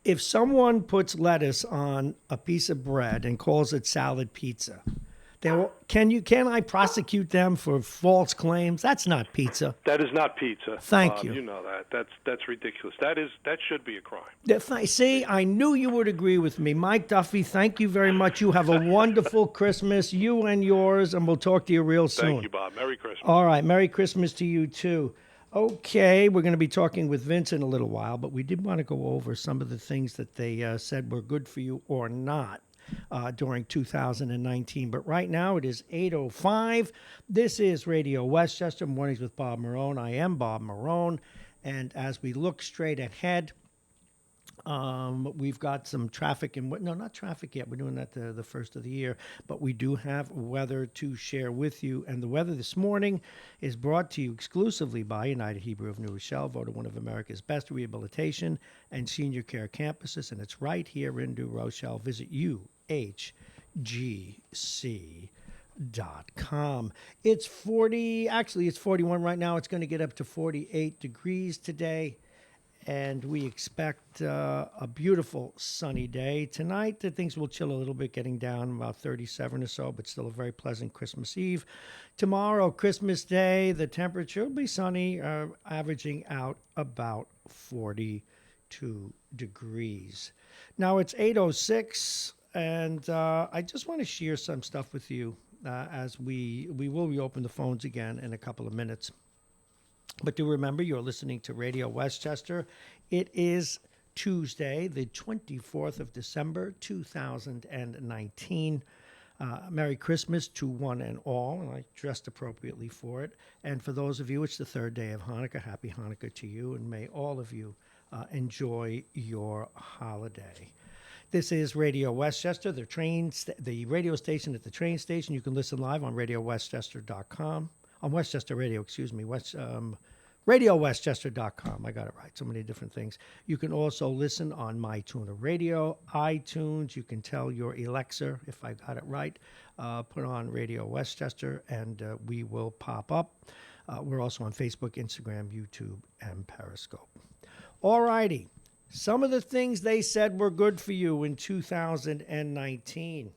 S1: If someone puts lettuce on a piece of bread and calls it salad pizza, can I prosecute them for false claims? That's not pizza.
S4: That is not pizza.
S1: Thank you.
S4: You know that. That's ridiculous. That should be a crime.
S1: See, I knew you would agree with me. Mike Duffy, thank you very much. You have a wonderful Christmas, you and yours, and we'll talk to you real soon.
S4: Thank you, Bob. Merry Christmas.
S1: All right, Merry Christmas to you, too. Okay, we're going to be talking with Vince in a little while, but we did want to go over some of the things that they said were good for you or not during 2019. But right now it is 8:05. This is Radio Westchester, Mornings with Bob Marrone. I am Bob Marrone. And as we look straight ahead, we've got some traffic no, not traffic yet. We're doing that the first of the year, but we do have weather to share with you. And the weather this morning is brought to you exclusively by United Hebrew of New Rochelle, voted one of America's best rehabilitation and senior care campuses. And it's right here in New Rochelle. Visit UHGC.com. It's 41 right now. It's going to get up to 48 degrees today. and we expect a beautiful sunny day. Tonight, things will chill a little bit, getting down about 37 or so, but still a very pleasant Christmas Eve. Tomorrow, Christmas Day, the temperature will be sunny, averaging out about 42 degrees. Now, it's 8:06, and I just want to share some stuff with you as we will reopen the phones again in a couple of minutes. But do remember, you're listening to Radio Westchester. It is Tuesday, the 24th of December, 2019. Merry Christmas to one and all, and I dressed appropriately for it. And for those of you, it's the third day of Hanukkah. Happy Hanukkah to you, and may all of you enjoy your holiday. This is Radio Westchester, the radio station at the train station. You can listen live on RadioWestchester.com. On Westchester Radio, RadioWestchester.com. I got it right. So many different things. You can also listen on MyTuner Radio, iTunes. You can tell your Alexa, if I got it right, put on Radio Westchester, and we will pop up. We're also on Facebook, Instagram, YouTube, and Periscope. All righty. Some of the things they said were good for you in 2019.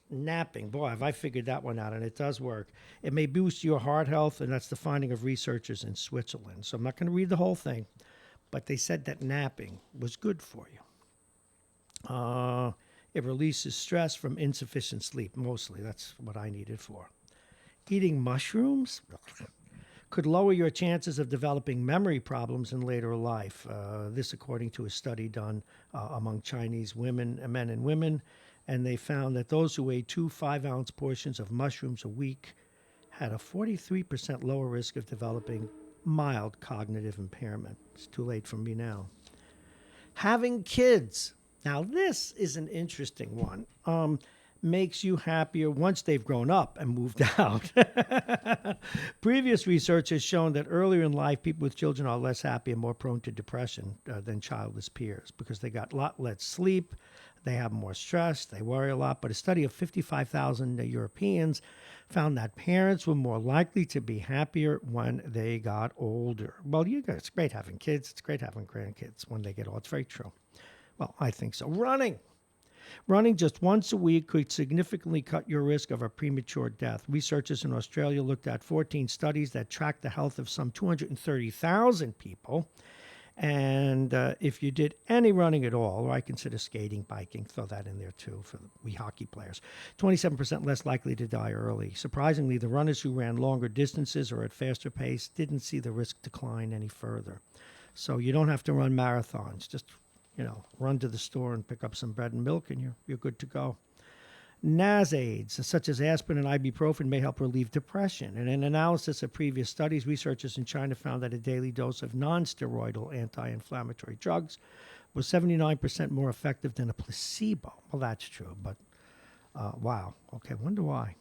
S1: Napping. Boy, have I figured that one out, and it does work. It may boost your heart health, and that's the finding of researchers in Switzerland. So I'm not going to read the whole thing, but they said that napping was good for you. It releases stress from insufficient sleep, mostly. That's what I need it for. Eating mushrooms could lower your chances of developing memory problems in later life. This according to a study done among Chinese men and women. And they found that those who ate 2 5-ounce portions of mushrooms a week had a 43% lower risk of developing mild cognitive impairment. It's too late for me now. Having kids. Now, this is an interesting one. Makes you happier once they've grown up and moved out. Previous research has shown that earlier in life, people with children are less happy and more prone to depression than childless peers because they got a lot less sleep. They have more stress. They worry a lot. But a study of 55,000 Europeans found that parents were more likely to be happier when they got older. Well, it's great having kids. It's great having grandkids when they get old. It's very true. Well, I think so. Running just once a week could significantly cut your risk of a premature death. Researchers in Australia looked at 14 studies that tracked the health of some 230,000 people. And if you did any running at all, or I consider skating, biking, throw that in there too for we hockey players, 27% less likely to die early. Surprisingly, the runners who ran longer distances or at faster pace didn't see the risk decline any further. So you don't have to run marathons. Just, run to the store and pick up some bread and milk, and you're good to go. NSAIDs, such as aspirin and ibuprofen, may help relieve depression. And in an analysis of previous studies, researchers in China found that a daily dose of non-steroidal anti-inflammatory drugs was 79% more effective than a placebo. Well, that's true, but wow. Okay, wonder why.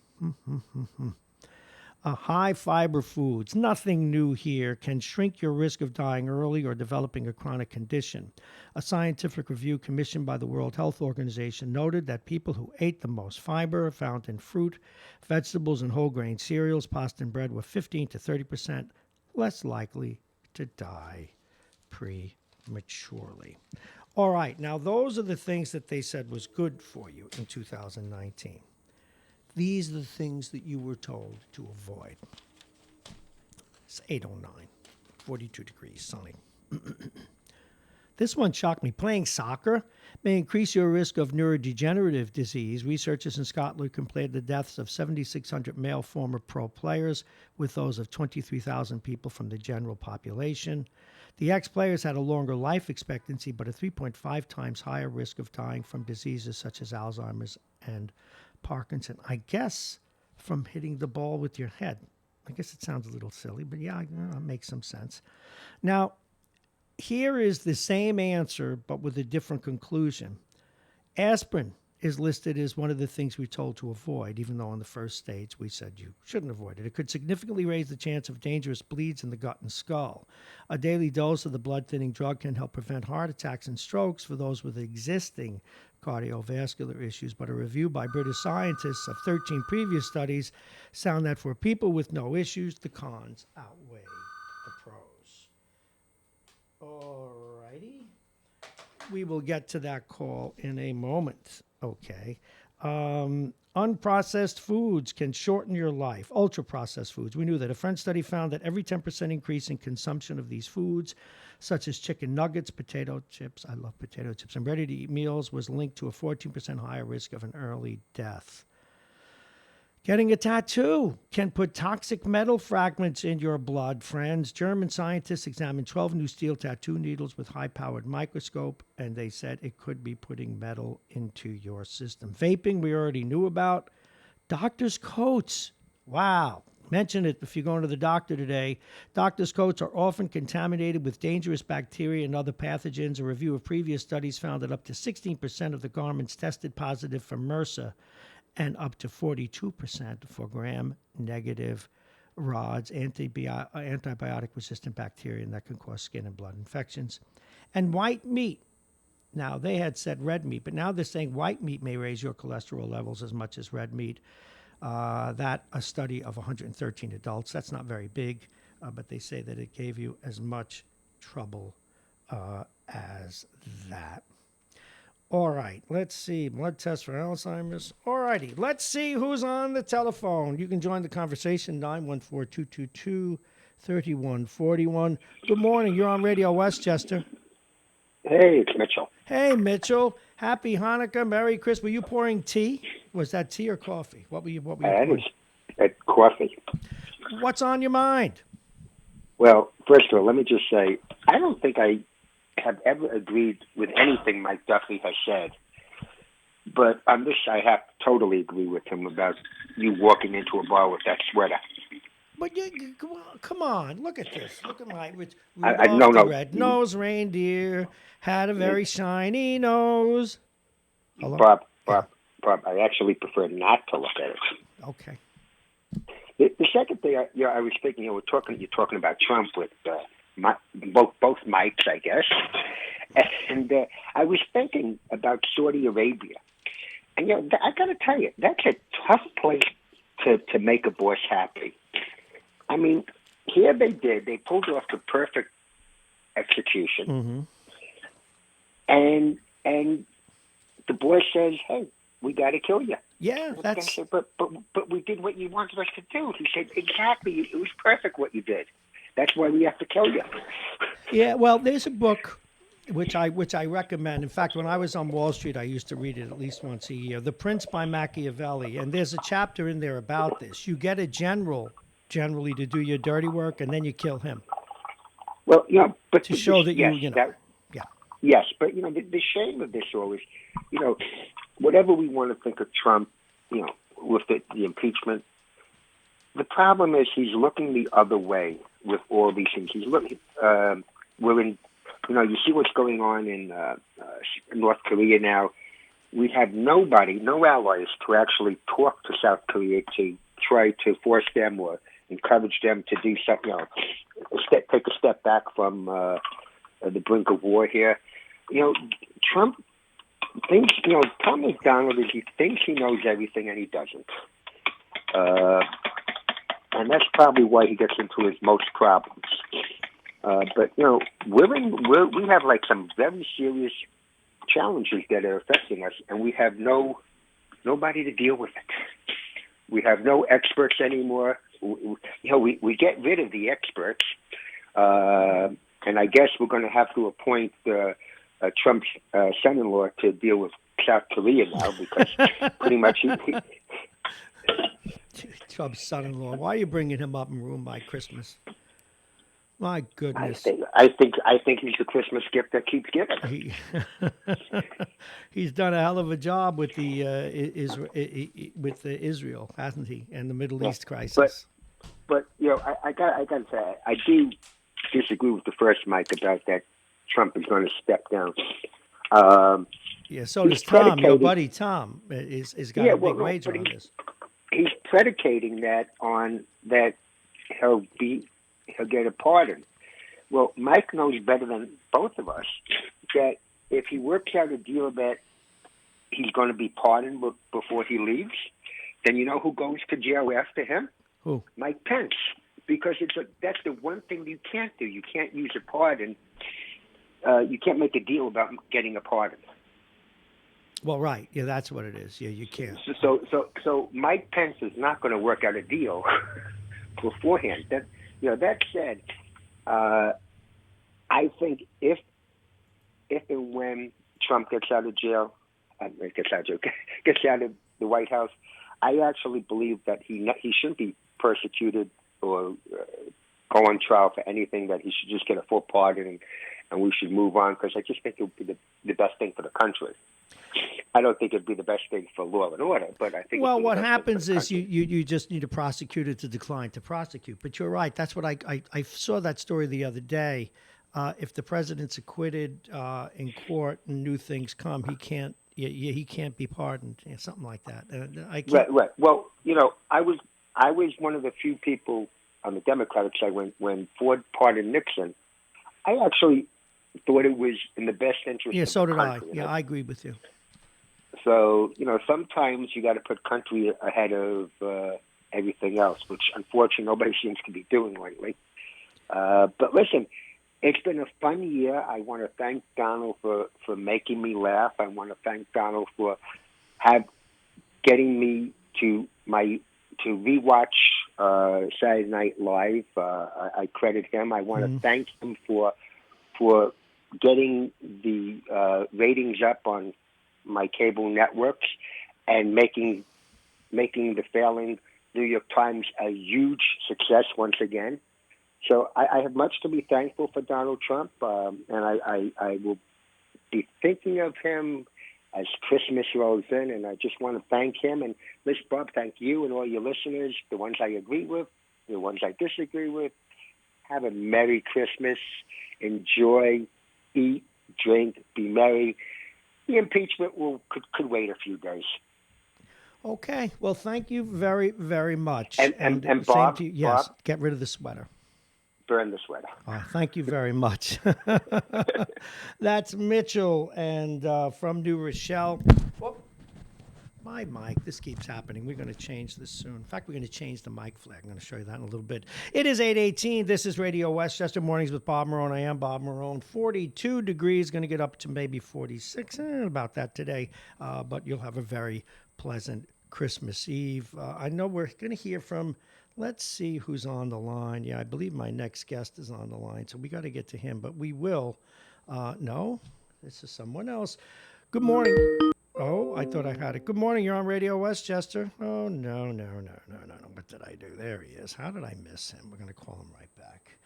S1: High fiber foods, nothing new here, can shrink your risk of dying early or developing a chronic condition. A scientific review commissioned by the World Health Organization noted that people who ate the most fiber found in fruit, vegetables, and whole grain cereals, pasta, and bread were 15 to 30% less likely to die prematurely. All right, now those are the things that they said was good for you in 2019. These are the things that you were told to avoid. It's 8:09, 42 degrees, sunny. This one shocked me. Playing soccer may increase your risk of neurodegenerative disease. Researchers in Scotland compared the deaths of 7,600 male former pro players with those of 23,000 people from the general population. The ex-players had a longer life expectancy, but a 3.5 times higher risk of dying from diseases such as Alzheimer's and Parkinson. I guess from hitting the ball with your head. I guess it sounds a little silly, but yeah, it makes some sense. Now, here is the same answer, but with a different conclusion. Aspirin is listed as one of the things we're told to avoid, even though on the first stage we said you shouldn't avoid it. It could significantly raise the chance of dangerous bleeds in the gut and skull. A daily dose of the blood-thinning drug can help prevent heart attacks and strokes for those with existing cardiovascular issues, but a review by British scientists of 13 previous studies found that for people with no issues, the cons outweigh the pros. All right. We will get to that call in a moment. Okay. Unprocessed foods can shorten your life. Ultra-processed foods. We knew that. A French study found that every 10% increase in consumption of these foods, such as chicken nuggets, potato chips, I love potato chips, and ready-to-eat meals, was linked to a 14% higher risk of an early death. Getting a tattoo can put toxic metal fragments in your blood, friends. German scientists examined 12 new steel tattoo needles with high-powered microscope, and they said it could be putting metal into your system. Vaping, we already knew about. Doctor's coats. Wow. Mention it if you're going to the doctor today. Doctor's coats are often contaminated with dangerous bacteria and other pathogens. A review of previous studies found that up to 16% of the garments tested positive for MRSA and up to 42% for gram-negative rods, antibiotic-resistant bacteria, and that can cause skin and blood infections. And white meat. Now, they had said red meat, but now they're saying white meat may raise your cholesterol levels as much as red meat. That a study of 113 adults. That's not very big, but they say that it gave you as much trouble as that. All right, let's see. Blood test for Alzheimer's. All righty, let's see who's on the telephone. You can join the conversation, 914-222-3141. Good morning. You're on Radio Westchester.
S5: Hey, it's Mitchell.
S1: Hey, Mitchell. Happy Hanukkah. Merry Christmas. Were you pouring tea? Was that tea or coffee? What were you pouring?
S5: Coffee.
S1: What's on your mind?
S5: Well, first of all, let me just say, I don't think I have ever agreed with anything Mike Duffy has said. But on this, I have to totally agree with him about you walking into a bar with that sweater.
S1: But come on, look at this. Look at my red-nosed reindeer had a very shiny nose. Hello?
S5: Bob, I actually prefer not to look at it.
S1: Okay.
S5: The second thing, I was thinking, you're talking about Trump with both Mikes, I guess, and I was thinking about Saudi Arabia, and I got to tell you, that's a tough place to make a boss happy. I mean, here they pulled off the perfect execution, and the boss says, "Hey, we got to kill you."
S1: Yeah, that's.
S5: Said, but we did what you wanted us to do. He said, "Exactly, it was perfect what you did. That's why we have to kill you."
S1: Yeah, well, there's a book which I recommend. In fact, when I was on Wall Street, I used to read it at least once a year. The Prince by Machiavelli, and there's a chapter in there about this. You get a generally to do your dirty work, and then you kill him.
S5: Well, but
S1: to show that
S5: yeah. Yes, but the shame of this all is, whatever we want to think of Trump, with the impeachment, the problem is he's looking the other way with all these things. He's looking. We're in. You see what's going on in North Korea now. We have no allies to actually talk to South Korea to try to force them or encourage them to do something. Take a step back from the brink of war here. Trump thinks. Tom McDonald is he thinks he knows everything and he doesn't. And that's probably why he gets into his most problems. But we have like some very serious challenges that are affecting us, and we have nobody to deal with it. We have no experts anymore. We get rid of the experts, and I guess we're going to have to appoint Trump's son-in-law to deal with South Korea now because pretty much
S1: Trump's son-in-law. Why are you bringing him up and ruin my Christmas? My goodness.
S5: I think he's the Christmas gift that keeps giving.
S1: He's done a hell of a job with the Israel, hasn't he, and the Middle East crisis.
S5: But I got to say, I do disagree with the first Mike about that Trump is going to step down.
S1: So does Tom, your buddy Tom, is got a big wager on this.
S5: He's predicating that on that he'll get a pardon. Well, Mike knows better than both of us that if he works out a deal that he's going to be pardoned before he leaves, then you know who goes to jail after him?
S1: Who?
S5: Mike Pence. Because that's the one thing you can't do. You can't use a pardon you can't make a deal about getting a pardon.
S1: Well, right. Yeah, that's what it is. Yeah, you can't.
S5: So Mike Pence is not going to work out a deal beforehand. That said, I think if and when Trump gets out of jail, gets out of the White House, I actually believe that he shouldn't be persecuted or go on trial for anything. That he should just get a full pardon and we should move on, because I just think it would be the best thing for the country. I don't think it'd be the best thing for law and order, but I think.
S1: Well, what happens is you just need a prosecutor to decline to prosecute. But you're right. That's what I saw that story the other day. If the president's acquitted in court and new things come, he can't be pardoned. Something like that.
S5: Right. Well, I was one of the few people on the Democratic side when Ford pardoned Nixon. I actually thought it was in the best interest.
S1: Yeah,
S5: of
S1: so
S5: the
S1: did
S5: country.
S1: I. Yeah, I agree with you.
S5: So sometimes you got to put country ahead of everything else, which unfortunately nobody seems to be doing lately. But listen, it's been a fun year. I want to thank Donald for making me laugh. I want to thank Donald for getting me to rewatch Saturday Night Live. I credit him. I want to thank him for getting the ratings up on my cable networks and making the failing New York Times a huge success once again. So I have much to be thankful for Donald Trump, and I will be thinking of him as Christmas rolls in, and I just want to thank him. And Miss Bob, thank you and all your listeners, the ones I agree with, the ones I disagree with. Have a Merry Christmas. Enjoy, eat, drink, be merry. The impeachment could wait a few days.
S1: Okay. Well, thank you very, very much.
S5: And Bob,
S1: same to you. Yes.
S5: Bob,
S1: get rid of the sweater.
S5: Burn the sweater.
S1: Thank you very much. That's Mitchell, and from New Rochelle. Whoop. My mic, this keeps happening. We're going to change this soon. In fact, we're going to change the mic flag. I'm going to show you that in a little bit. It is 8:18. This is Radio Westchester Mornings with Bob Marrone. I am Bob Marrone. 42 degrees, going to get up to maybe 46, about that today. But you'll have a very pleasant Christmas Eve. I know we're going to hear from, let's see who's on the line. Yeah, I believe my next guest is on the line, so we got to get to him. But we will. No, this is someone else. Good morning. Oh, I thought I had it. Good morning. You're on Radio Westchester. Oh, no. What did I do? There he is. How did I miss him? We're going to call him right back.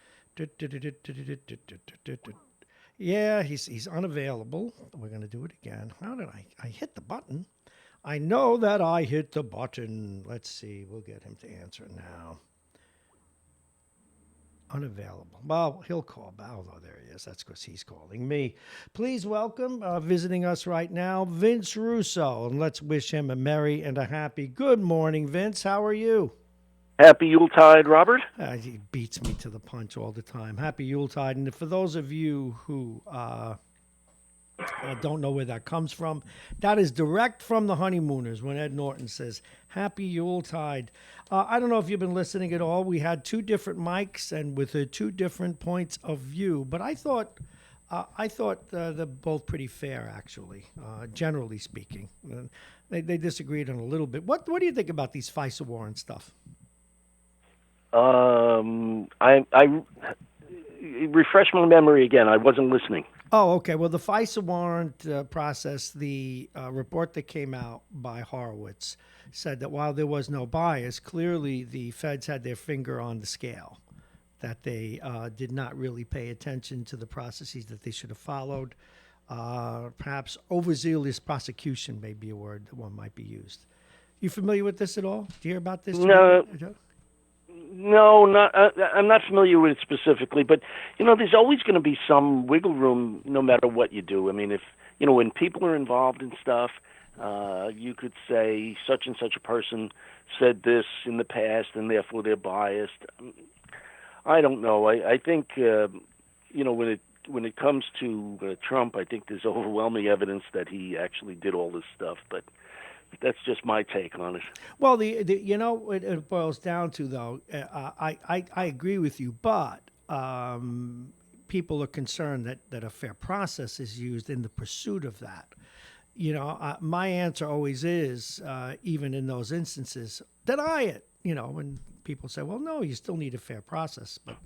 S1: Yeah, he's unavailable. We're going to do it again. How did I hit the button? I know that I hit the button. Let's see. We'll get him to answer now. Unavailable. Well, he'll call back. Oh, there he is. That's because he's calling me. Please welcome, visiting us right now, Vince Russo. And let's wish him a merry and a happy good morning, Vince. How are you?
S6: Happy Yuletide, Robert.
S1: He beats me to the punch all the time. Happy Yuletide. And for those of you who don't know where that comes from, that is direct from the Honeymooners when Ed Norton says, Happy Yuletide. I don't know if you've been listening at all. We had two different mics and with two different points of view, but I thought they're both pretty fair, actually, generally speaking. They disagreed on a little bit. What do you think about these FISA warrant stuff?
S6: I refresh my memory again. I wasn't listening.
S1: Oh, okay. Well, the FISA warrant process, the report that came out by Horowitz said that while there was no bias, clearly the feds had their finger on the scale, that they did not really pay attention to the processes that they should have followed. Perhaps overzealous prosecution may be a word that one might be used. You familiar with this at all? Do you hear about this?
S6: No, I'm not familiar with it specifically, but, there's always going to be some wiggle room no matter what you do. I mean, if, when people are involved in stuff, you could say such and such a person said this in the past and therefore they're biased. I don't know. I think, when it comes to Trump, I think there's overwhelming evidence that he actually did all this stuff, but that's just my take on it.
S1: Well, it boils down to, though, I agree with you, but people are concerned that a fair process is used in the pursuit of that. My answer always is, even in those instances, deny it. And people say, well, no, you still need a fair process. But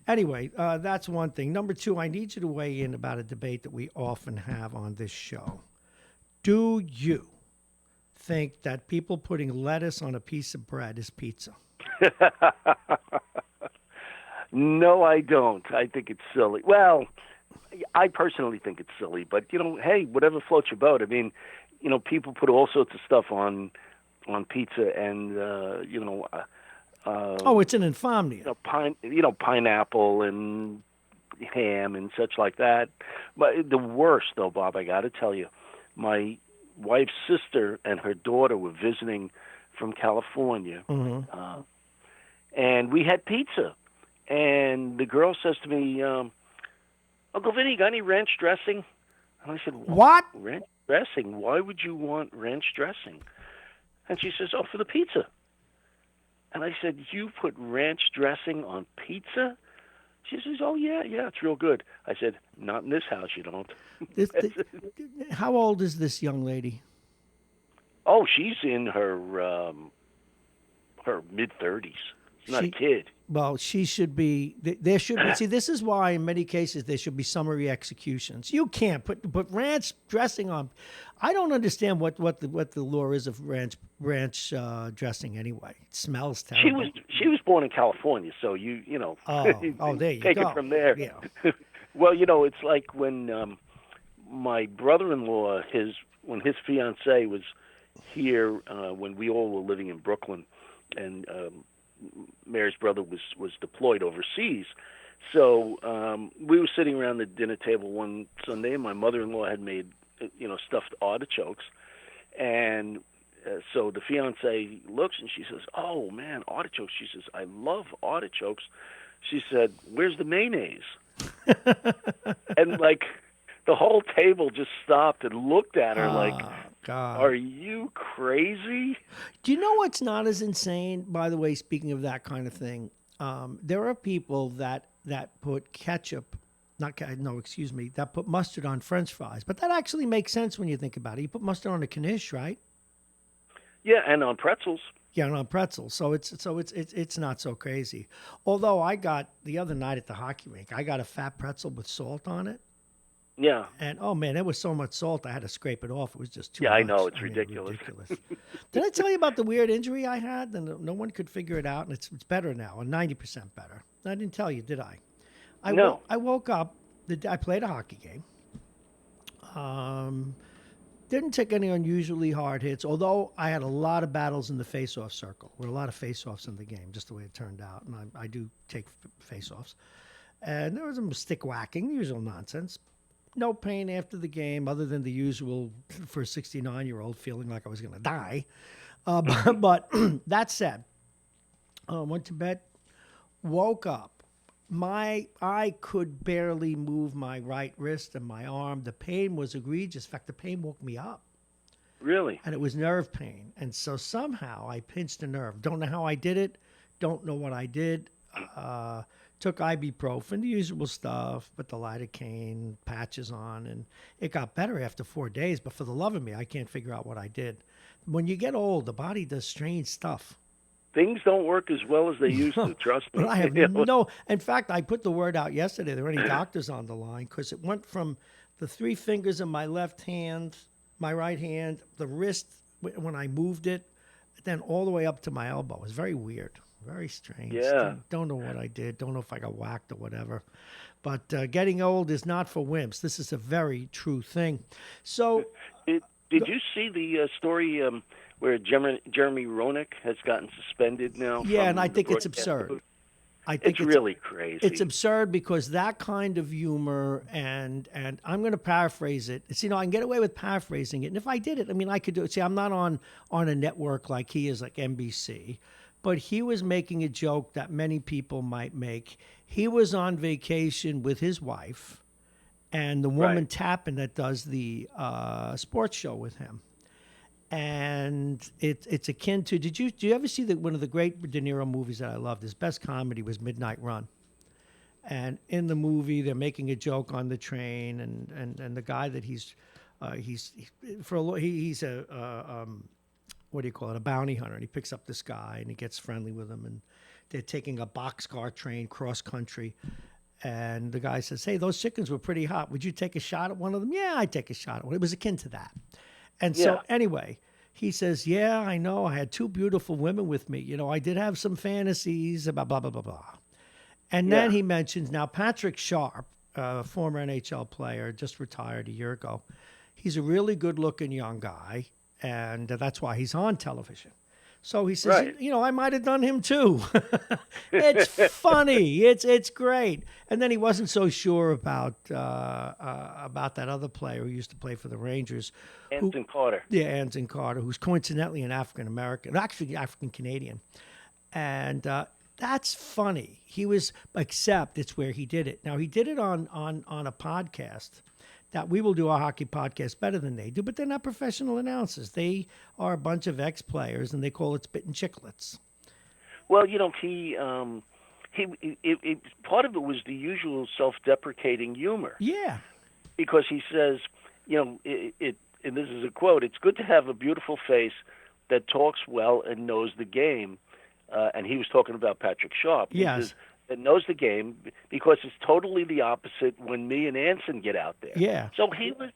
S1: anyway, that's one thing. Number two, I need you to weigh in about a debate that we often have on this show. Do you think that people putting lettuce on a piece of bread is pizza?
S6: No, I don't. I think it's silly. Well, I personally think it's silly, but hey, whatever floats your boat. I mean, people put all sorts of stuff on pizza, and
S1: it's an infamia.
S6: Pineapple and ham and such like that. But the worst, though, Bob, I got to tell you, my wife's sister and her daughter were visiting from California, and we had pizza. And the girl says to me, Uncle Vinny, got any ranch dressing? And I said,
S1: what?
S6: Ranch dressing? Why would you want ranch dressing? And she says, for the pizza. And I said, you put ranch dressing on pizza? She says, oh, yeah, it's real good. I said, not in this house, you don't.
S1: How old is this young lady?
S6: Oh, she's in her mid-30s. She's not a kid.
S1: Well, she should be. There should be. See, this is why in many cases there should be summary executions. You can't put ranch dressing on. I don't understand what the law is of ranch dressing anyway. It smells terrible.
S6: She was born in California, so you know.
S1: Oh, there you
S6: take
S1: go.
S6: It from there.
S1: Yeah.
S6: Well, it's like when my brother-in-law, when his fiancée was here, when we all were living in Brooklyn, and Mary's brother was deployed overseas. So we were sitting around the dinner table one Sunday, and my mother-in-law had made, stuffed artichokes. And so the fiancée looks, and she says, oh, man, artichokes. She says, I love artichokes. She said, where's the mayonnaise? And, the whole table just stopped and looked at her
S1: God.
S6: Are you crazy?
S1: Do you know what's not as insane? By the way, speaking of that kind of thing, there are people that put that put mustard on French fries. But that actually makes sense when you think about it. You put mustard on a knish, right?
S6: Yeah, and on pretzels.
S1: Yeah, and on pretzels. So it's not so crazy. Although I got the other night at the hockey rink, I got a fat pretzel with salt on it.
S6: Yeah.
S1: And, oh, man, there was so much salt, I had to scrape it off. It was just too much.
S6: Yeah, I know. It's ridiculous.
S1: Did I tell you about the weird injury I had? And no one could figure it out, and it's better now, 90% better. I didn't tell you, did I?
S6: No.
S1: I woke up. I played a hockey game. Didn't take any unusually hard hits, although I had a lot of battles in the face-off circle. There were a lot of face-offs in the game, just the way it turned out. And I do take face-offs. And there was some stick whacking, the usual nonsense. No pain after the game, other than the usual for a 69-year-old feeling like I was going to die. But that said, went to bed, woke up. I could barely move my right wrist and my arm. The pain was egregious. In fact, the pain woke me up.
S6: Really?
S1: And it was nerve pain. And so somehow I pinched a nerve. Don't know how I did it. Don't know what I did. Took ibuprofen, the usual stuff, put the lidocaine patches on, and it got better after 4 days. But for the love of me, I can't figure out what I did. When you get old, the body does strange stuff.
S6: Things don't work as well as they used to, trust me.
S1: But I have no. In fact, I put the word out yesterday. There were any doctors on the line because it went from the 3 fingers in my left hand, my right hand, the wrist when I moved it, then all the way up to my elbow. It was very weird. Very strange.
S6: Yeah.
S1: Don't know what I did. Don't know if I got whacked or whatever. But getting old is not for wimps. This is a very true thing. So,
S6: did you see the story where Jeremy Roenick has gotten suspended now?
S1: Yeah, and I think it's absurd. I think
S6: it's really crazy.
S1: It's absurd because that kind of humor, and I'm going to paraphrase it. It's, I can get away with paraphrasing it. And if I did it, I could do it. See, I'm not on a network like he is, like NBC. But he was making a joke that many people might make. He was on vacation with his wife and the woman Tappan that does the sports show with him. And it's akin to, do you ever see one of the great De Niro movies that I loved? His best comedy was Midnight Run. And in the movie, they're making a joke on the train, and the guy that he's a what do you call it, a bounty hunter, and he picks up this guy and he gets friendly with him, and they're taking a boxcar train cross country, and the guy says, "Hey, those chickens were pretty hot. Would you take a shot at one of them?" "Yeah, I'd take a shot at one." It was akin to that. And so anyway, he says, "Yeah, I know. I had two beautiful women with me. You know, I did have some fantasies about blah, blah, blah, blah." And then he mentions, now Patrick Sharp, former NHL player, just retired a year ago. He's a really good-looking young guy, and that's why he's on television. So he says, you know, I might have done him too. It's funny. It's great. And then he wasn't so sure about that other player who used to play for the Rangers.
S6: Anson Carter.
S1: Yeah, Anson Carter, who's coincidentally an African-American, actually African-Canadian. And that's funny. He was, except it's where he did it. Now, he did it on a podcast that we will do our hockey podcast better than they do, but they're not professional announcers. They are a bunch of ex-players, and they call it spitting chicklets.
S6: Well, you know, he part of it was the usual self-deprecating humor.
S1: Yeah.
S6: Because he says, you know, and this is a quote, "It's good to have a beautiful face that talks well and knows the game." And he was talking about Patrick Sharp.
S1: Yes.
S6: He says, that knows the game, because it's totally the opposite when me and Anson get out there.
S1: Yeah.
S6: So he was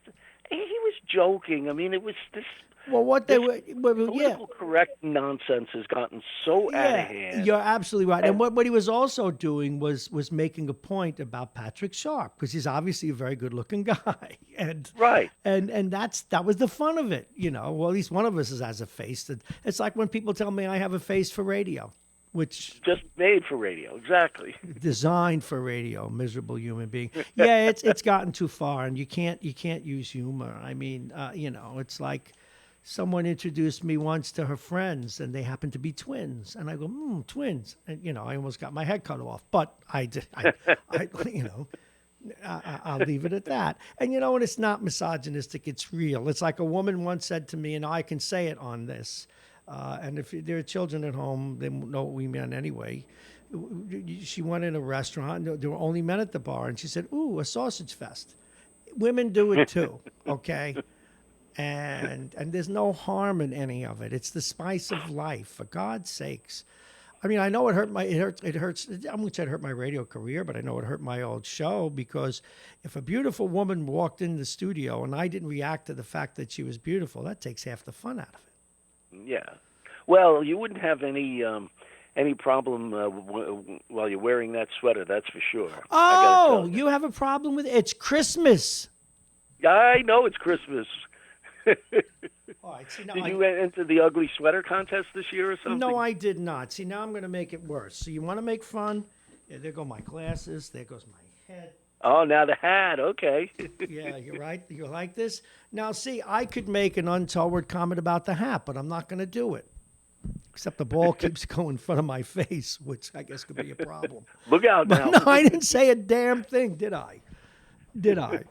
S6: joking. I mean, it was this.
S1: Well, what they were,
S6: political correct nonsense has gotten so out of hand.
S1: You're absolutely right. And what he was also doing was making a point about Patrick Sharp, because he's obviously a very good-looking guy, and that was the fun of it. You know, well, at least one of us has a face. It's like when people tell me I have a face for radio, which
S6: just made for radio, exactly.
S1: Designed for radio, miserable human being. Yeah, it's gotten too far, and you can't use humor. I mean, you know, it's like. Someone introduced me once to her friends, and they happened to be twins. And I go, twins. And, you know, I almost got my head cut off. But I you know, I'll leave it at that. And, you know, and it's not misogynistic. It's real. It's like a woman once said to me, and I can say it on this, and if there are children at home, they know what we meant anyway. She went in a restaurant. There were only men at the bar. And she said, "Ooh, a sausage fest." Women do it too, okay? And there's no harm in any of it. It's the spice of life, for God's sakes. I mean, I know it hurts. I wouldn't say it hurt my radio career, but I know it hurt my old show, because if a beautiful woman walked in the studio and I didn't react to the fact that she was beautiful, that takes half the fun out of it.
S6: Yeah. Well, you wouldn't have any problem while you're wearing that sweater, that's for sure.
S1: Oh, you have a problem with it? It's Christmas.
S6: I know it's Christmas.
S1: All right, see, now
S6: did you enter the ugly sweater contest this year or something?
S1: No, I did not. See, now I'm going to make it worse. So you want to make fun? Yeah, there go my glasses. There goes my head.
S6: Oh, now the hat. Okay.
S1: Yeah, you're right. You like this? Now, see, I could make an untoward comment about the hat, but I'm not going to do it. Except the ball keeps going in front of my face, which I guess could be a problem.
S6: Look out now.
S1: No, I didn't say a damn thing, did I? Did I?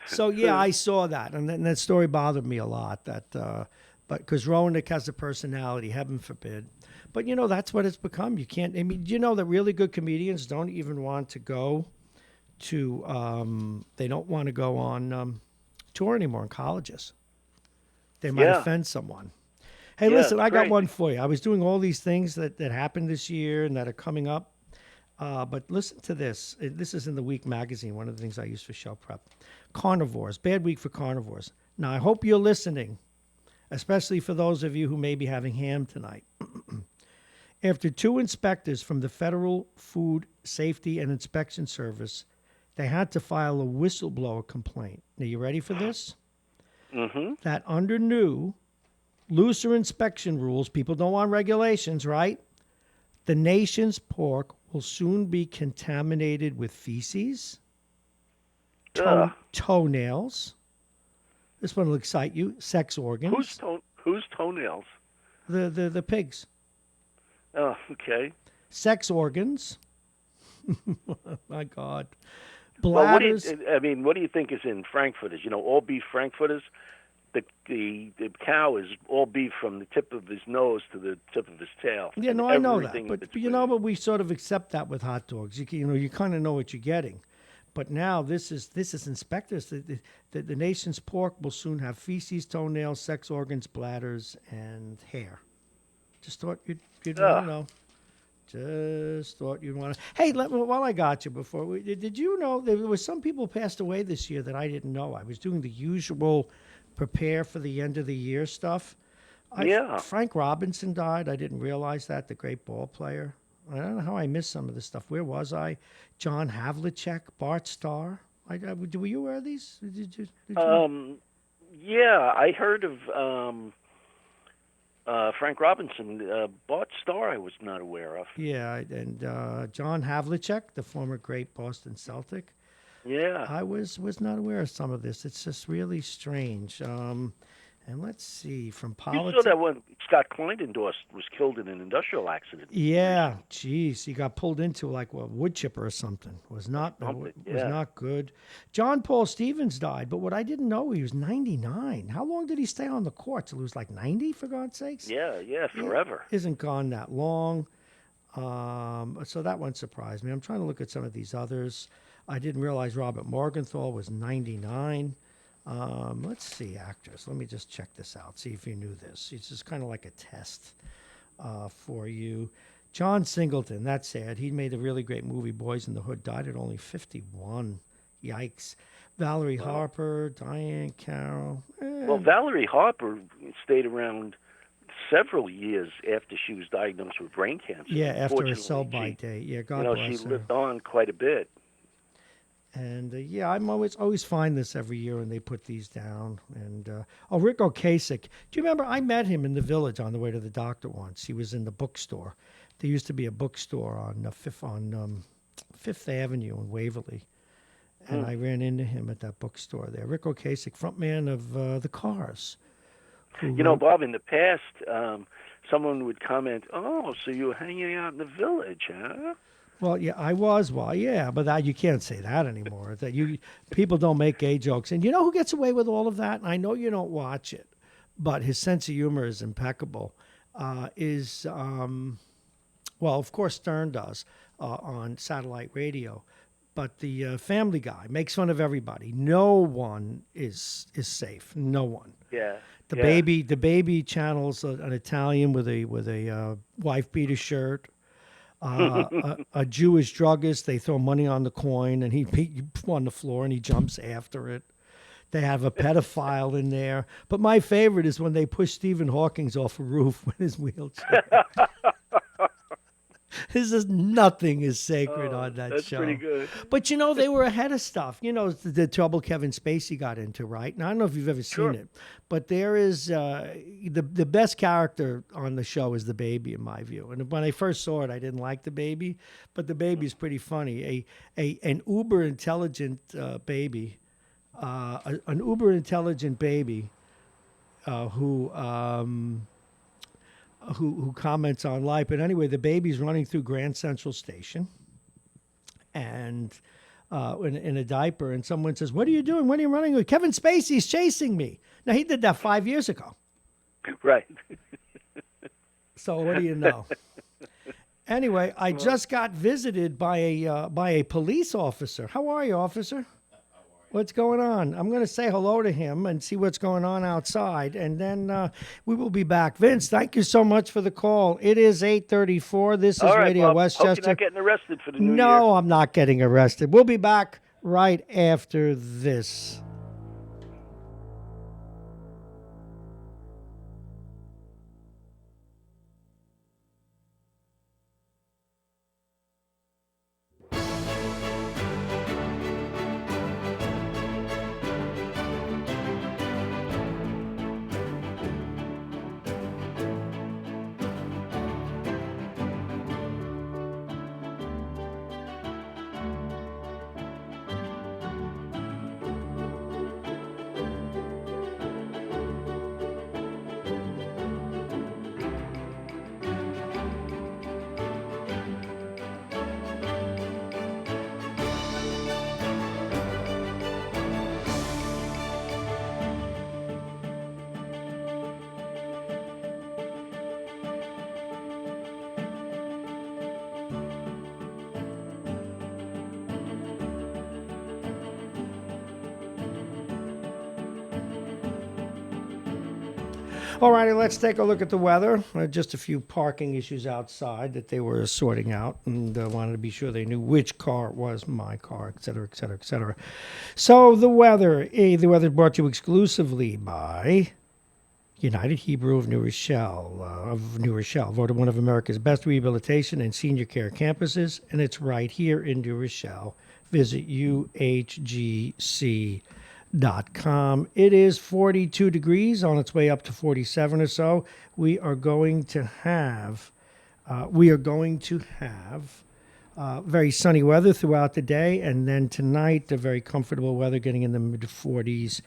S1: So, yeah, I saw that, and that story bothered me a lot, but because Roenick has a personality, heaven forbid. But, you know, that's what it's become. You can't, I mean, do you know that really good comedians don't even want to go to, they don't want to go on tour anymore in colleges. They might offend someone. Hey, listen, I got one for you. I was doing all these things that happened this year and that are coming up. But listen to this. This is in the Week magazine, one of the things I use for show prep. Carnivores. Bad week for carnivores. Now, I hope you're listening, especially for those of you who may be having ham tonight. After 2 inspectors from the Federal Food Safety and Inspection Service, they had to file a whistleblower complaint. Now, you ready for this?
S6: Mm-hmm.
S1: That under new, looser inspection rules, people don't want regulations, right? The nation's pork will soon be contaminated with feces, toenails. This one will excite you. Sex organs.
S6: Whose toenails?
S1: The pigs.
S6: Oh, okay.
S1: Sex organs. Oh, my God.
S6: Bladders.
S1: Bladders.
S6: Well, what do you think is in frankfurters? You know, all beef frankfurters. the cow is all beef from the tip of his nose to the tip of his tail.
S1: Yeah, no, I know that, but but we sort of accept that with hot dogs. You kind of know what you're getting. But now this is inspectors. The nation's pork will soon have feces, toenails, sex organs, bladders, and hair. Just thought you'd want to know. Just thought you'd want to. Hey, while I got you before, did you know there was some people passed away this year that I didn't know? I was doing the usual prepare for the end of the year stuff. Frank Robinson died. I didn't realize that, the great ball player. I don't know how I missed some of this stuff. Where was I? John Havlicek, Bart Starr. Were you aware of these? Did you?
S6: Yeah, I heard of Frank Robinson. Bart Starr I was not aware of.
S1: Yeah, and John Havlicek, the former great Boston Celtic.
S6: Yeah.
S1: I was not aware of some of this. It's just really strange. And let's see, from politics.
S6: You saw that when Scott Kleindendorf was killed in an industrial accident.
S1: Yeah, geez, he got pulled into like a wood chipper or something. Was not good. John Paul Stevens died, but what I didn't know, he was 99. How long did he stay on the court? Till he was like 90, for God's sakes?
S6: Yeah, forever.
S1: He isn't gone that long. So that one surprised me. I'm trying to look at some of these others. I didn't realize Robert Morgenthau was 99. Let's see, actors. Let me just check this out, see if you knew this. It's just kind of like a test for you. John Singleton, that's sad. He made a really great movie, Boys in the Hood, died at only 51. Yikes. Valerie Harper, Diane Carroll.
S6: Well, Valerie Harper stayed around several years after she was diagnosed with brain cancer.
S1: Yeah, after her sell-by date. Yeah, God bless her.
S6: She lived on quite a bit.
S1: And I'm always find this every year when they put these down. And Rick Ocasek, do you remember? I met him in the Village on the way to the doctor once. He was in the bookstore. There used to be a bookstore on Fifth Avenue in Waverly, and I ran into him at that bookstore there. Rick Ocasek, frontman of the Cars.
S6: Bob, in the past, someone would comment, "Oh, so you were hanging out in the Village, huh?"
S1: Well, yeah, I was. Well, yeah, but you can't say that anymore. People don't make gay jokes, and you know who gets away with all of that? And I know you don't watch it, but his sense of humor is impeccable. Of course, Stern does on satellite radio, but the Family Guy makes fun of everybody. No one is safe. No one.
S6: Yeah.
S1: The baby channels an Italian with a wife beater shirt. A Jewish druggist, they throw money on the coin, and he on the floor, and he jumps after it. They have a pedophile in there. But my favorite is when they push Stephen Hawking off a roof with his wheelchair. Nothing is sacred on that
S6: that's
S1: show.
S6: That's pretty good.
S1: But, they were ahead of stuff. The trouble Kevin Spacey got into, right? Now, I don't know if you've ever seen it, but there is the best character on the show is the baby, in my view. And when I first saw it, I didn't like the baby, but the baby is pretty funny. An uber intelligent baby, who comments on life. But anyway, the baby's running through Grand Central Station and in a diaper, and someone says, "What are you doing? What are you running with?" "Kevin Spacey's chasing me." Now, he did that 5 years ago.
S6: Right.
S1: So what do you know? Anyway, I just got visited by a police officer. How are you, officer? What's going on? I'm going to say hello to him and see what's going on outside, and then we will be back. Vince, thank you so much for the call. It is 8:34. This is Radio
S6: Bob.
S1: Westchester.
S6: Hope you're not getting arrested for the new year.
S1: No, I'm not getting arrested. We'll be back right after this. All righty, let's take a look at the weather. Just a few parking issues outside that they were sorting out, and wanted to be sure they knew which car was my car, et cetera, et cetera, et cetera. So the weather is brought to you exclusively by United Hebrew of New Rochelle, voted one of America's best rehabilitation and senior care campuses, and it's right here in New Rochelle. Visit uhgc.com. It is 42 degrees, on its way up to 47 or so. We are going to have very sunny weather throughout the day, and then tonight, the very comfortable weather getting in the mid-40s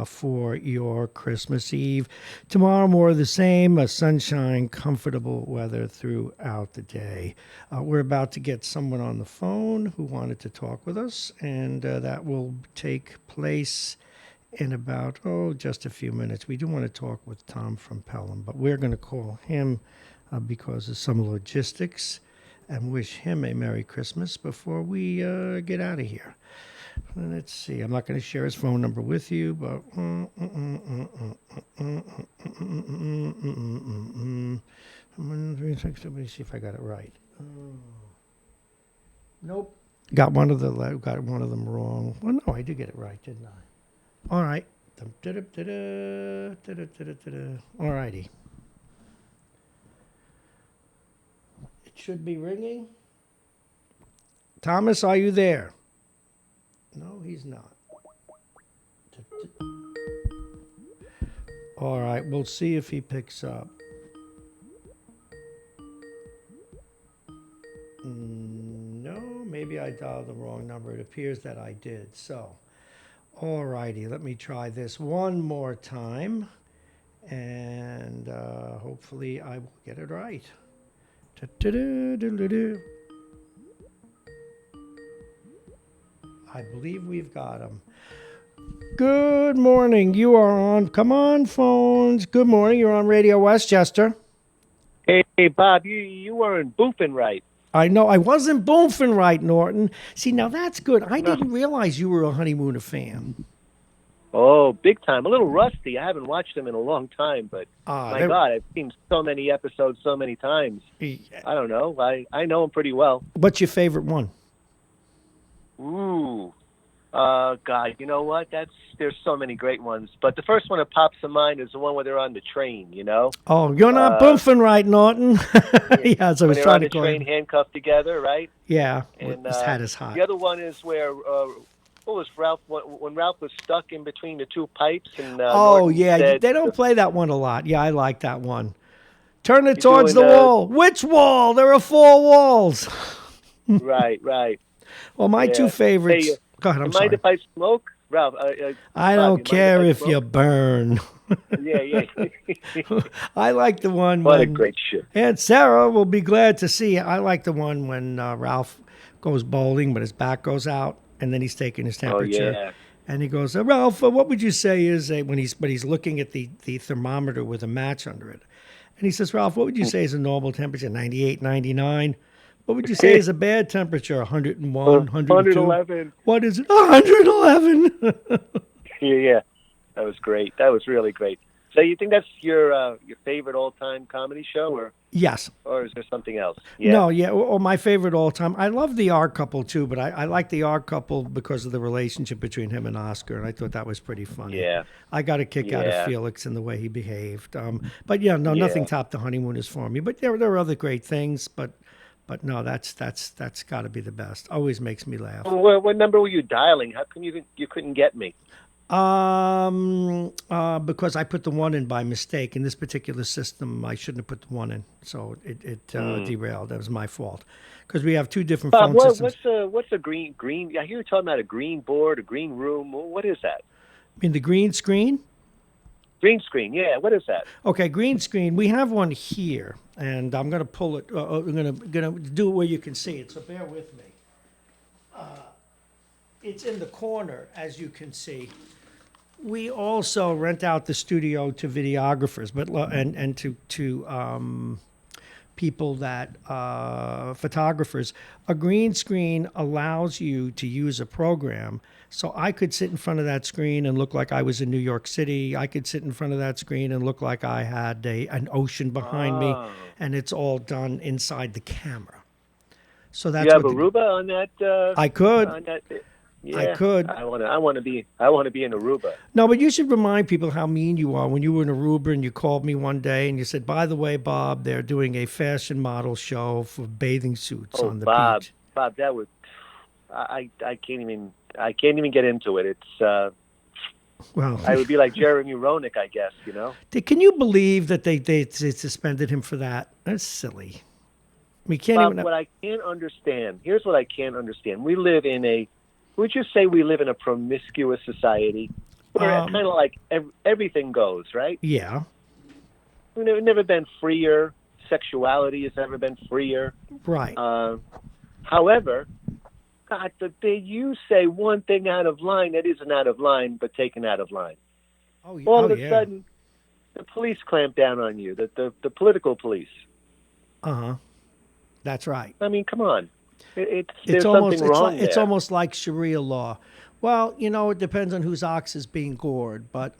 S1: for your Christmas Eve. Tomorrow, more of the same, sunshine, comfortable weather throughout the day. We're about to get someone on the phone who wanted to talk with us, and that will take place in about, just a few minutes. We do want to talk with Tom from Pelham, but we're going to call him because of some logistics, and wish him a Merry Christmas before we get out of here. Let's see. I'm not going to share his phone number with you, but let me see if I got it right. Nope. Got one of them wrong. Well, no, I did get it right, didn't I? All right. All righty. Should be ringing. Thomas, are you there? No, he's not. All right, we'll see if he picks up. No, maybe I dialed the wrong number. It appears that I did. So, all righty, let me try this one more time, and hopefully I will get it right. I believe we've got him. Good morning. You are on. Come on, phones. Good morning. You're on Radio Westchester.
S7: Hey, Bob, you weren't boofing right.
S1: I know. I wasn't boofing right, Norton. See, now that's good. I didn't realize you were a Honeymooner fan.
S7: Oh, big time. A little rusty. I haven't watched them in a long time, but my God, I've seen so many episodes so many times. I don't know. I know them pretty well.
S1: What's your favorite one?
S7: Ooh. God, you know what? There's so many great ones. But the first one that pops to mind is the one where they're on the train, you know?
S1: Oh, you're not boofing right, Norton. Yeah, so I was trying to
S7: call train handcuffed together, right?
S1: Yeah,
S7: and
S1: his hat is hot.
S7: The other one is where... what was Ralph when Ralph was stuck in between the two pipes? And
S1: they don't play that one a lot. Yeah, I like that one. Turn it towards the wall. Which wall? There are 4 walls.
S7: Right.
S1: Well, my two favorites.
S7: Hey,
S1: go ahead. I'm sorry.
S7: Mind if I smoke, Ralph?
S1: I don't care if you burn.
S7: Yeah.
S1: I like the one.
S7: What a great shit.
S1: And Sarah will be glad to see. I like the one when Ralph goes bowling, but his back goes out. And then he's taking his temperature, and he goes, "Ralph, what would you say is when he's looking at the thermometer with a match under it?" And he says, "Ralph, what would you say is a normal temperature? 98, 99. What would you say is a bad temperature? 101, 102?
S7: 111.
S1: What is it? 111."
S7: Yeah, that was great. That was really great. So you think that's your favorite all-time comedy show, or?
S1: Yes.
S7: Or is there something else? Yeah.
S1: No, yeah. Or my favorite all-time. I love The Odd Couple, too, but I like The Odd Couple because of the relationship between him and Oscar, and I thought that was pretty funny.
S7: Yeah.
S1: I got a kick out of Felix and the way he behaved. But, nothing topped The Honeymooners for me. But there are other great things, but no, that's got to be the best. Always makes me laugh.
S7: Well, what number were you dialing? How come you couldn't get me?
S1: Because I put the 1 in by mistake. In this particular system, I shouldn't have put the 1 in, so it derailed. That was my fault. Because we have 2 different phone systems.
S7: What's a green? I hear you talking about a green board, a green room. What is that?
S1: I mean the green screen?
S7: Green screen, yeah. What is that?
S1: Okay, green screen. We have one here, and I'm going to pull it. I'm going to do it where you can see it. So bear with me. It's in the corner, as you can see. We also rent out the studio to videographers, but people that photographers, a green screen allows you to use a program. So I could sit in front of that screen and look like I was in New York City. I could sit in front of that screen and look like I had an ocean behind me, and it's all done inside the camera. So that's
S7: you have Aruba on that.
S1: I could.
S7: On that, yeah,
S1: I could.
S7: I want to be in Aruba.
S1: No, but you should remind people how mean you are when you were in Aruba and you called me one day and you said, "By the way, Bob, they're doing a fashion model show for bathing suits on the beach."
S7: Bob, that was I can't even get into it. It's well, I would be like Jeremy Roenick, I guess. You know.
S1: Can you believe that they suspended him for that? That's silly. We can't
S7: Bob,
S1: even.
S7: What I can't understand. Here's what I can't understand. We live in a. Would you say we live in a promiscuous society where kind of like everything goes, right?
S1: Yeah.
S7: We've never been freer. Sexuality has never been freer.
S1: Right.
S7: However, God, you say one thing out of line that isn't out of line, but taken out of line. All of a sudden, the police clamp down on you, the political police.
S1: Uh-huh. That's right.
S7: I mean, come on. There's something wrong there.
S1: It's almost like Sharia law. Well, it depends on whose ox is being gored, but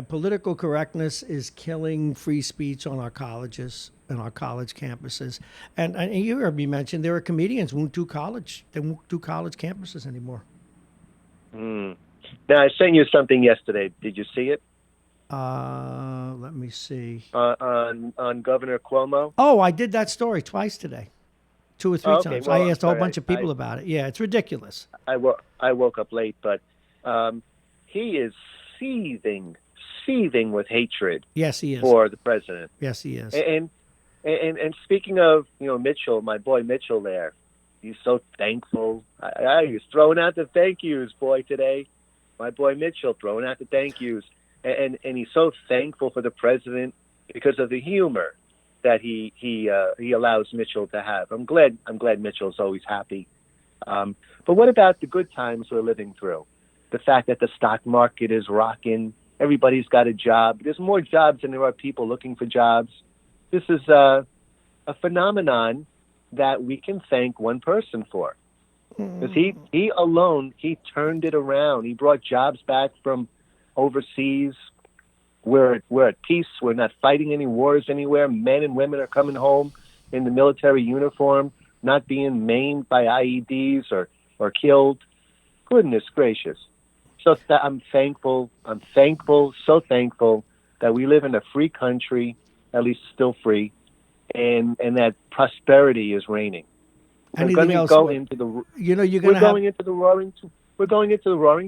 S1: political correctness is killing free speech on our colleges and our college campuses. And you heard me mention there are comedians who won't do college. They won't do college campuses anymore.
S7: Now, I sent you something yesterday. Did you see it?
S1: Let me see.
S7: On Governor Cuomo?
S1: Oh, I did that story twice today. 2 or 3 times.
S7: Well,
S1: I asked a whole bunch of people about it. Yeah, it's ridiculous.
S7: I woke up late, but he is seething with hatred.
S1: Yes, he is.
S7: For the president.
S1: Yes, he is.
S7: And speaking of Mitchell, my boy Mitchell there, he's so thankful. He's throwing out the thank yous, boy, today. My boy Mitchell throwing out the thank yous, and he's so thankful for the president because of the humor that he allows Mitchell to have. I'm glad Mitchell's always happy. But what about the good times we're living through? The fact that the stock market is rocking, everybody's got a job. There's more jobs than there are people looking for jobs. This is a phenomenon that we can thank one person for. Because he alone, he turned it around. He brought jobs back from overseas. We're at peace. We're not fighting any wars anywhere. Men and women are coming home in the military uniform, not being maimed by IEDs or killed. Goodness gracious. So I'm thankful, so thankful that we live in a free country, at least still free, and that prosperity is reigning. We're going to go into the roaring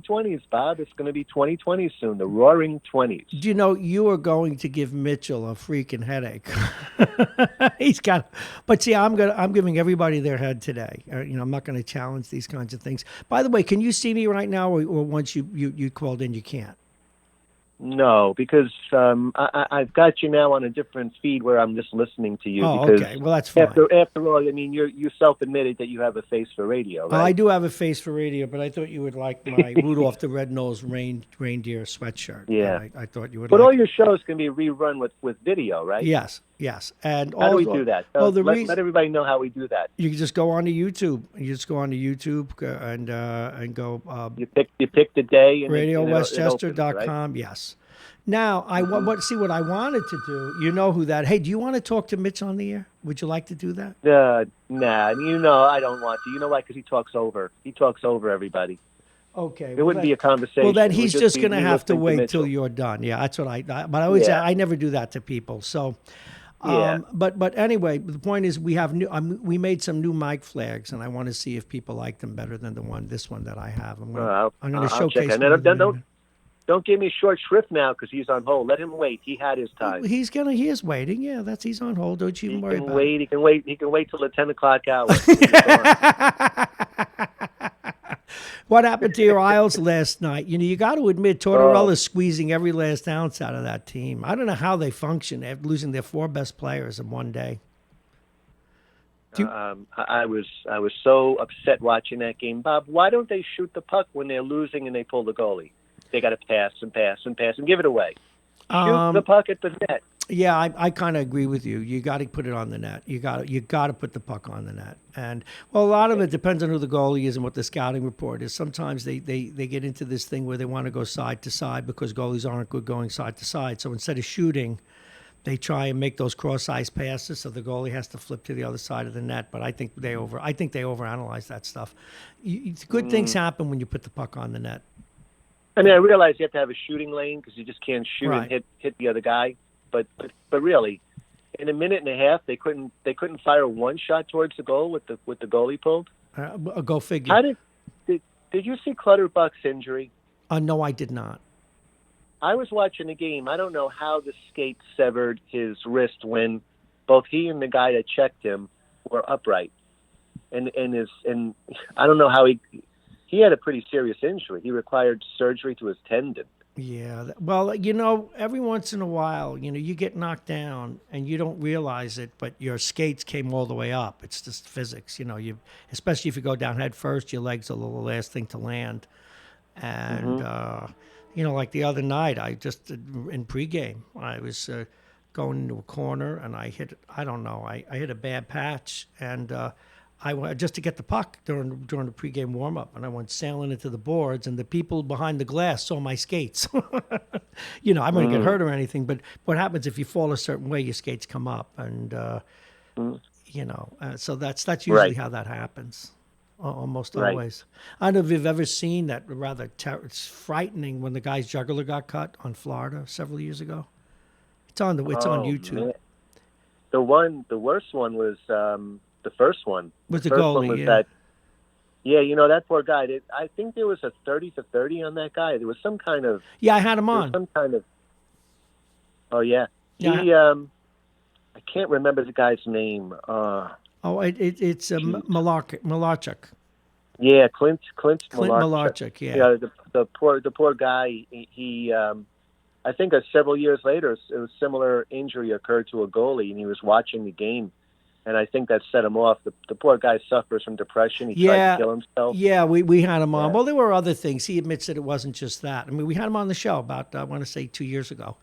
S7: 20s, Bob. It's going to be 2020 soon, the roaring 20s.
S1: Do you know you are going to give Mitchell a freaking headache? But see, I'm giving everybody their head today. I'm not going to challenge these kinds of things. By the way, can you see me right now, or once you called in, you can't?
S7: No, because I've got you now on a different feed where I'm just listening to you.
S1: Oh,
S7: because
S1: okay. Well, that's fine.
S7: After all, I mean, you self-admitted that you have a face for radio, right?
S1: Well, I do have a face for radio, but I thought you would like my Rudolph the Red-Nosed Reindeer sweatshirt.
S7: Yeah.
S1: I thought you would.
S7: But all your shows can be rerun with video, right?
S1: Yes. And
S7: how do we do that? Let everybody know how we do that.
S1: You can just go on to YouTube. You just go on to YouTube and go.
S7: You pick the day. And
S1: RadioWestchester.com. Right? Yes. Now, what I wanted to do. You know who that? Hey, do you want to talk to Mitch on the air? Would you like to do that?
S7: Nah. I don't want to. You know why? Because he talks over. He talks over everybody.
S1: Okay.
S7: It wouldn't be a conversation.
S1: Well, then he's just going to have to wait till you're done. Yeah, that's what but I always I never do that to people. So. But anyway, the point is we have we made some new mic flags, and I want to see if people like them better than this one that I have. I'm going to showcase.
S7: Don't give me short shrift now because he's on hold. Let him wait. He had his time.
S1: He is waiting. Yeah, he's on hold. Don't you even worry about
S7: it. He can wait till the 10 o'clock hour.
S1: What happened to your Isles last night? You got to admit, Tortorella's squeezing every last ounce out of that team. I don't know how they function after losing their 4 best players in one day.
S7: I was so upset watching that game. Bob, why don't they shoot the puck when they're losing and they pull the goalie? They got to pass and give it away. Shoot the puck at the net.
S1: Yeah, I kind of agree with you. You got to put it on the net. You got to put the puck on the net. And well, a lot of it depends on who the goalie is and what the scouting report is. Sometimes they get into this thing where they want to go side to side because goalies aren't good going side to side. So instead of shooting, they try and make those cross-ice passes so the goalie has to flip to the other side of the net. But I think they overanalyze that stuff. Good things happen when you put the puck on the net.
S7: I mean, I realize you have to have a shooting lane because you just can't shoot and hit the other guy. But really, in a minute and a half, they couldn't fire one shot towards the goal with the goalie pulled.
S1: Go figure.
S7: How did you see Clutterbuck's injury?
S1: No, I did not.
S7: I was watching the game. I don't know how the skate severed his wrist when both he and the guy that checked him were upright, and I don't know how he had a pretty serious injury. He required surgery to his tendon.
S1: Yeah, well, every once in a while, you get knocked down and you don't realize it, but your skates came all the way up. It's just physics, especially if you go down head first, your legs are the last thing to land. And, like the other night, in pregame, I was going into a corner and I hit a bad patch and I went just to get the puck during the pregame warm-up, and I went sailing into the boards, and the people behind the glass saw my skates. I wouldn't get hurt or anything, but what happens if you fall a certain way, your skates come up, and so that's usually how that happens, almost always. I don't know if you've ever seen that. It's frightening when the guy's jugular got cut on Florida several years ago. It's on YouTube.
S7: Man. The worst one was. The first one
S1: was the goalie.
S7: Was that that poor guy. I think there was a 30-30 on that guy. There was some kind of
S1: I had him on.
S7: Some kind of. Oh yeah. He I can't remember the guy's name.
S1: It's Malarchuk.
S7: Yeah, Clint
S1: Malarchuk. Yeah.
S7: The poor guy. He I think several years later, a similar injury occurred to a goalie, and he was watching the game. And I think that set him off. The poor guy suffers from depression. He tried to kill himself.
S1: Yeah, we had him on. Well, there were other things. He admits that it wasn't just that. I mean, we had him on the show about, I want to say 2 years ago.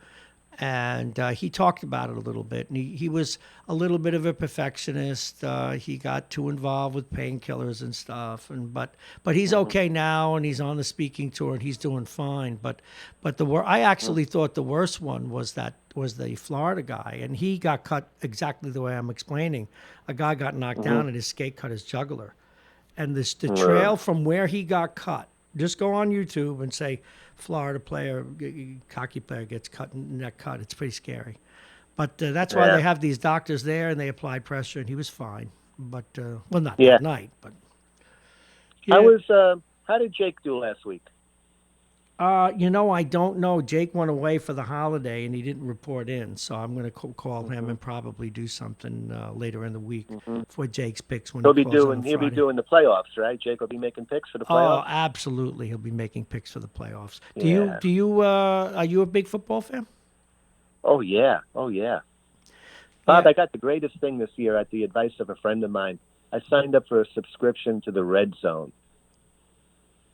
S1: And he talked about it a little bit. And he was a little bit of a perfectionist. He got too involved with painkillers and stuff. But he's okay now, and he's on the speaking tour, and he's doing fine. But I actually thought the worst one was the Florida guy, and he got cut exactly the way I'm explaining. A guy got knocked down, and his skate cut his jugular. And the trail from where he got cut, just go on YouTube and say, Florida player, hockey player gets cut, neck cut. It's pretty scary. But that's why they have these doctors there, and they applied pressure, and he was fine. But, not that night. But
S7: how did Jake do last week?
S1: I don't know. Jake went away for the holiday, and he didn't report in. So I'm going to call him and probably do something later in the week for Jake's picks. When he'll be doing
S7: the playoffs, right? Jake will be making picks for the playoffs.
S1: Oh, absolutely, he'll be making picks for the playoffs. Do you? Are you a big football fan?
S7: Oh yeah. Bob, I got the greatest thing this year at the advice of a friend of mine. I signed up for a subscription to the Red Zone.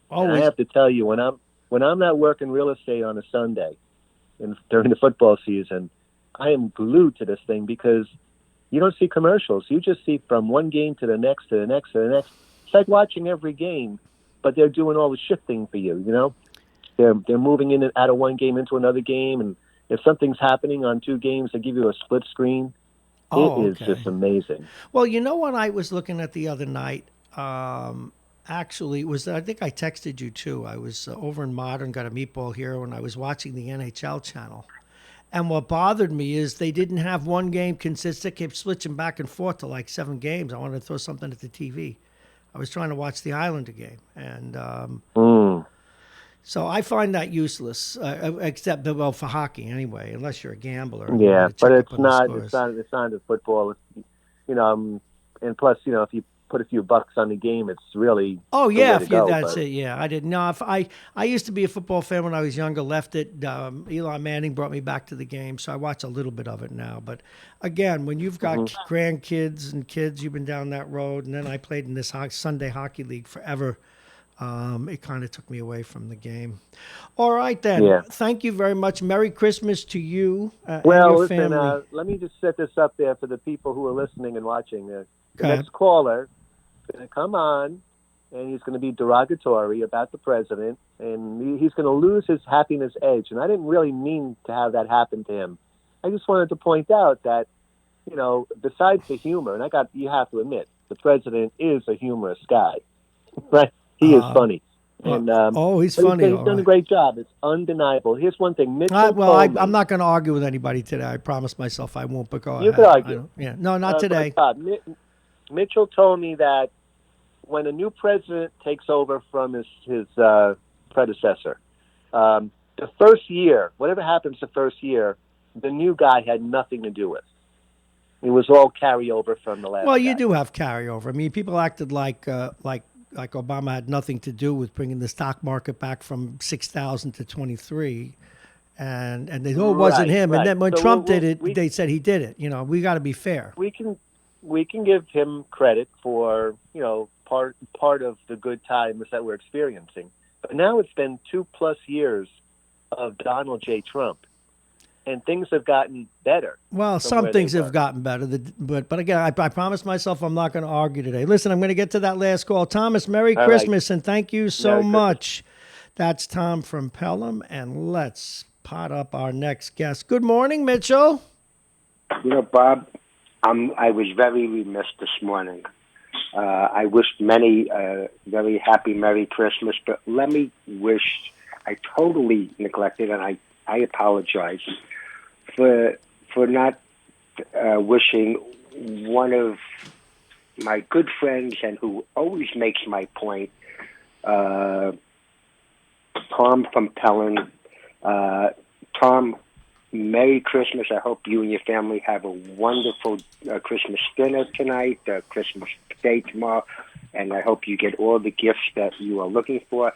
S7: And I have to tell you, when I'm not working real estate on a Sunday during the football season, I am glued to this thing because you don't see commercials. You just see from one game to the next, to the next, to the next. It's like watching every game, but they're doing all the shifting for you, They're moving in and out of one game into another game, and if something's happening on two games, they give you a split screen. It is just amazing.
S1: Well, you know what I was looking at the other night? Actually, I think I texted you too. I was over in Modern, got a meatball here, and I was watching the NHL channel. And what bothered me is they didn't have one game consistent, kept switching back and forth to like 7 games. I wanted to throw something at the TV. I was trying to watch the Islander game. And so I find that useless, except, for hockey anyway, unless you're a gambler.
S7: Yeah, but it's not the football. And plus, if you put a few bucks on the game, it's really
S1: that's it. Yeah, I didn't know. I used to be a football fan when I was younger. Left it. Eli Manning brought me back to the game, so I watch a little bit of it now. But again, when you've got grandkids and kids, you've been down that road. And then I played in this Sunday hockey league forever It kind of took me away from the game. All right, then.
S7: Yeah.
S1: Thank you very much. Merry Christmas to you and
S7: Well,
S1: your
S7: listen,
S1: family.
S7: let me just set this up there for the people who are listening and watching. The
S1: Go ahead.
S7: next caller is going to come on, and he's going to be derogatory about the president, and he's going to lose his happiness edge. And I didn't really mean to have that happen to him. I just wanted to point out that, besides the humor, and you have to admit, the president is a humorous guy, right? He is funny. And
S1: he's funny.
S7: He's done a great job. It's undeniable. Here's one thing. Mitchell
S1: I'm not going to argue with anybody today. I promise myself I won't. But go ahead.
S7: You could argue.
S1: No, not today.
S7: Bob, Mitchell told me that when a new president takes over from his predecessor, the first year, whatever happens the first year, the new guy had nothing to do with. It was all carryover from the last.
S1: Well, you
S7: guy.
S1: do have carryover. I mean, people acted like Obama had nothing to do with bringing the stock market back from 6,000 to 23, and they it wasn't him.
S7: Right.
S1: And then when
S7: So
S1: Trump did it, they said he did it. We got to be fair.
S7: We can give him credit for part of the good times that we're experiencing. But now it's been 2+ years of Donald J. Trump, and things have gotten better.
S1: Well, some things have gotten better, but again, I promised myself I'm not going to argue today. Listen, I'm going to get to that last call. Thomas, Merry Christmas, and thank you so much. That's Tom from Pelham, and let's pot up our next guest. Good morning, Mitchell.
S5: Bob, I was very remiss this morning. I wished many very happy Merry Christmas, but let me wish, I totally neglected, and I apologize for not wishing one of my good friends and who always makes my point, Tom from Pelham. Tom, Merry Christmas. I hope you and your family have a wonderful Christmas dinner tonight, Christmas day tomorrow, and I hope you get all the gifts that you are looking for.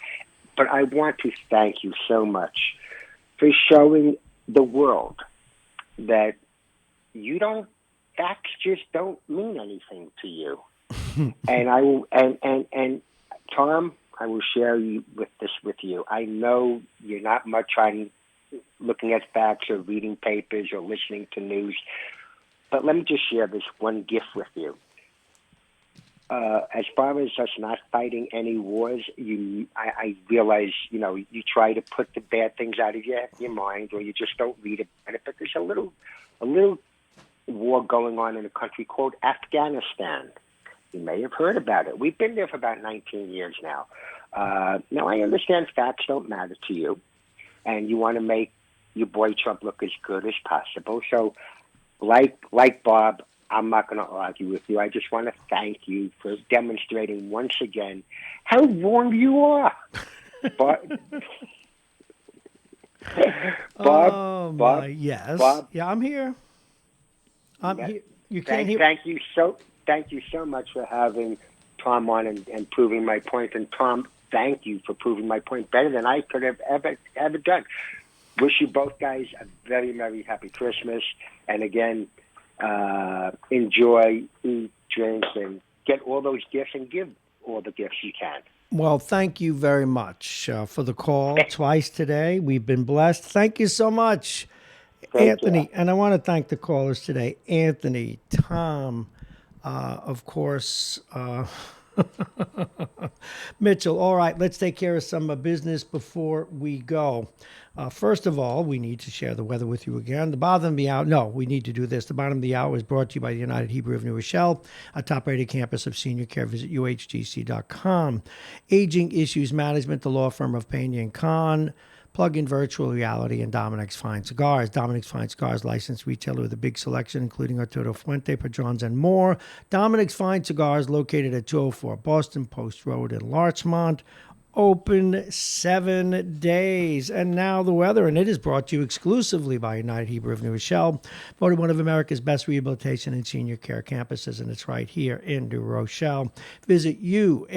S5: But I want to thank you so much for showing the world that facts just don't mean anything to you. And Tom, I will share this with you. I know you're not much on looking at facts or reading papers or listening to news, but let me just share this one gift with you. As far as us not fighting any wars, I realize, you try to put the bad things out of your mind, or you just don't read about it. But there's a little war going on in a country called Afghanistan. You may have heard about it. We've been there for about 19 years now. Now, I understand facts don't matter to you, and you want to make your boy Trump look as good as possible. So, like Bob, I'm not going to argue with you. I just want to thank you for demonstrating once again how wrong you are. Bob,
S1: yes.
S5: Bob,
S1: yeah, I'm here. Here. You can't hear.
S5: Thank you so much for having Tom on and proving my point. And Tom, thank you for proving my point better than I could have ever done. Wish you both guys a very, very happy Christmas. And again, enjoy, eat, drink, and get all those gifts and give all the gifts you can.
S1: Well, thank you very much for the call twice today. We've been blessed. Thank you so much, Anthony. And I want to thank the callers today. Anthony, Tom, of course, Mitchell. All right, let's take care of some business before we go. First of all, we need to share the weather with you again. The bottom of the hour, no, we need to do this. The bottom of the hour is brought to you by the United Hebrew of New Rochelle, a top-rated campus of senior care. Visit uhdc.com. Aging Issues Management, the law firm of Pena & Khan. Plug-in Virtual Reality, and Dominic's Fine Cigars. Dominic's Fine Cigars, licensed retailer with a big selection, including Arturo Fuente, Padrones, and more. Dominic's Fine Cigars, located at 204 Boston Post Road in Larchmont. Open 7 days. And now the weather, and it is brought to you exclusively by United Hebrew of New Rochelle, voted one of America's best rehabilitation and senior care campuses, and it's right here in New Rochelle. Visit uhgc.com.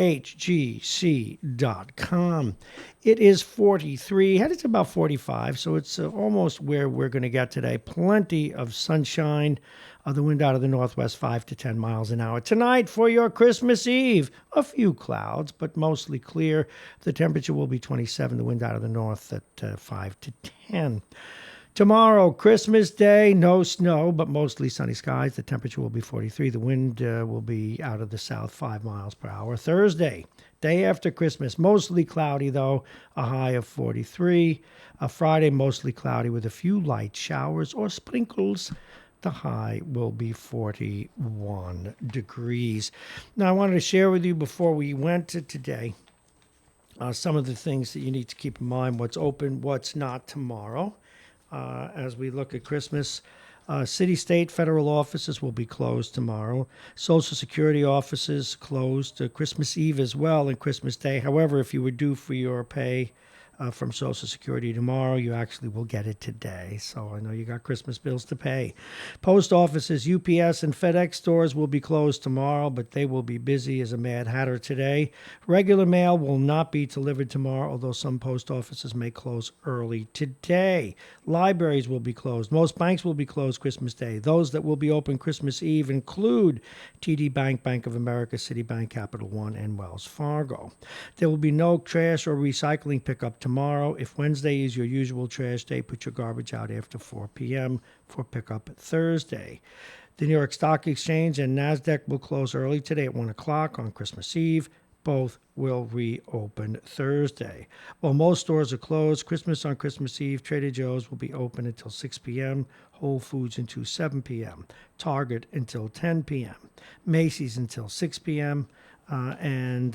S1: It is 43, headed to about 45, so it's almost where we're going to get today. Plenty of sunshine. The wind out of the northwest, 5 to 10 miles an hour. Tonight, for your Christmas Eve, a few clouds, but mostly clear. The temperature will be 27, the wind out of the north at 5 to 10. Tomorrow, Christmas Day, no snow, but mostly sunny skies. The temperature will be 43. The wind will be out of the south, 5 miles per hour. Thursday, day after Christmas, mostly cloudy, though, a high of 43. Friday, mostly cloudy with a few light showers or sprinkles. The high will be 41 degrees. Now, I wanted to share with you before we went to today some of the things that you need to keep in mind, what's open, what's not tomorrow. As we look at Christmas, city, state, federal offices will be closed tomorrow. Social Security offices closed Christmas Eve as well and Christmas Day. However, if you were due for your pay from Social Security tomorrow, you actually will get it today. So I know you got Christmas bills to pay. Post offices, UPS, and FedEx stores will be closed tomorrow, but they will be busy as a Mad Hatter today. Regular mail will not be delivered tomorrow, although some post offices may close early today. Libraries will be closed. Most banks will be closed Christmas Day. Those that will be open Christmas Eve include TD Bank, Bank of America, Citibank, Capital One, and Wells Fargo. There will be no trash or recycling pickup tomorrow. If Wednesday is your usual trash day, put your garbage out after 4 p.m. for pickup Thursday. The New York Stock Exchange and NASDAQ will close early today at 1 o'clock on Christmas Eve. Both will reopen Thursday. While most stores are closed, Christmas on Christmas Eve, Trader Joe's will be open until 6 p.m., Whole Foods until 7 p.m., Target until 10 p.m., Macy's until 6 p.m., and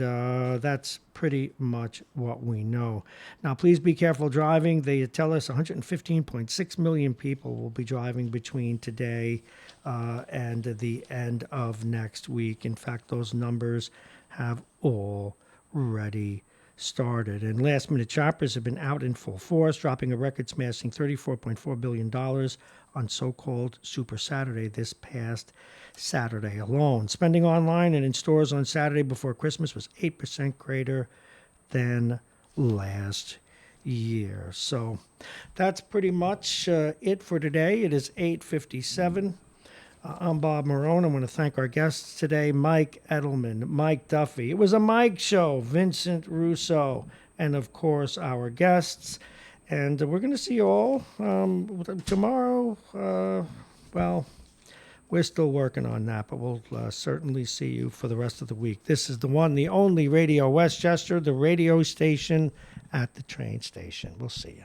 S1: that's pretty much what we know. Now, please be careful driving. They tell us 115.6 million people will be driving between today and the end of next week. In fact, those numbers have already started. And last-minute shoppers have been out in full force, dropping a record-smashing $34.4 billion on so-called Super Saturday this past Saturday alone. Spending online and in stores on Saturday before Christmas was 8% greater than last year. So that's pretty much it for today. It is 8:57. I'm Bob Marrone. I want to thank our guests today, Mike Edelman, Mike Duffy. It was a Mike show, Vincent Russo, and, of course, our guests. And we're going to see you all tomorrow. Well, we're still working on that, but we'll certainly see you for the rest of the week. This is the one, the only Radio Westchester, the radio station at the train station. We'll see you.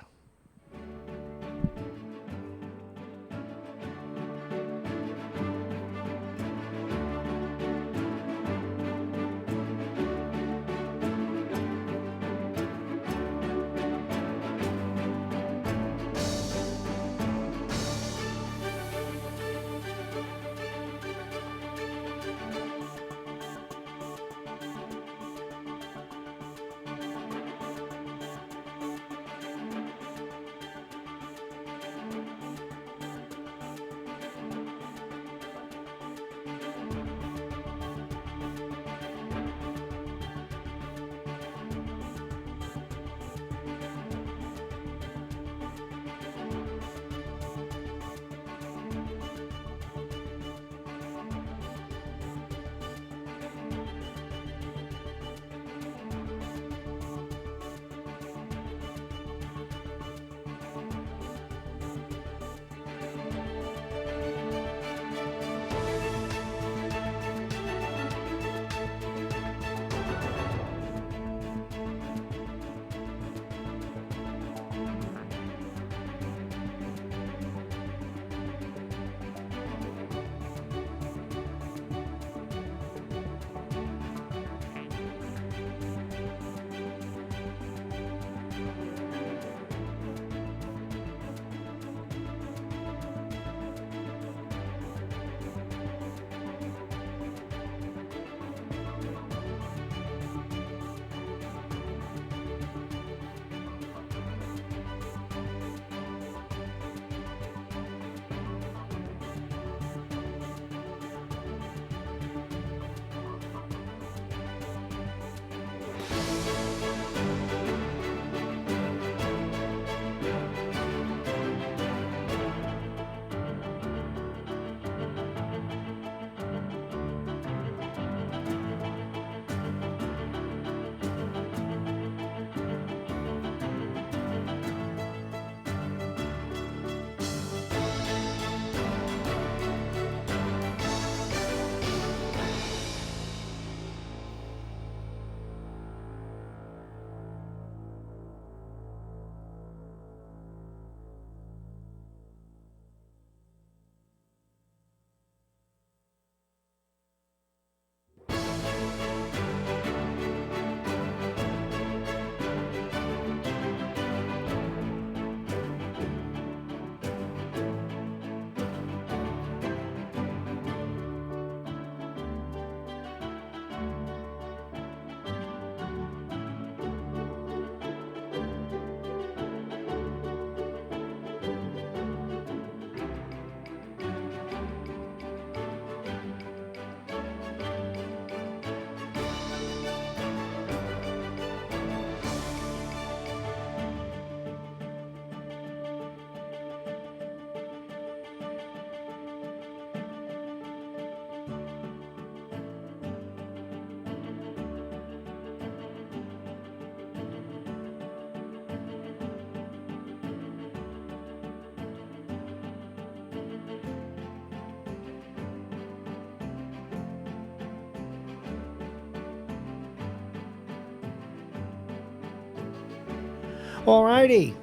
S1: All righty.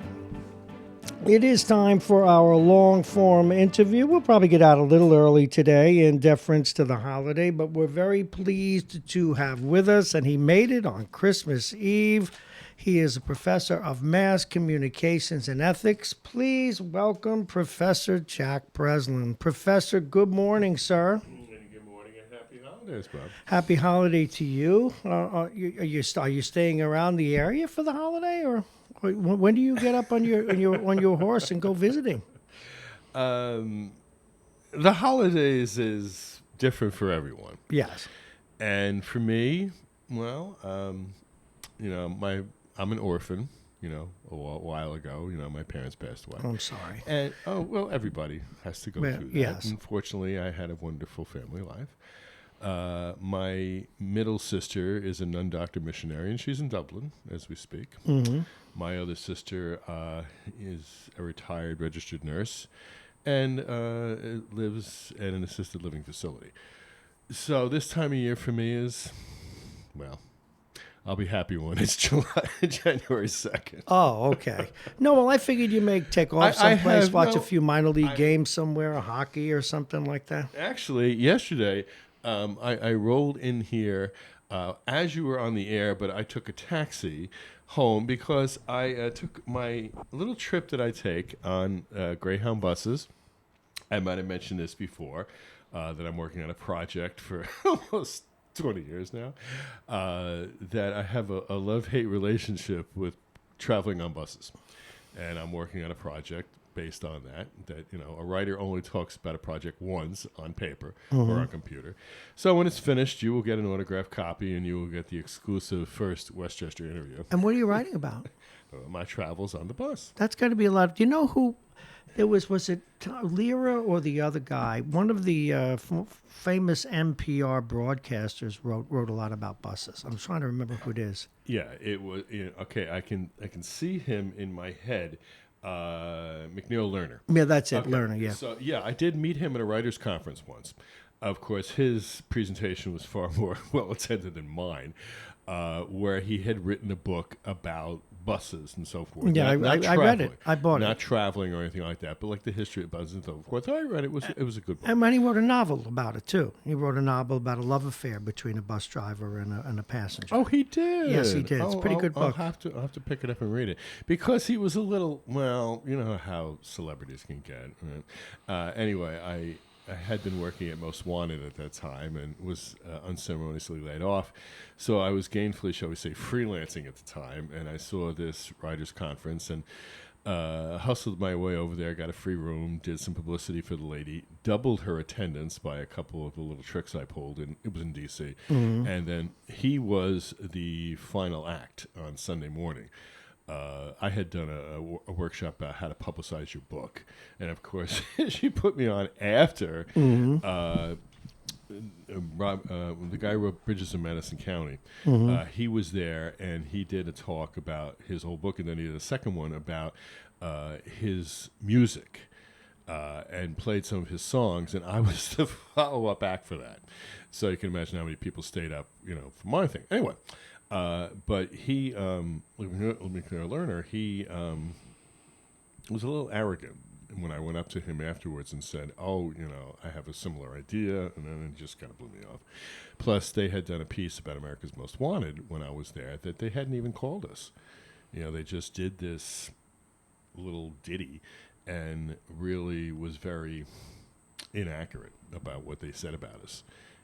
S1: It is time for our long-form interview. We'll probably get out a little early today in deference to the holiday, but we're very pleased to have with us, and he made it on Christmas Eve. He is a professor of mass communications and ethics. Please welcome Professor Jack Breslin. Professor, good morning, sir.
S8: Good morning and happy holidays, Bob.
S1: Happy holiday to you. Are you staying around the area for the holiday, or when do you get up on your horse and go visiting?
S8: The holidays is different for everyone.
S1: Yes.
S8: And for me, well, I'm an orphan. A while ago, my parents passed away.
S1: I'm sorry.
S8: And everybody has to go through that.
S1: Yes.
S8: Unfortunately, I had a wonderful family life. My middle sister is a nun doctor missionary, and she's in Dublin as we speak.
S1: Mm-hmm.
S8: My other sister is a retired registered nurse and lives at an assisted living facility. So this time of year for me is, I'll be happy when it's January 2nd.
S1: Oh, okay. No, well, I figured you may take off someplace, watch a few minor league games somewhere, or hockey or something like that.
S8: Actually, yesterday, I rolled in here as you were on the air, but I took a taxi home because I took my little trip that I take on Greyhound buses. I might have mentioned this before, that I'm working on a project for almost 20 years now, that I have a love-hate relationship with traveling on buses. And I'm working on a project based on that a writer only talks about a project once on paper or on computer. So when it's finished, you will get an autographed copy and you will get the exclusive first Westchester interview.
S1: And what are you writing about?
S8: My travels on the bus.
S1: That's got to be a lot. Do you know who there was it Lira or the other guy? One of the famous NPR broadcasters wrote a lot about buses. I'm trying to remember who it is.
S8: Yeah, it was okay. I can see him in my head. McNeil Lerner.
S1: Yeah, that's it,
S8: okay.
S1: Lerner, yeah.
S8: So, I did meet him at a writer's conference once. Of course, his presentation was far more well-attended than mine, where he had written a book about buses and so forth.
S1: Yeah, I read it. I bought it.
S8: Not traveling or anything like that, but like the history of buses and so forth. I read it. It was a good book.
S1: And he wrote a novel about it, too. He wrote a novel about a love affair between a bus driver and a passenger.
S8: Oh, he did?
S1: Yes, he did. It's a pretty good book.
S8: I'll have to pick it up and read it. Because he was a little, you know how celebrities can get. Right? Anyway, I had been working at Most Wanted at that time and was unceremoniously laid off. So I was gainfully, shall we say, freelancing at the time. And I saw this writers' conference and hustled my way over there, got a free room, did some publicity for the lady, doubled her attendance by a couple of the little tricks I pulled, and it was in D.C. Mm-hmm. And then he was the final act on Sunday morning. I had done a workshop about how to publicize your book. And, of course, she put me on after the guy who wrote Bridges in Madison County. He was there, and he did a talk about his whole book, and then he did a second one about his music and played some of his songs, and I was the follow-up act for that. So you can imagine how many people stayed up, for my thing. Anyway. But he, Lerner, he was a little arrogant when I went up to him afterwards and said, I have a similar idea, and then it just kind of blew me off. Plus, they had done a piece about America's Most Wanted when I was there that they hadn't even called us. They just did this little ditty and really was very inaccurate about what they said about us.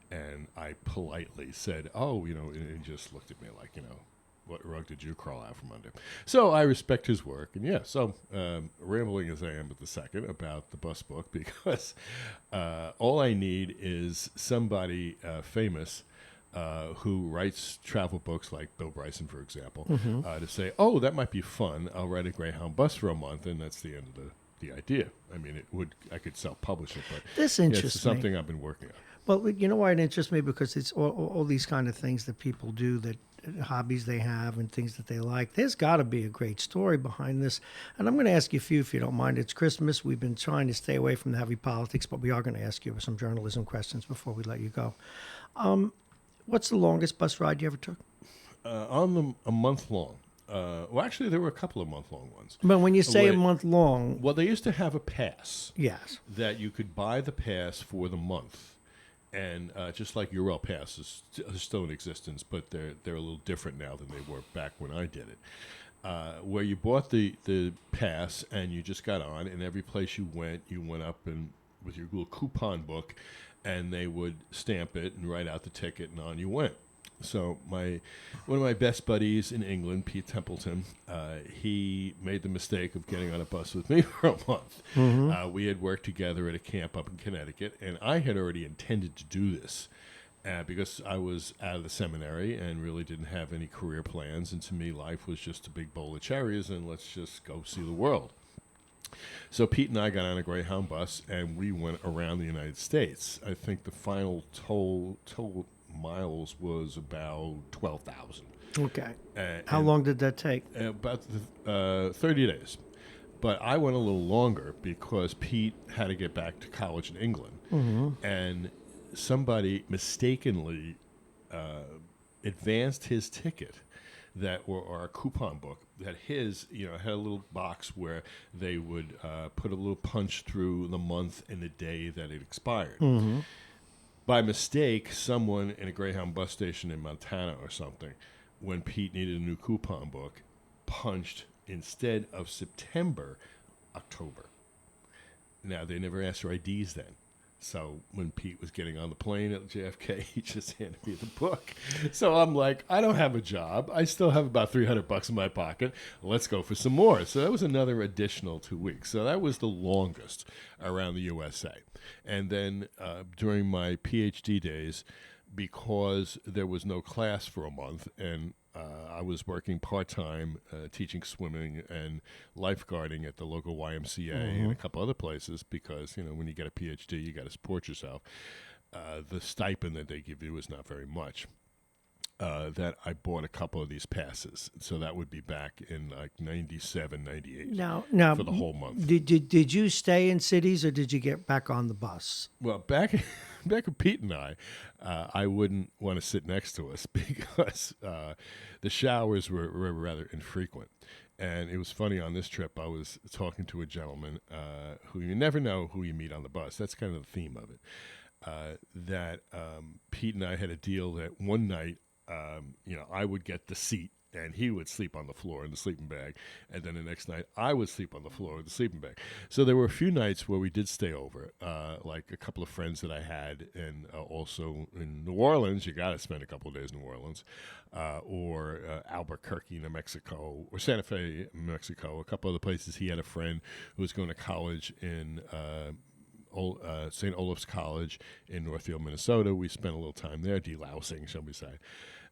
S8: And I politely said, and he just looked at me like, what rug did you crawl out from under? So I respect his work. And so rambling as I am at the second about the bus book, because all I need is somebody famous who writes travel books, like Bill Bryson, for example, to say, that might be fun. I'll write a Greyhound bus for a month, and that's the end of the idea. I mean, I could self-publish it, but
S1: this interests
S8: it's something I've been working on.
S1: Well, you know why it interests me? Because it's all these kind of things that people do, that hobbies they have and things that they like. There's got to be a great story behind this. And I'm going to ask you a few, if you don't mind. It's Christmas. We've been trying to stay away from the heavy politics, but we are going to ask you some journalism questions before we let you go. What's the longest bus ride you ever took?
S8: A month long. Well, actually, there were a couple of month-long ones.
S1: But when you say a month long,
S8: well, they used to have a pass.
S1: Yes.
S8: That you could buy the pass for the month, and just like URL passes are still in existence, but they're a little different now than they were back when I did it. Where you bought the pass and you just got on, and every place you went up and with your little coupon book, and they would stamp it and write out the ticket, and on you went. So one of my best buddies in England, Pete Templeton, he made the mistake of getting on a bus with me for a month.
S1: Mm-hmm.
S8: We had worked together at a camp up in Connecticut, and I had already intended to do this because I was out of the seminary and really didn't have any career plans, and to me life was just a big bowl of cherries and let's just go see the world. So Pete and I got on a Greyhound bus, and we went around the United States. I think the final total miles was about 12,000.
S1: Okay. How long did that take?
S8: About 30 days. But I went a little longer because Pete had to get back to college in England.
S1: Mm-hmm.
S8: And somebody mistakenly advanced his ticket or a coupon book that had a little box where they would put a little punch through the month and the day that it expired.
S1: Mm-hmm.
S8: By mistake, someone in a Greyhound bus station in Montana or something, when Pete needed a new coupon book, punched instead of September, October. Now, they never asked for IDs then. So when Pete was getting on the plane at JFK, he just handed me the book. So I'm like, I don't have a job. I still have about $300 in my pocket. Let's go for some more. So that was another additional 2 weeks. So that was the longest around the USA. And then during my PhD days, because there was no class for a month, and I was working part-time teaching swimming and lifeguarding at the local YMCA and a couple other places because, when you get a PhD, you got to support yourself. The stipend that they give you is not very much. That I bought a couple of these passes. So that would be back in like 97, 98
S1: now,
S8: for the whole month.
S1: Did you stay in cities or did you get back on the bus?
S8: Well, back with Pete and I wouldn't want to sit next to us because the showers were rather infrequent. And it was funny on this trip, I was talking to a gentleman who you never know who you meet on the bus. That's kind of the theme of it. That Pete and I had a deal that one night, I would get the seat and he would sleep on the floor in the sleeping bag. And then the next night I would sleep on the floor in the sleeping bag. So there were a few nights where we did stay over, like a couple of friends that I had. And also in New Orleans, you got to spend a couple of days in New Orleans, or Albuquerque, New Mexico, or Santa Fe, New Mexico, a couple other places. He had a friend who was going to college in St. Olaf's College in Northfield, Minnesota. We spent a little time there, delousing, shall we say.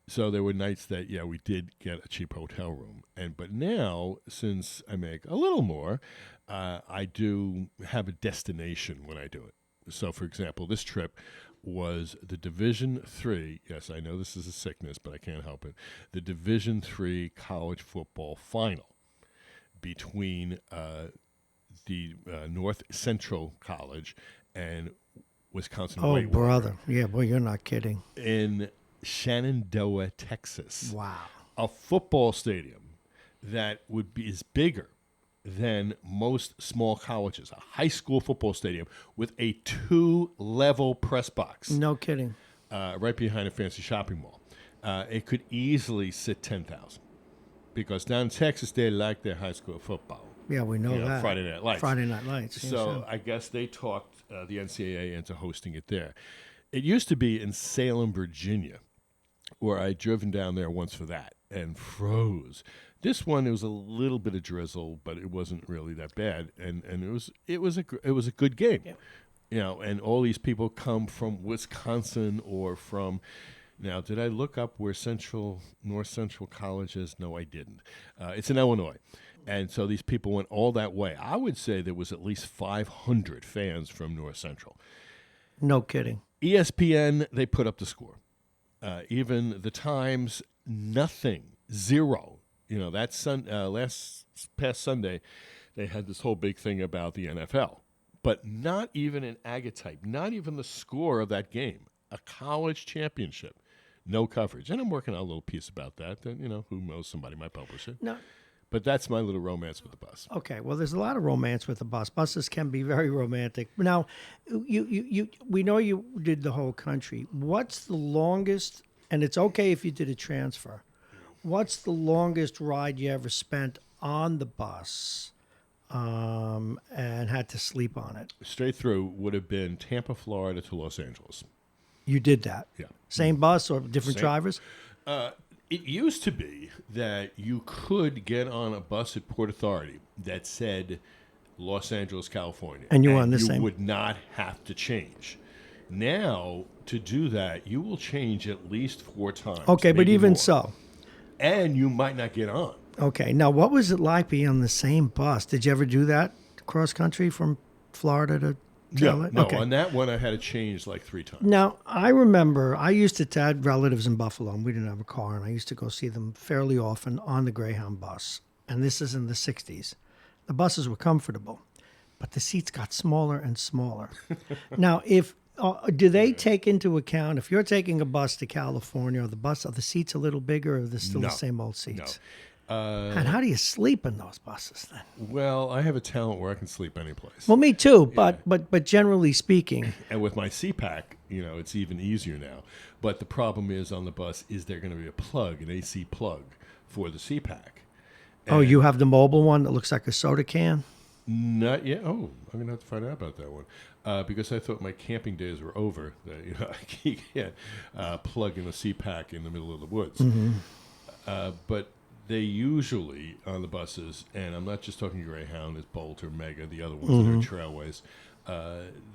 S8: So there were nights that, we did get a cheap hotel room. But now, since I make a little more, I do have a destination when I do it. So, for example, this trip was the Division III. Yes, I know this is a sickness, but I can't help it. The Division III college football final between the North Central College and Wisconsin.
S1: Oh,
S8: Whitewater.
S1: brother. Yeah, boy, you're not kidding.
S8: In Shenandoah, Texas.
S1: Wow.
S8: A football stadium that is bigger than most small colleges. A high school football stadium with a 2-level press box.
S1: No kidding.
S8: Right behind a fancy shopping mall. It could easily sit 10,000 because down in Texas, they like their high school football.
S1: Yeah, we know that.
S8: Friday Night Lights.
S1: Friday Night Lights.
S8: So I guess they talked the NCAA into hosting it there. It used to be in Salem, Virginia, where I'd driven down there once for that and froze. This one, it was a little bit of drizzle, but it wasn't really that bad, and it was a good game. Yeah. And all these people come from Wisconsin or from. Now, did I look up where North Central College is? No, I didn't. It's in Illinois. And so these people went all that way. I would say there was at least 500 fans from North Central.
S1: No kidding.
S8: ESPN, they put up the score. Even the Times, nothing, 0. That past Sunday, they had this whole big thing about the NFL. But not even an agatype, not even the score of that game, a college championship. no coverage. And I'm working on a little piece about that. Then, who knows, somebody might publish it.
S1: No.
S8: But that's my little romance with the bus.
S1: Okay, well, there's a lot of romance with the bus. Buses can be very romantic. Now, we know you did the whole country. What's the longest, and it's okay if you did a transfer, what's the longest ride you ever spent on the bus and had to sleep on it?
S8: Straight through would have been Tampa, Florida to Los Angeles.
S1: You did that?
S8: Yeah.
S1: Same bus or different drivers?
S8: It used to be that you could get on a bus at Port Authority that said Los Angeles, California.
S1: And you were on the same.
S8: You would not have to change. Now, to do that, you will change at least 4 times.
S1: Okay, but even
S8: more.
S1: so.
S8: And you might not get on.
S1: Okay, now what was it like being on the same bus? Did you ever do that cross country from Florida to
S8: No,
S1: okay.
S8: On that one I had to change like 3 times.
S1: Now, I remember I used to have relatives in Buffalo, and we didn't have a car, and I used to go see them fairly often on the Greyhound bus. And this is in the 60s. The buses were comfortable, but the seats got smaller and smaller. Now, do they take into account, if you're taking a bus to California, are the seats a little bigger, or are they still the same old seats?
S8: No.
S1: And how do you sleep in those buses then?
S8: Well, I have a talent where I can sleep any place.
S1: Well, me too, but generally speaking.
S8: And with my CPAC, it's even easier now. But the problem is on the bus, is there going to be an AC plug for the CPAC? And
S1: you have the mobile one that looks like a soda can?
S8: Not yet. Oh, I'm going to have to find out about that one. Because I thought my camping days were over. That, I can't plug in a CPAC in the middle of the woods.
S1: Mm-hmm.
S8: But they usually, on the buses, and I'm not just talking Greyhound, it's Bolt or Mega, the other ones that are Trailways,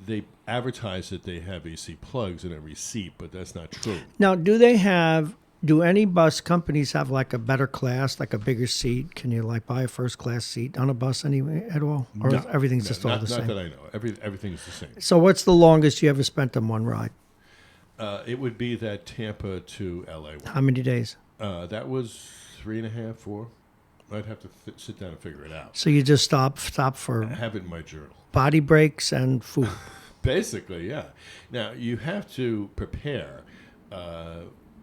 S8: they advertise that they have AC plugs in every seat, but that's not true.
S1: Now, do any bus companies have like a better class, like a bigger seat? Can you like buy a first class seat on a bus anyway at all? Or everything's just all the same?
S8: Not that I know. Everything's the same.
S1: So what's the longest you ever spent on one ride?
S8: It would be that Tampa to LA one.
S1: How many days?
S8: That was 3.5, 4. I'd have to sit down and figure it out.
S1: So you just stop for
S8: I have it in my journal.
S1: Body breaks and food.
S8: Basically, yeah. Now, you have to prepare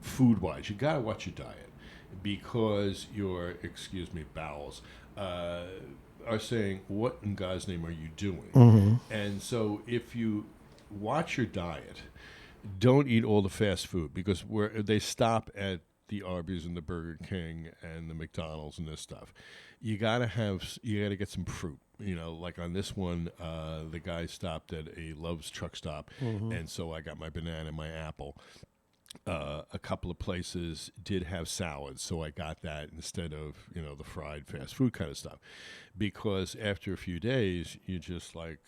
S8: food-wise. You got to watch your diet because your, bowels are saying, what in God's name are you doing?
S1: Mm-hmm.
S8: And so if you watch your diet, don't eat all the fast food because they stop at the Arby's and the Burger King and the McDonald's and this stuff. You gotta get some fruit. Like on this one, the guy stopped at a Love's truck stop, and so I got my banana and my apple. A couple of places did have salads, so I got that instead of the fried fast food kind of stuff. Because after a few days, you just like.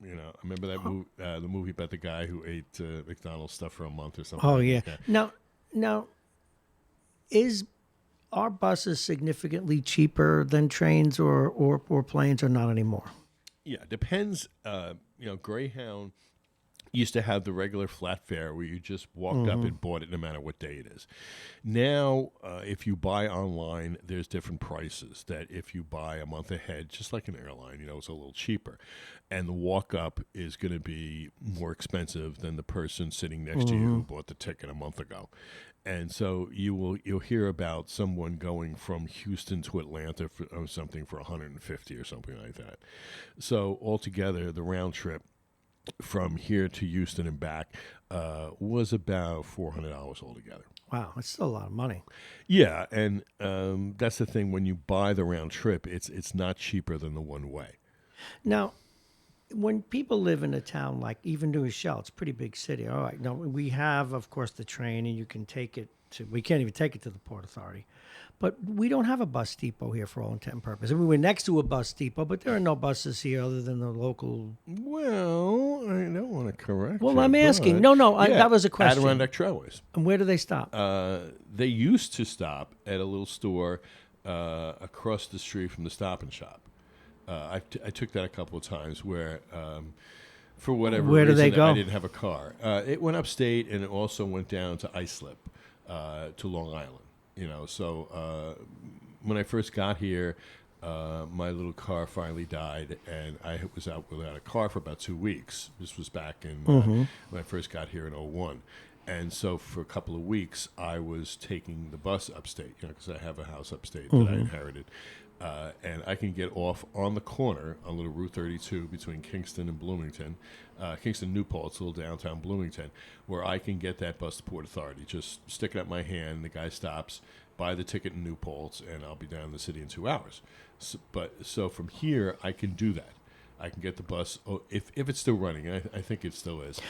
S8: I remember that the movie about the guy who ate McDonald's stuff for a month or something.
S1: Oh, yeah.
S8: That.
S1: Now, are buses significantly cheaper than trains or planes, or not anymore?
S8: Yeah, depends. Greyhound used to have the regular flat fare where you just walked up and bought it no matter what day it is. Now, if you buy online, there's different prices that if you buy a month ahead, just like an airline, it's a little cheaper. And the walk-up is going to be more expensive than the person sitting next to you who bought the ticket a month ago. And so you'll hear about someone going from Houston to Atlanta or something for $150 or something like that. So altogether, the round trip from here to Houston and back was about $400 altogether.
S1: Wow, that's still a lot of money.
S8: Yeah, and that's the thing. When you buy the round trip, it's not cheaper than the one way.
S1: Now, when people live in a town like even New Rochelle, it's a pretty big city. All right, now we have, of course, the train, and you can take it to. We can't even take it to the Port Authority, but we don't have a bus depot here for all intent and purpose. I mean, we're next to a bus depot, but there are no buses here other than the local.
S8: Well, I don't want to correct.
S1: Well, I'm asking. No, that was a question.
S8: Adirondack Trailways.
S1: And where do they stop?
S8: They used to stop at a little store across the street from the Stop and Shop. I took that a couple of times where, for whatever
S1: reason,
S8: do they
S1: go?
S8: I didn't have a car. It went upstate, and it also went down to Islip, to Long Island. So when I first got here, my little car finally died, and I was out without a car for about 2 weeks. This was back in when I first got here in 2001. And so for a couple of weeks, I was taking the bus upstate, because I have a house upstate that I inherited. And I can get off on the corner on little Route 32 between Kingston and Bloomington, Kingston New Paltz, little downtown Bloomington, where I can get that bus to Port Authority. Just stick it up my hand, the guy stops, buy the ticket in New Paltz, and I'll be down in the city in 2 hours. So from here, I can do that. I can get the bus, if it's still running, I think it still is.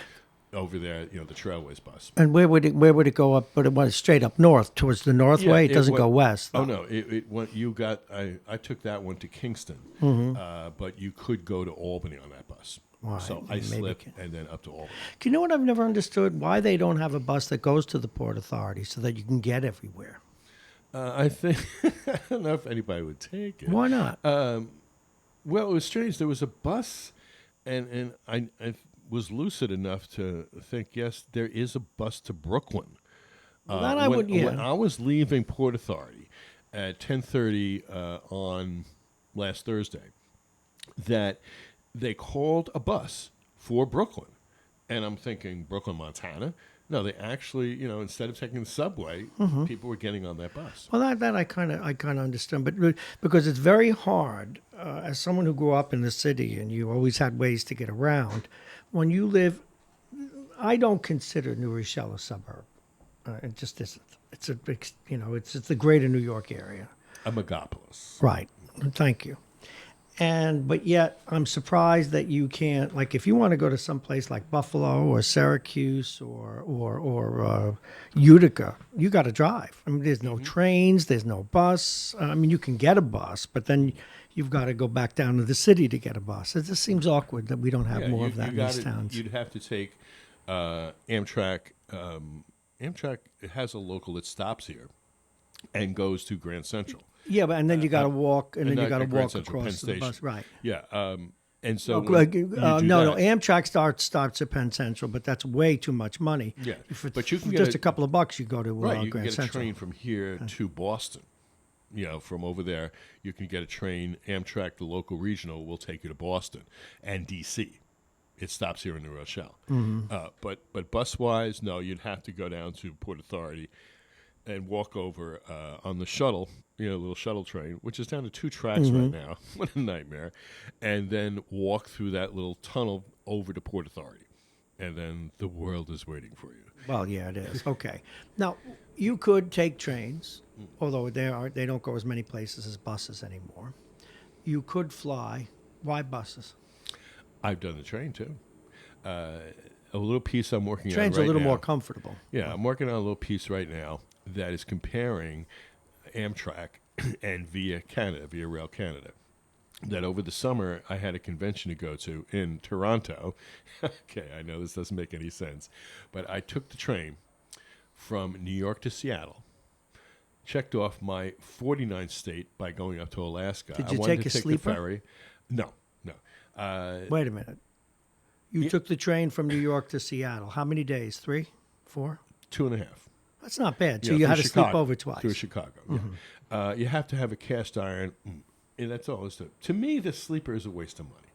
S8: Over there, the Trailways bus.
S1: And where would it go up? But it went straight up north towards the Northway. It doesn't go west. Though.
S8: Oh no! It went. I took that one to Kingston, but you could go to Albany on that bus.
S1: Well,
S8: so I slipped and then up to Albany.
S1: Do you know what I've never understood? Why they don't have a bus that goes to the Port Authority so that you can get everywhere?
S8: I think I don't know if anybody would take it.
S1: Why not?
S8: Well, it was strange. There was a bus, and I was lucid enough to think, yes, there is a bus to Brooklyn.
S1: When
S8: I was leaving Port Authority at 10:30 on last Thursday, that they called a bus for Brooklyn. And I'm thinking, Brooklyn, Montana? No, they actually, instead of taking the subway, people were getting on that bus.
S1: Well, that I kind of understand, but because it's very hard, as someone who grew up in the city and you always had ways to get around, when you live, I don't consider New Rochelle a suburb. It just isn't. It's a big, it's the greater New York area.
S8: A megapolis.
S1: Right. Thank you. But yet I'm surprised that you can't, like, if you want to go to some place like Buffalo or Syracuse or Utica, you got to drive. I mean, there's no trains, there's no bus. I mean, you can get a bus, but then you've got to go back down to the city to get a bus. It just seems awkward that we don't have more of that in these towns.
S8: You'd have to take Amtrak. Amtrak has a local that stops here and goes to Grand Central.
S1: Yeah, and then you got to walk, and then you got to walk
S8: Central,
S1: across
S8: Penn
S1: the bus, right?
S8: Yeah, and so
S1: No, Amtrak stops at Penn Central, but that's way too much money.
S8: Yeah,
S1: but you can get just a couple of bucks, you go to
S8: right. You can
S1: Grand
S8: get
S1: Central.
S8: a train from here to Boston. From over there, you can get a train. Amtrak, the local regional, will take you to Boston and D.C. It stops here in New Rochelle. But bus-wise, no, you'd have to go down to Port Authority and walk over on the shuttle, little shuttle train, which is down to 2 tracks right now. What a nightmare. And then walk through that little tunnel over to Port Authority. And then the world is waiting for you.
S1: Well, yeah, it is. Okay. Now, you could take trains, although they don't go as many places as buses anymore. You could fly. Why buses?
S8: I've done the train, too. A little piece I'm working on right now.
S1: Train's a little more comfortable.
S8: Yeah, I'm working on a little piece right now that is comparing Amtrak and Via Rail Canada. That over the summer, I had a convention to go to in Toronto. Okay, I know this doesn't make any sense. But I took the train from New York to Seattle, checked off my 49th state by going up to Alaska.
S1: Did you
S8: I wanted
S1: take
S8: to
S1: a
S8: take
S1: sleeper?
S8: The ferry. No.
S1: Wait a minute. You took the train from New York to Seattle. How many days? 3? 4?
S8: 2.5.
S1: That's not bad. So you had to sleep over twice.
S8: Through Chicago, yeah. You have to have a cast iron, and that's all. To me, the sleeper is a waste of money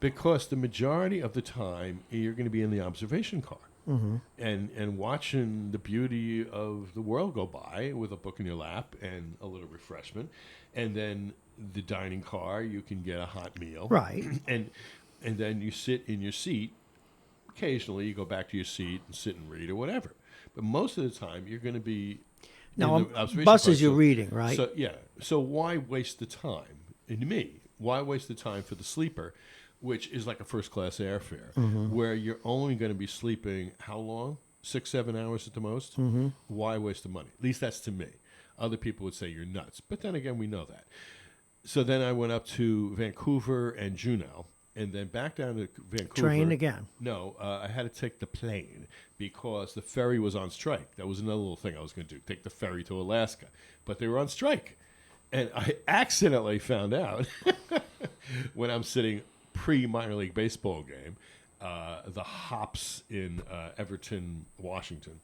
S8: because the majority of the time you're going to be in the observation car and watching the beauty of the world go by with a book in your lap and a little refreshment. And then the dining car, you can get a hot meal.
S1: Right.
S8: And then you sit in your seat. Occasionally, you go back to your seat and sit and read or whatever. But most of the time, you're going to be
S1: now
S8: in the observation
S1: buses.
S8: car.
S1: You're reading, right?
S8: So yeah. So why waste the time? And me, why waste the time for the sleeper, which is like a first-class airfare, where you're only going to be sleeping how long? 6-7 hours at the most. Why waste the money? At least that's to me. Other people would say you're nuts, but then again, we know that. So then I went up to Vancouver and Juneau. And then back down to Vancouver.
S1: Train again?
S8: No, I had to take the plane because the ferry was on strike. That was another little thing I was going to do, take the ferry to Alaska. But they were on strike. And I accidentally found out when I'm sitting pre-minor league baseball game, the Hops in Everton, Washington,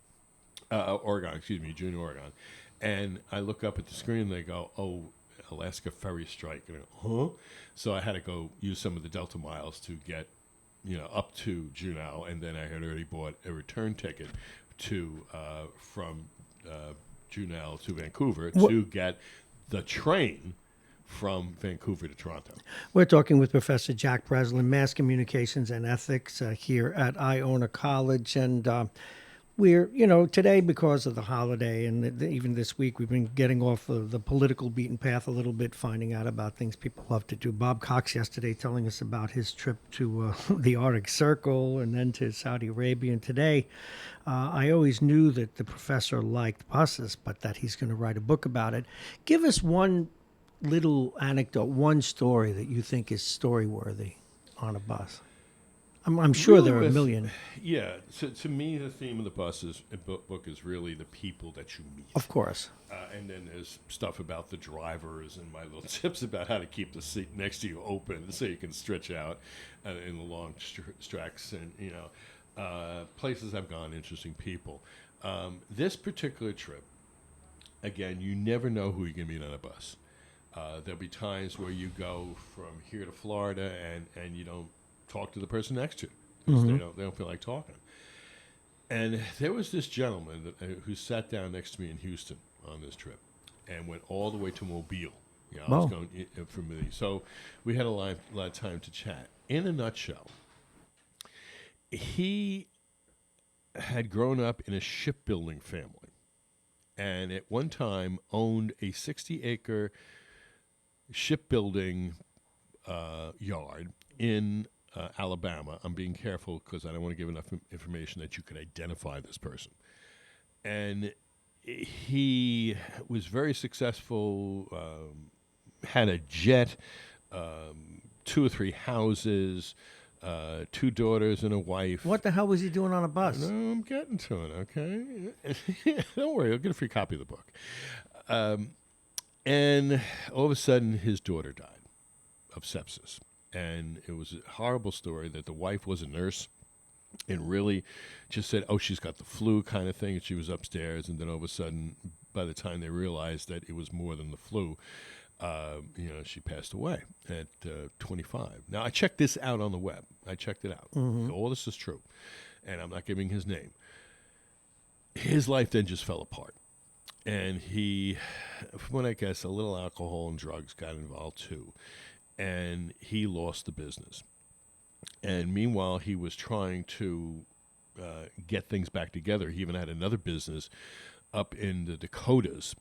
S8: Junior Oregon. And I look up at the screen and they go, oh, Alaska ferry strike. And I go, huh? So I had to go use some of the Delta miles to get, up to Juneau, and then I had already bought a return ticket from Juneau to Vancouver to get the train from Vancouver to Toronto.
S1: We're talking with Professor Jack Breslin, Mass Communications and Ethics here at Iona College. And we're, today, because of the holiday and even this week, we've been getting off of the political beaten path a little bit, finding out about things people love to do. Bob Cox yesterday telling us about his trip to the Arctic Circle and then to Saudi Arabia. And today, I always knew that the professor liked buses, but that he's going to write a book about it. Give us one little anecdote, one story that you think is story-worthy on a bus. I'm sure there are a million.
S8: Yeah. So to me, the theme of the book is really the people that you meet.
S1: Of course.
S8: And then there's stuff about the drivers and my little tips about how to keep the seat next to you open so you can stretch out in the long stretches and, places I've gone, interesting people. This particular trip, again, you never know who you're going to meet on a bus. There'll be times where you go from here to Florida and you don't talk to the person next to you because they don't feel like talking. And there was this gentleman who sat down next to me in Houston on this trip and went all the way to Mobile. I was going from me. So we had a lot of time to chat. In a nutshell, he had grown up in a shipbuilding family and at one time owned a 60-acre shipbuilding yard in Alabama. I'm being careful because I don't want to give enough information that you could identify this person. And he was very successful, had a jet, 2 or 3 houses, 2 daughters and a wife.
S1: What the hell was he doing on a bus?
S8: No, I'm getting to it, okay? Don't worry, I'll get a free copy of the book. And all of a sudden, his daughter died of sepsis. And it was a horrible story that the wife was a nurse and really just said, she's got the flu kind of thing. And she was upstairs. And then all of a sudden, by the time they realized that it was more than the flu, she passed away at 25. Now, I checked this out on the web. I checked it out. All this is true. And I'm not giving his name. His life then just fell apart. And he, from what I guess, a little alcohol and drugs got involved too. And he lost the business. And meanwhile, he was trying to get things back together. He even had another business up in the Dakotas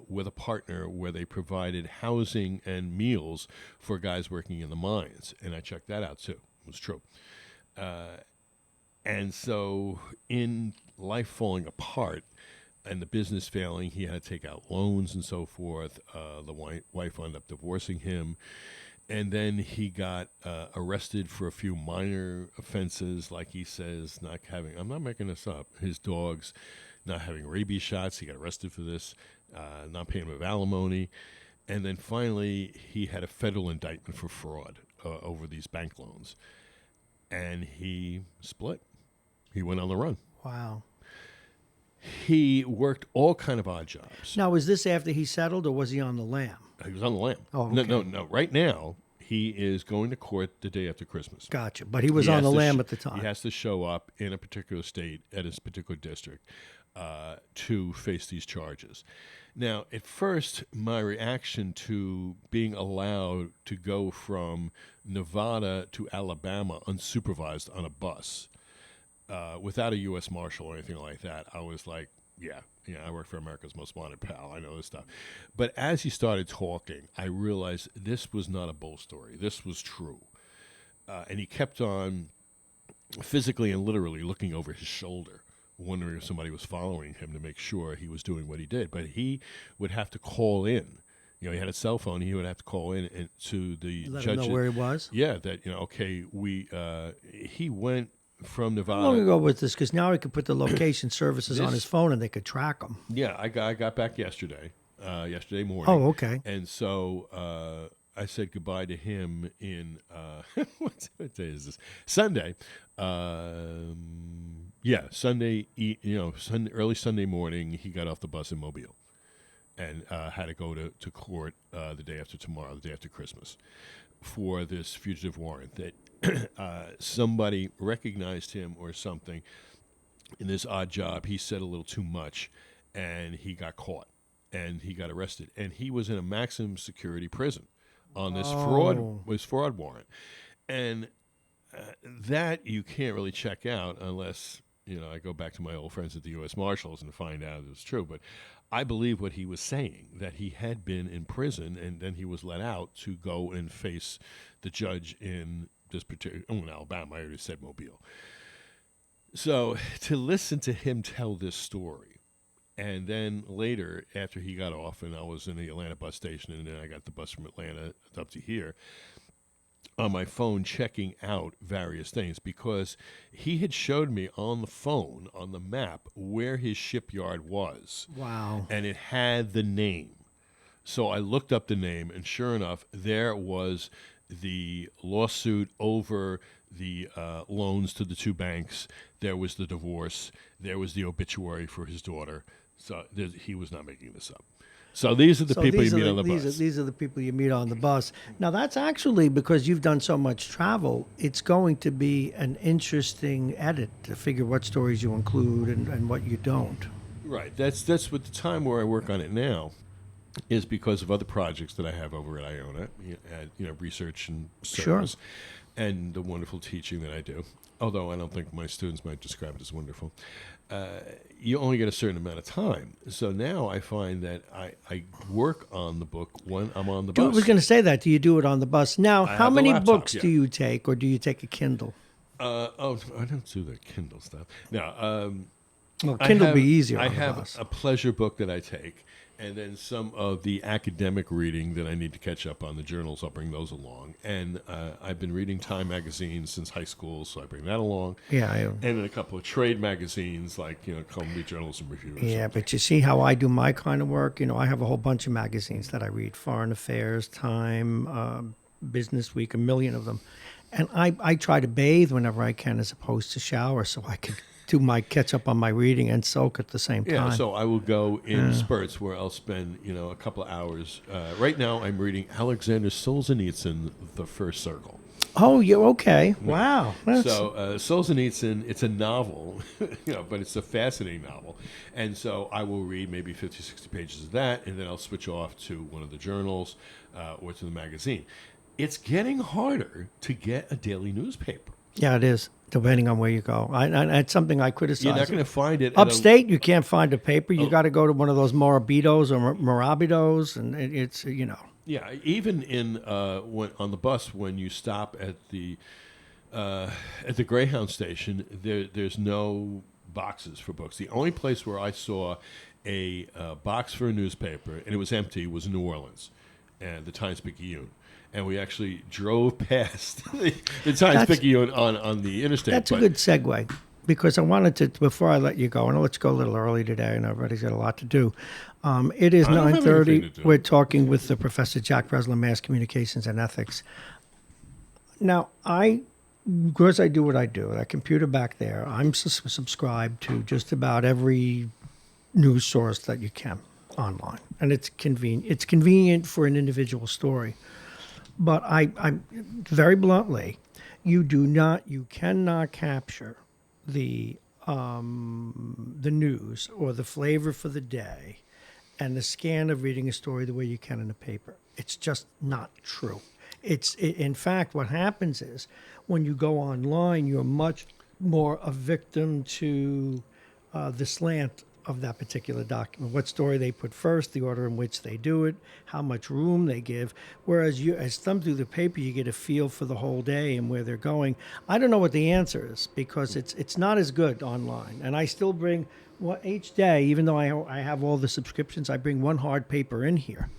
S8: with a partner where they provided housing and meals for guys working in the mines. And I checked that out too. It was true. And so in life falling apart and the business failing, he had to take out loans and so forth. The wife wound up divorcing him. And then he got arrested for a few minor offenses, like he says, I'm not making this up, his dogs not having rabies shots. He got arrested for this, not paying him of alimony. And then finally, he had a federal indictment for fraud over these bank loans. And he split. He went on the run.
S1: Wow.
S8: He worked all kind of odd jobs.
S1: Now, was this after he settled, or was he on the lam?
S8: He was on the lam.
S1: Oh, okay.
S8: No. Right now, he is going to court the day after Christmas.
S1: Gotcha. But he was on the lam at the time.
S8: He has to show up in a particular state at his particular district to face these charges. Now, at first, my reaction to being allowed to go from Nevada to Alabama unsupervised on a bus without a U.S. Marshal or anything like that, I was like, I work for America's Most Wanted pal. I know this stuff. But as he started talking, I realized this was not a bull story. This was true. And he kept on physically and literally looking over his shoulder, wondering if somebody was following him to make sure he was doing what he did. But he would have to call in. He had a cell phone. He would have to call in and to the judge.
S1: Let him know where he was?
S8: Yeah, that, he went from Nevada.
S1: How long ago was this? Because now he could put the location services on his phone and they could track him.
S8: Yeah, I got back yesterday morning.
S1: Oh, okay.
S8: And so I said goodbye to him in, what day is this? Sunday. Sunday, early Sunday morning, he got off the bus in Mobile and had to go to court the day after tomorrow, the day after Christmas, for this fugitive warrant that somebody recognized him or something in this odd job, he said a little too much, and he got caught, and he got arrested, and he was in a maximum security prison on this fraud warrant, and that you can't really check out unless I go back to my old friends at the U.S. Marshals and find out it was true. But I believe what he was saying, that he had been in prison and then he was let out to go and face the judge in this particular, in Alabama. I already said Mobile. So to listen to him tell this story, and then later after he got off, and I was in the Atlanta bus station, and then I got the bus from Atlanta up to here, on my phone checking out various things, because he had showed me on the phone, on the map, where his shipyard was.
S1: Wow.
S8: And it had the name. So I looked up the name, and sure enough, there was the lawsuit over the loans to the two banks. There was the divorce. There was the obituary for his daughter. So he was not making this up. So these are the people you meet on the bus.
S1: These are the people you meet on the bus. Now, that's actually, because you've done so much travel, it's going to be an interesting edit to figure what stories you include and what you don't.
S8: Right. That's what the time where I work on it now is because of other projects that I have over at Iona, research and service, and the wonderful teaching that I do. Although I don't think my students might describe it as wonderful. You only get a certain amount of time. So now I find that I work on the book when I'm on the bus.
S1: I was going to say that. Do you do it on the bus? Now, how many books
S8: yeah.
S1: do you take, or do you take a Kindle?
S8: I don't do the Kindle stuff. No.
S1: Well, Kindle be easier on the
S8: have
S1: bus.
S8: a pleasure book that I take, and then some of the academic reading that I need to catch up on, the journals, I'll bring those along. And I've been reading Time magazine since high school, so I bring that along.
S1: Yeah.
S8: And then a couple of trade magazines like, Columbia Journalism Review.
S1: Yeah, but you see how I do my kind of work? I have a whole bunch of magazines that I read. Foreign Affairs, Time, Business Week, a million of them. And I try to bathe whenever I can as opposed to shower, so I can do my catch up on my reading and soak at the same time.
S8: Yeah, so I will go in spurts where I'll spend, a couple of hours. Right now I'm reading Alexander Solzhenitsyn, The First Circle.
S1: Oh, you're okay. Wow.
S8: So Solzhenitsyn, it's a novel, but it's a fascinating novel. And so I will read maybe 50, 60 pages of that, and then I'll switch off to one of the journals or to the magazine. It's getting harder to get a daily newspaper.
S1: Yeah, it is, depending on where you go. It's something I criticize.
S8: You're not going to find it.
S1: Upstate, you can't find a paper. You got to go to one of those Morabitos or Morabitos, and it's.
S8: Yeah, even in on the bus when you stop at the Greyhound station, there's no boxes for books. The only place where I saw a box for a newspaper, and it was empty, was New Orleans, and the Times-Picayune. And we actually drove past the Times-Picayune on the interstate.
S1: That's a good segue, because I wanted to, before I let you go, and let's go a little early today, and everybody's got a lot to do. It is 9:30. We're talking with the Professor Jack Breslin, Mass Communications and Ethics. Now, because I do what I do, that computer back there, I'm subscribed to just about every news source that you can online. And it's convenient. It's convenient for an individual story. But I very bluntly, you cannot capture the news or the flavor for the day and the scan of reading a story the way you can in a paper. It's just not true. In fact, what happens is when you go online, you're much more a victim to the slant of that particular document, what story they put first, the order in which they do it, how much room they give. Whereas as thumb through the paper, you get a feel for the whole day and where they're going. I don't know what the answer is, because it's not as good online. And I still bring, each day, even though I have all the subscriptions, I bring one hard paper in here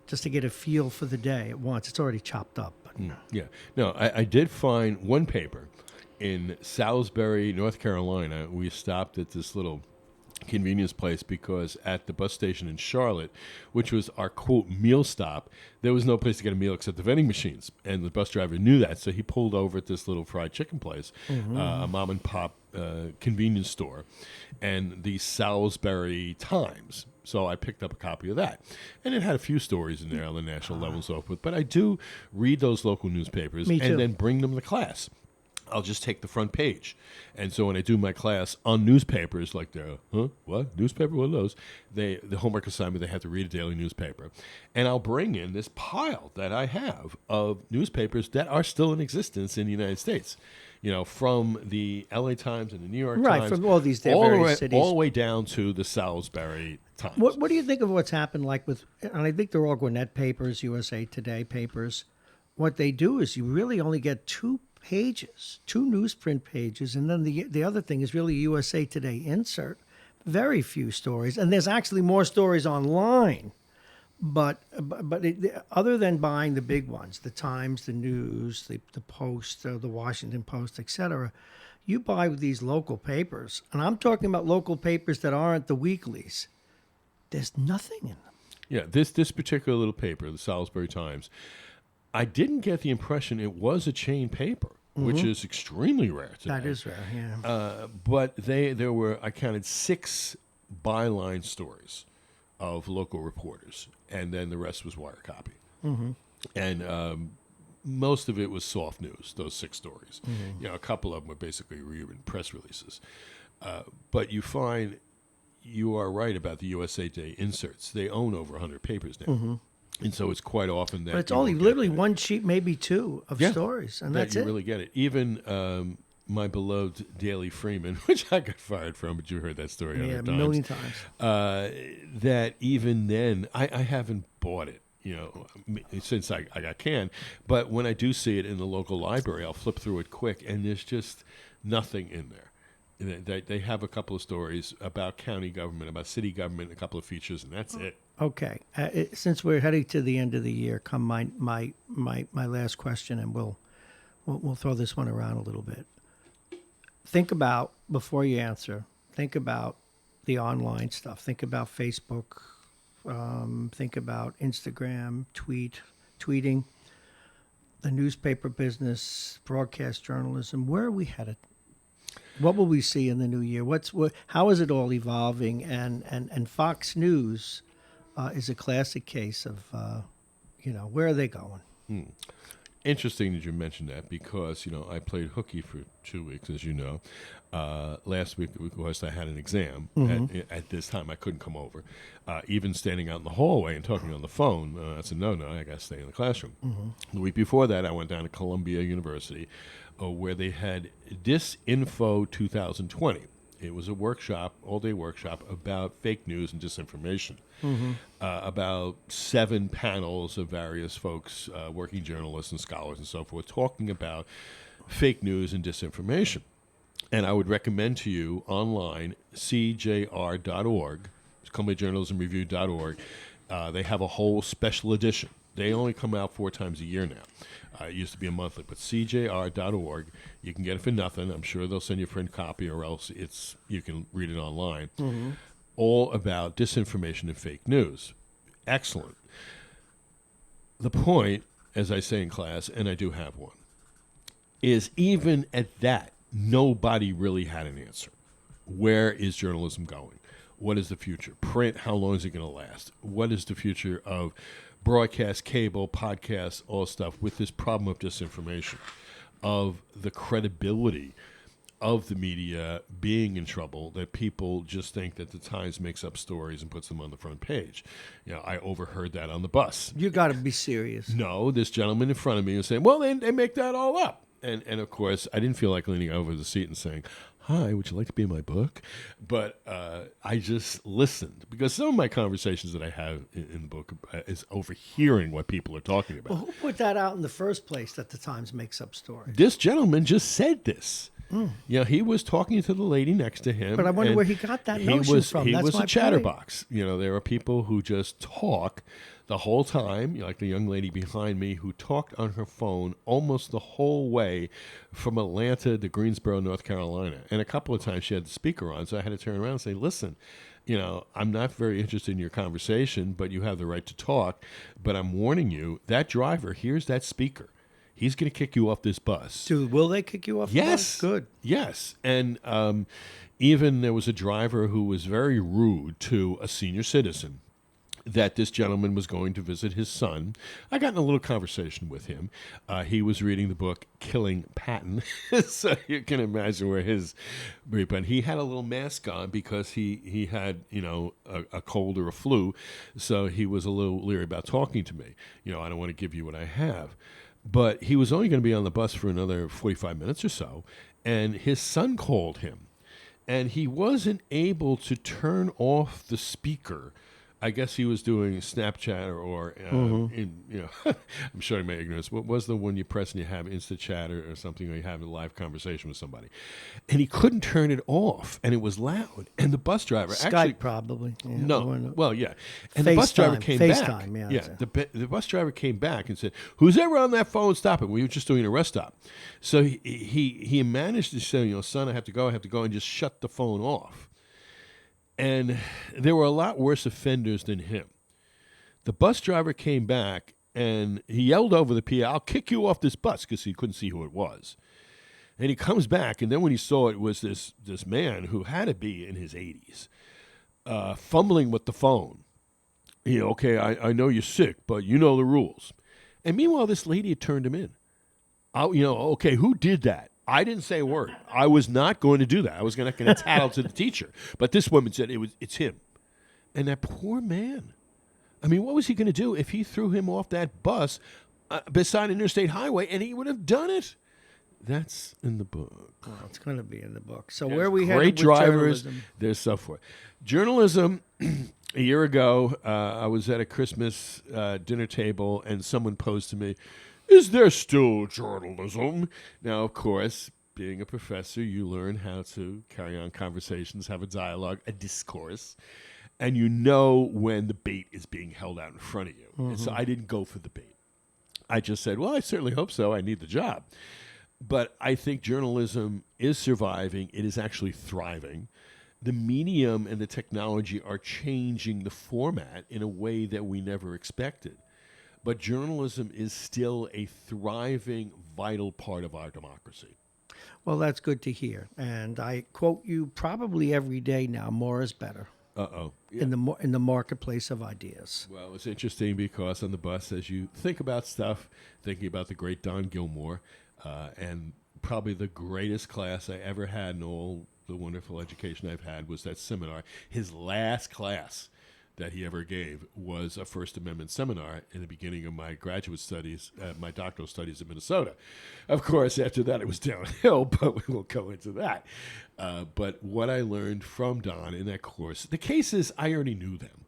S1: just to get a feel for the day at once. It's already chopped up. But.
S8: Yeah. No, I did find one paper in Salisbury, North Carolina. We stopped at this little convenience place because at the bus station in Charlotte, which was our quote meal stop, there was no place to get a meal except the vending machines, and the bus driver knew that, so he pulled over at this little fried chicken place, a mom and pop convenience store, and the Salisbury Times. So I picked up a copy of that, and it had a few stories in there on the national level and so forth. But I do read those local newspapers and then bring them to class. I'll just take the front page. And so when I do my class on newspapers, like what? Newspaper? What are those? The homework assignment, they have to read a daily newspaper. And I'll bring in this pile that I have of newspapers that are still in existence in the United States. From the LA Times and the New York Times.
S1: Right, from all these various cities.
S8: All the way down to the Salisbury Times.
S1: What do you think of what's happened, and I think they're all Gwinnett papers, USA Today papers. What they do is you really only get 2 pages, 2 newsprint pages, and then the other thing is really USA Today insert. Very few stories, and there's actually more stories online. But other than buying the big ones, the Times, the News, the Post, the Washington Post, etc., you buy these local papers, and I'm talking about local papers that aren't the weeklies. There's nothing in them.
S8: Yeah, this particular little paper, the Salisbury Times, I didn't get the impression it was a chain paper, which is extremely rare today.
S1: That is rare, yeah.
S8: But there were, I counted 6 byline stories of local reporters, and then the rest was wire copy. And most of it was soft news, those 6 stories. A couple of them were basically rewritten press releases. But you find you are right about the USA Today inserts. They own over 100 papers now. And so it's quite often that...
S1: But it's only literally 1 sheet, maybe 2 of stories, and that's
S8: you
S1: it.
S8: Really get it. Even my beloved Daily Freeman, which I got fired from, but you heard that story 100 times.
S1: A million times.
S8: That even then, I haven't bought it, since I got canned. But when I do see it in the local library, I'll flip through it quick, and there's just nothing in there. They have a couple of stories about county government, about city government, a couple of features, and that's it.
S1: Okay. Since we're heading to the end of the year, come my last question, and we'll throw this one around a little bit. Think about, before you answer, think about the online stuff. Think about Facebook. Think about Instagram, tweeting, the newspaper business, broadcast journalism. Where are we headed? What will we see in the new year? How is it all evolving? And Fox News is a classic case of, where are they going?
S8: Interesting that you mentioned that because, I played hooky for 2 weeks, as you know. Last week, of course, I had an exam. At this time, I couldn't come over. Even standing out in the hallway and talking on the phone, that's a no-no. I got to stay in the classroom. The week before that, I went down to Columbia University, where they had Disinfo 2020. It was a workshop, all-day workshop, about fake news and disinformation. About 7 panels of various folks, working journalists and scholars and so forth, talking about fake news and disinformation. And I would recommend to you online, cjr.org, ColumbiaJournalismReview.org. They have a whole special edition. They only come out 4 times a year now. It used to be a monthly, but cjr.org. You can get it for nothing. I'm sure they'll send you a print copy, or else you can read it online. All about disinformation and fake news. Excellent. The point, as I say in class, and I do have one, is even at that, nobody really had an answer. Where is journalism going? What is the future? Print, how long is it going to last? What is the future of broadcast, cable, podcasts, all stuff with this problem of disinformation, of the credibility of the media being in trouble, that people just think that the Times makes up stories and puts them on the front page. I overheard that on the bus.
S1: You got to be serious.
S8: No, this gentleman in front of me was saying, well, they make that all up. And of course, I didn't feel like leaning over the seat and saying, hi, would you like to be in my book? But I just listened, because some of my conversations that I have in the book is overhearing what people are talking about.
S1: Well, who put that out in the first place, that the Times makes up stories?
S8: This gentleman just said this. He was talking to the lady next to him.
S1: But I wonder where he got that notion from.
S8: He
S1: That's
S8: was
S1: my
S8: a chatterbox. There are people who just talk the whole time, like the young lady behind me who talked on her phone almost the whole way from Atlanta to Greensboro, North Carolina. And a couple of times she had the speaker on, so I had to turn around and say, listen, I'm not very interested in your conversation, but you have the right to talk. But I'm warning you, that driver hears that speaker. He's going to kick you off this bus.
S1: Dude, will they kick you off the bus? Good.
S8: Yes. And even there was a driver who was very rude to a senior citizen that this gentleman was going to visit his son. I got in a little conversation with him. He was reading the book Killing Patton, so you can imagine where his brief. But he had a little mask on because he had a cold or a flu, so he was a little leery about talking to me. I don't want to give you what I have, but he was only going to be on the bus for another 45 minutes or so, and his son called him, and he wasn't able to turn off the speaker. I guess he was doing Snapchat or I'm showing my ignorance. What was the one you press and you have Insta Chat or something, or you have a live conversation with somebody? And he couldn't turn it off, and it was loud. And the bus driver
S1: Skype probably. Yeah,
S8: no. Well, yeah. And
S1: FaceTime,
S8: the bus driver came
S1: FaceTime,
S8: back.
S1: Yeah.
S8: The bus driver came back and said, "Who's ever on that phone? Stop it." We were just doing a rest stop. So he managed to say, "Son, I have to go," and just shut the phone off. And there were a lot worse offenders than him. The bus driver came back and he yelled over the PA, "I'll kick you off this bus," because he couldn't see who it was. And he comes back, and then when he saw it was this man who had to be in his 80s, fumbling with the phone. "Okay, I know you're sick, but you know the rules." And meanwhile, this lady had turned him in. "Okay, who did that?" I didn't say a word. I was not going to do that. I was not going to tattle to the teacher. But this woman said it's him. And that poor man. I mean, what was he going to do if he threw him off that bus beside an interstate highway, and he would have done it? That's in the book.
S1: Well, it's going to be in the book. So
S8: There's
S1: where we
S8: great
S1: headed with
S8: drivers.
S1: journalism?
S8: There's so forth. Journalism. A year ago, I was at a Christmas dinner table, and someone posed to me, "Is there still journalism?" Now, of course, being a professor, you learn how to carry on conversations, have a dialogue, a discourse, and you know when the bait is being held out in front of you. And so I didn't go for the bait. I just said, "Well, I certainly hope so. I need the job." But I think journalism is surviving. It is actually thriving. The medium and the technology are changing the format in a way that we never expected. But journalism is still a thriving, vital part of our democracy.
S1: Well, that's good to hear. And I quote you probably every day now, "More is better."
S8: Yeah.
S1: In the marketplace of ideas.
S8: Well, it's interesting because on the bus, as you think about stuff, thinking about the great Don Gilmore, and probably the greatest class I ever had in all the wonderful education I've had was that seminar. His last class that he ever gave was a First Amendment seminar in the beginning of my graduate studies, my doctoral studies in Minnesota. Of course, after that, it was downhill, but we won't go into that. But what I learned from Don in that course, the cases, I already knew them,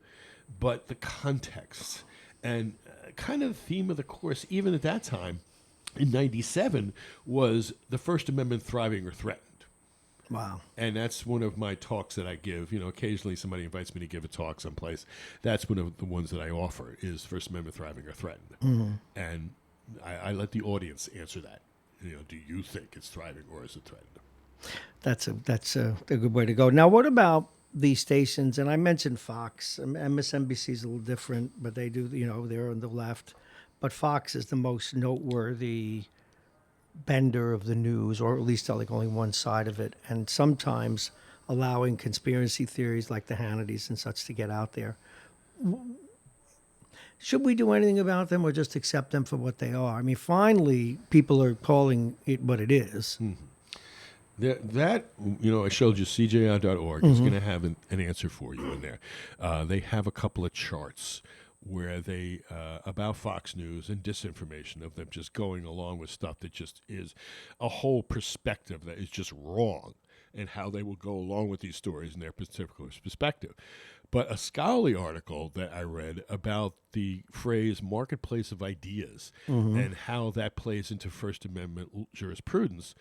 S8: but the context and kind of the theme of the course, even at that time, in 97, was the First Amendment thriving or threatened.
S1: Wow.
S8: And that's one of my talks that I give. Occasionally somebody invites me to give a talk someplace. That's one of the ones that I offer is First Amendment thriving or threatened. Mm-hmm. And I let the audience answer that. Do you think it's thriving or is it threatened?
S1: That's a good way to go. Now, what about these stations? And I mentioned Fox. MSNBC is a little different, but they do, they're on the left. But Fox is the most noteworthy bender of the news, or at least like only one side of it, and sometimes allowing conspiracy theories like the Hannitys and such to get out there. Should we do anything about them or just accept them for what they are? I mean, finally, people are calling it what it is.
S8: That I showed you, CJR.org is going to have an answer for you in there. They have a couple of charts where they, about Fox News and disinformation of them just going along with stuff that just is a whole perspective that is just wrong, and how they will go along with these stories in their particular perspective. But a scholarly article that I read about the phrase marketplace of ideas and how that plays into First Amendment jurisprudence,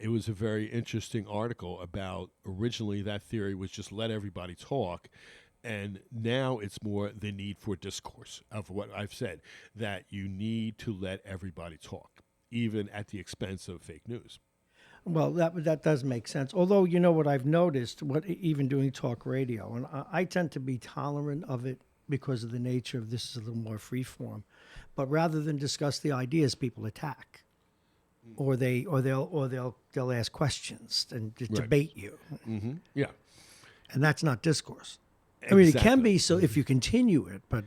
S8: it was a very interesting article about originally that theory was just let everybody talk. And now it's more the need for discourse of what I've said, that you need to let everybody talk, even at the expense of fake news.
S1: Well, that does make sense. Although, what I've noticed, even doing talk radio, and I tend to be tolerant of it because of the nature of this is a little more free form. But rather than discuss the ideas, people attack, or they'll ask questions and debate you.
S8: Mm-hmm. Yeah.
S1: And that's not discourse. I mean, it can be so if you continue it, but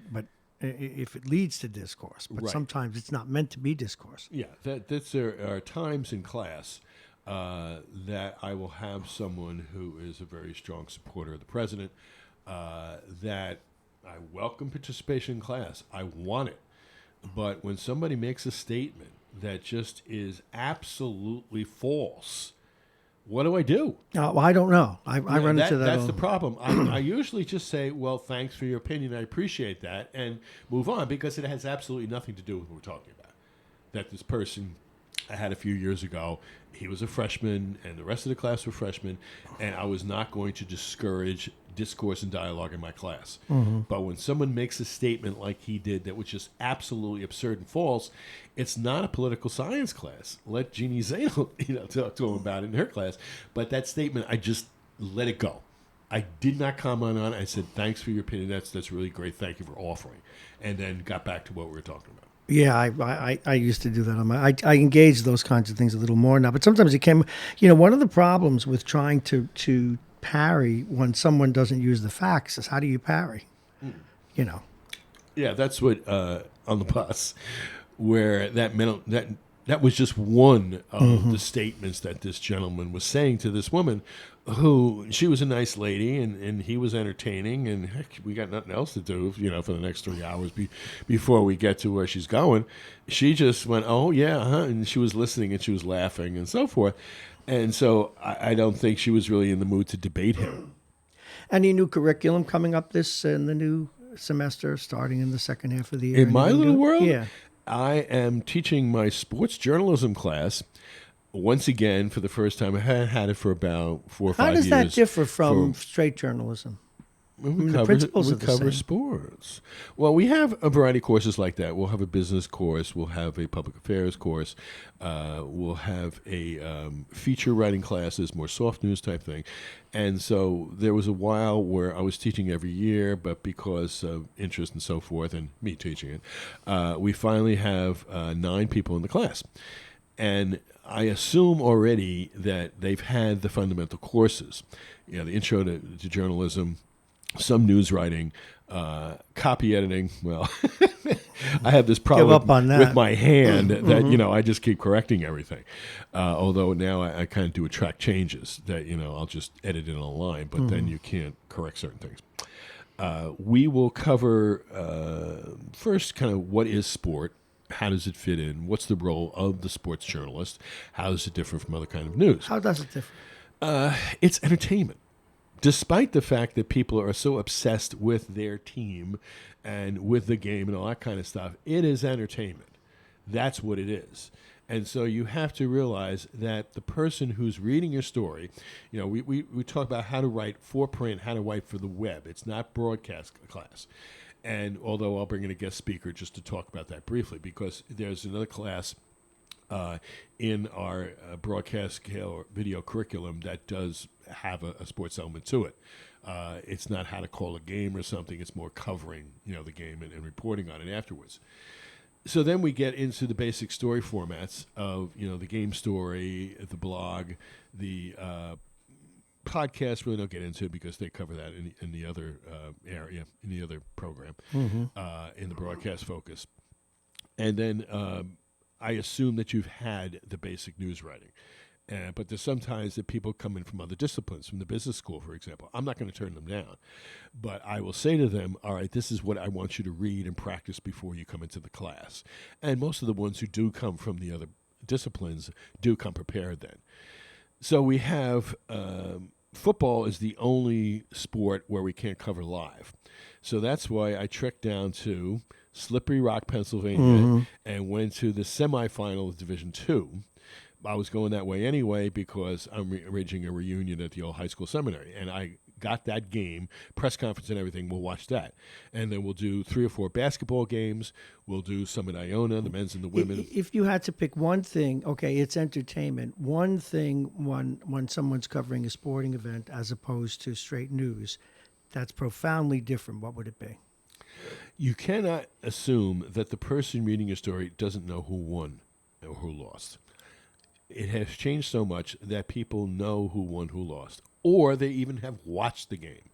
S1: if it leads to discourse. But
S8: Right.
S1: sometimes it's not meant to be discourse.
S8: Yeah, there are times in class that I will have someone who is a very strong supporter of the president, that I welcome participation in class. I want it. But when somebody makes a statement that just is absolutely false, what do I do?
S1: Well, I don't know. I run into that.
S8: That's the problem. I usually just say, well, thanks for your opinion. I appreciate that, and move on, because it has absolutely nothing to do with what we're talking about. That this person I had a few years ago, he was a freshman, and the rest of the class were freshmen, and I was not going to discourage discourse and dialogue in my class.
S1: Mm-hmm.
S8: But when someone makes a statement like he did that was just absolutely absurd and false, it's not a political science class. Let Jeannie Zainal, talk to him about it in her class. But that statement, I just let it go. I did not comment on it. I said, thanks for your opinion. That's really great. Thank you for offering. And then got back to what we were talking about.
S1: Yeah, I used to do that on my. I engage those kinds of things a little more now, but sometimes it can. One of the problems with trying to parry when someone doesn't use the facts is how do you parry?
S8: Yeah, that's what on the bus, where that was just one of the statements that this gentleman was saying to this woman, who she was a nice lady and he was entertaining, and heck, we got nothing else to do, for the next 3 hours before we get to where she's going. She just went, oh yeah, and she was listening and she was laughing and so forth. And so I don't think she was really in the mood to debate him.
S1: Any new curriculum coming up in the new semester, starting in the second half of the year?
S8: In my little world?
S1: Yeah.
S8: I am teaching my sports journalism class once again for the first time. I hadn't had it for about 4 or 5 years.
S1: How does that differ from straight journalism? The principles are the
S8: cover
S1: same.
S8: sports. Well, we have a variety of courses like that. We'll have a business course. We'll have a public affairs course. We'll have a feature writing classes, more soft news type thing. And so there was a while where I was teaching every year, but because of interest and so forth, and me teaching it, we finally have 9 people in the class. And I assume already that they've had the fundamental courses, the intro to journalism, some news writing, copy editing. Well, I have this problem with my hand that, I just keep correcting everything. Although now I kind of do track changes that, I'll just edit it online, but then you can't correct certain things. We will cover first kind of what is sport. How does it fit in? What's the role of the sports journalist? How is it different from other kind of news?
S1: How does it differ?
S8: It's entertainment. Despite the fact that people are so obsessed with their team and with the game and all that kind of stuff, it is entertainment. That's what it is. And so you have to realize that the person who's reading your story, we talk about how to write for print, how to write for the web. It's not broadcast class. And although I'll bring in a guest speaker just to talk about that briefly, because there's another class in our broadcast scale video curriculum that does have a sports element to it. It's not how to call a game or something. It's more covering, the game and reporting on it afterwards. So then we get into the basic story formats of, the game story, the blog, the podcast. Really don't get into it because they cover that in the other area, in the other program, in the broadcast focus. And then I assume that you've had the basic news writing. But there's sometimes that people come in from other disciplines, from the business school, for example. I'm not going to turn them down. But I will say to them, all right, this is what I want you to read and practice before you come into the class. And most of the ones who do come from the other disciplines do come prepared then. So we have football is the only sport where we can't cover live. So that's why I trekked down to Slippery Rock, Pennsylvania, and went to the semifinal of Division II. I was going that way anyway because I'm arranging a reunion at the old high school seminary, and I got that game, press conference and everything. We'll watch that, and then we'll do 3 or 4 basketball games. We'll do some at Iona, the men's and the women.
S1: If you had to pick one thing, okay, it's entertainment. One thing when someone's covering a sporting event as opposed to straight news, that's profoundly different. What would it be?
S8: You cannot assume that the person reading your story doesn't know who won or who lost. It has changed so much that people know who won, who lost, or they even have watched the game.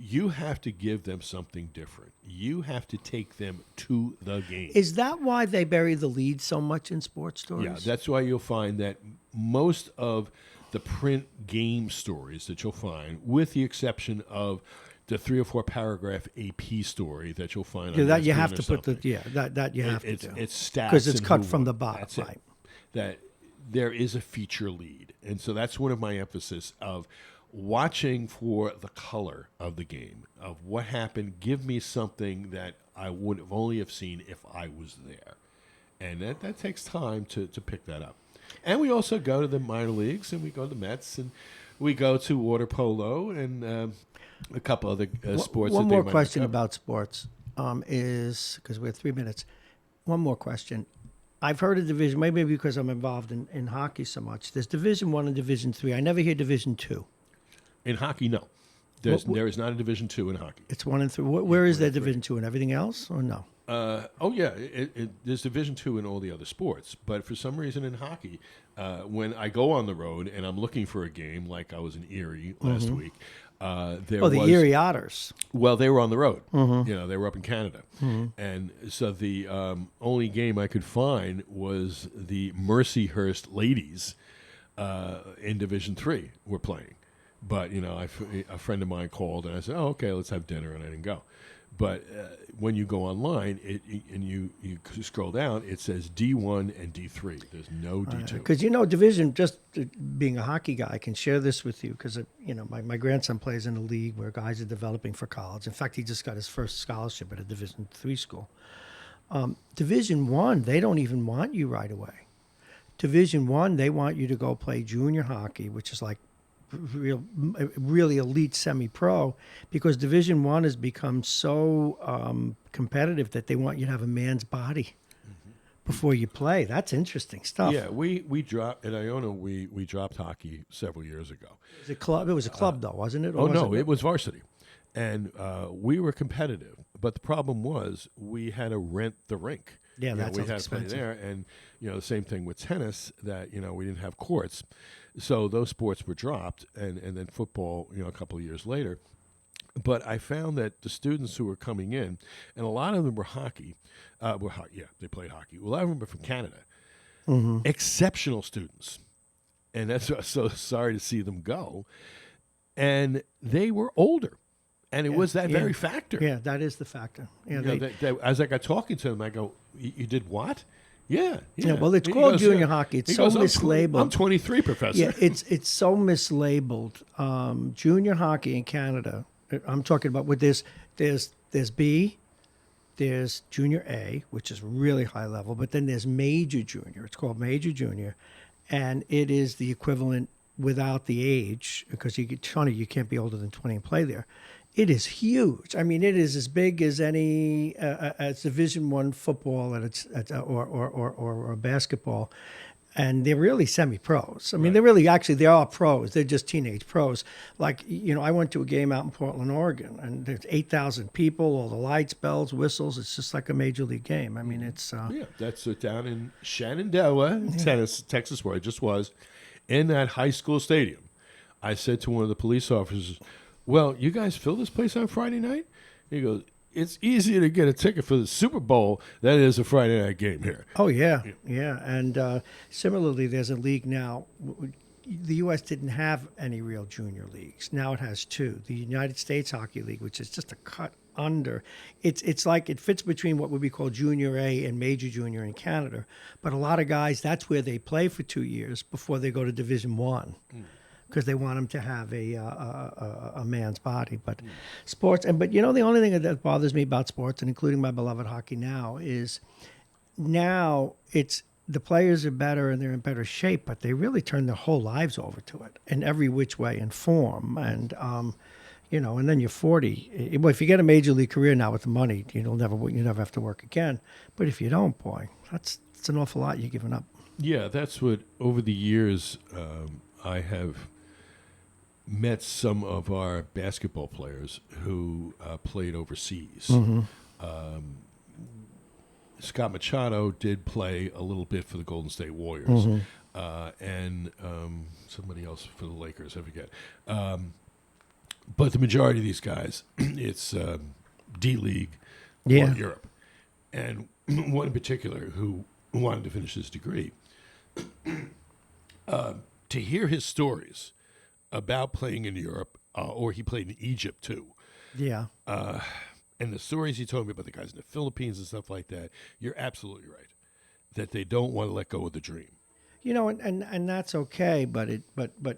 S8: You have to give them something different. You have to take them to the game.
S1: Is that why they bury the lead so much in sports stories?
S8: Yeah, that's why you'll find that most of the print game stories that you'll find, with the exception of the 3 or 4 paragraph AP story that you'll find.
S1: Yeah,
S8: on
S1: that you
S8: ESPN
S1: have
S8: or
S1: to put
S8: something.
S1: that you have to do.
S8: It's stats
S1: because it's
S8: and
S1: cut
S8: who
S1: from
S8: won.
S1: the bottom,
S8: That's
S1: right?
S8: it. That there is a feature lead, and so that's one of my emphasis of watching for the color of the game, of what happened. Give me something that I would have only have seen if I was there, and that takes time to pick that up. And we also go to the minor leagues, and we go to the Mets, and we go to water polo, and a couple other sports.
S1: One
S8: that
S1: more
S8: they might
S1: question
S8: cover.
S1: about sports is, because we have 3 minutes, one more question. I've heard of Division, maybe because I'm involved in hockey so much. There's Division 1 and Division 3. I never hear Division 2.
S8: In hockey, no. There is not a Division 2 in hockey.
S1: It's 1 and 3. Where is there Division 2 and everything else, or no?
S8: There's Division 2 in all the other sports, but for some reason in hockey, when I go on the road and I'm looking for a game, like I was in Erie last week,
S1: the Erie Otters.
S8: Well, they were on the road. They were up in Canada, and so the only game I could find was the Mercyhurst ladies in Division 3 were playing. But a friend of mine called and I said, "Oh, okay, let's have dinner," and I didn't go. But when you go online and you scroll down, it says D1 and D3. There's no D2.
S1: Because Division, just being a hockey guy, I can share this with you because my grandson plays in a league where guys are developing for college. In fact, he just got his first scholarship at a Division 3 school. Division 1, they don't even want you right away. Division 1, they want you to go play junior hockey, which is like really elite semi-pro, because Division 1 has become so competitive that they want you to have a man's body before you play. That's interesting stuff.
S8: Yeah, we dropped at Iona. We dropped hockey several years ago.
S1: It was a club though, wasn't it?
S8: It was varsity, and we were competitive. But the problem was we had to rent the rink.
S1: Yeah, that's
S8: we had
S1: expensive.
S8: to play there, and the same thing with tennis. That we didn't have courts, so those sports were dropped, and then football. A couple of years later. But I found that the students who were coming in, and a lot of them were hockey. They played hockey. A lot of them were from Canada. Exceptional students, and that's so sorry to see them go. And they were older. And it was that very factor.
S1: Yeah, that is the factor. Yeah,
S8: as I got talking to them, I go, "You did what?" Yeah.
S1: Well, it's called junior hockey. It's so mislabeled.
S8: I'm 23, Professor.
S1: Yeah, it's so mislabeled. Junior hockey in Canada. I'm talking about with this. There's B, there's junior A, which is really high level, but then there's major junior. It's called major junior, and it is the equivalent without the age, because you can't be older than 20 and play there. It is huge. I mean, it is as big as any as Division I football or basketball, and they're really semi-pros. I mean, they are pros. They're just teenage pros. Like I went to a game out in Portland, Oregon, and there's 8,000 people, all the lights, bells, whistles. It's just like a major league game. I mean, it's
S8: that's down in Shenandoah, Texas, where I just was, in that high school stadium. I said to one of the police officers, "Well, you guys fill this place on Friday night?" He goes, "It's easier to get a ticket for the Super Bowl than it is a Friday night game here."
S1: Oh, yeah. And similarly, there's a league now. The U.S. didn't have any real junior leagues. Now it has 2. The United States Hockey League, which is just a cut under. It's like it fits between what would be called junior A and major junior in Canada. But a lot of guys, that's where they play for 2 years before they go to Division 1. Because they want them to have a man's body. But sports, but the only thing that bothers me about sports, and including my beloved hockey now, is now it's the players are better and they're in better shape, but they really turn their whole lives over to it in every which way and form. And and then you're 40. Well, if you get a major league career now with the money, you never have to work again. But if you don't, boy, it's an awful lot you're giving up.
S8: Yeah, that's what over the years I have met some of our basketball players who played overseas. Scott Machado did play a little bit for the Golden State Warriors, and somebody else for the Lakers, I forget. But the majority of these guys, it's D League or
S1: Yeah.
S8: Europe. And one in particular who wanted to finish his degree, to hear his stories about playing in Europe, or he played in Egypt too.
S1: Yeah.
S8: And the stories he told me about the guys in the Philippines and stuff like that, you're absolutely right. That they don't want to let go of the dream.
S1: You know, and that's okay, but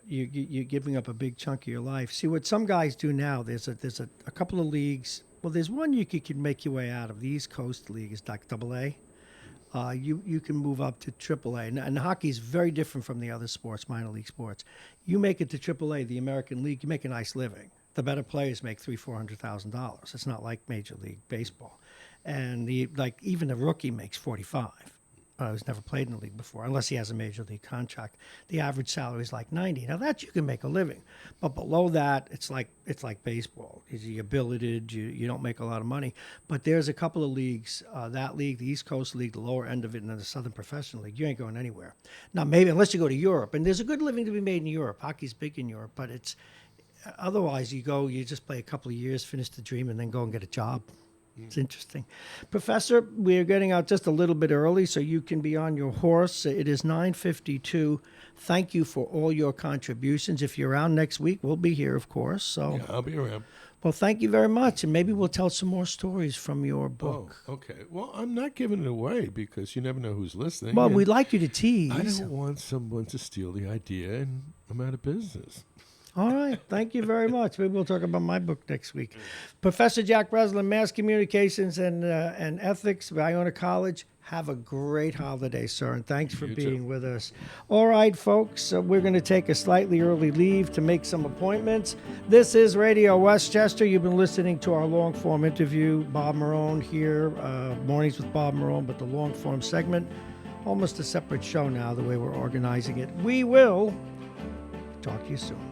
S1: you're giving up a big chunk of your life. See what some guys do now. There's a couple of leagues. Well, there's one you could make your way out of. The East Coast League is like AA. You can move up to AAA, and hockey is very different from the other sports, minor league sports. You make it to AAA, the American League, you make a nice living. The better players make $300,000-$400,000. It's not like Major League Baseball, and even a rookie makes 45. Who's never played in the league before, unless he has a major league contract. The average salary is like 90. Now that you can make a living, but below that, it's like baseball. You're billeted. You don't make a lot of money. But there's a couple of leagues. That league, the East Coast League, the lower end of it, and then the Southern Professional League. You ain't going anywhere. Now maybe unless you go to Europe, and there's a good living to be made in Europe. Hockey's big in Europe, but it's otherwise you just play a couple of years, finish the dream, and then go and get a job. It's interesting. Professor, we're getting out just a little bit early, so you can be on your horse. It is 9:52. Thank you for all your contributions. If you're around next week, we'll be here, of course. So
S8: Yeah, I'll be around.
S1: Well, thank you very much, and maybe we'll tell some more stories from your book.
S8: Oh, okay. Well, I'm not giving it away because you never know who's listening.
S1: Well,
S8: and
S1: we'd like you to tease.
S8: I don't want someone to steal the idea and I'm out of business.
S1: All right. Thank you very much. Maybe we'll talk about my book next week. Professor Jack Breslin, Mass Communications and Ethics, Iona College. Have a great holiday, sir, and thanks for being with us. All right, folks, we're going to take a slightly early leave to make some appointments. This is Radio Westchester. You've been listening to our long-form interview. Bob Marrone here, Mornings with Bob Marrone, but the long-form segment, almost a separate show now, the way we're organizing it. We will talk to you soon.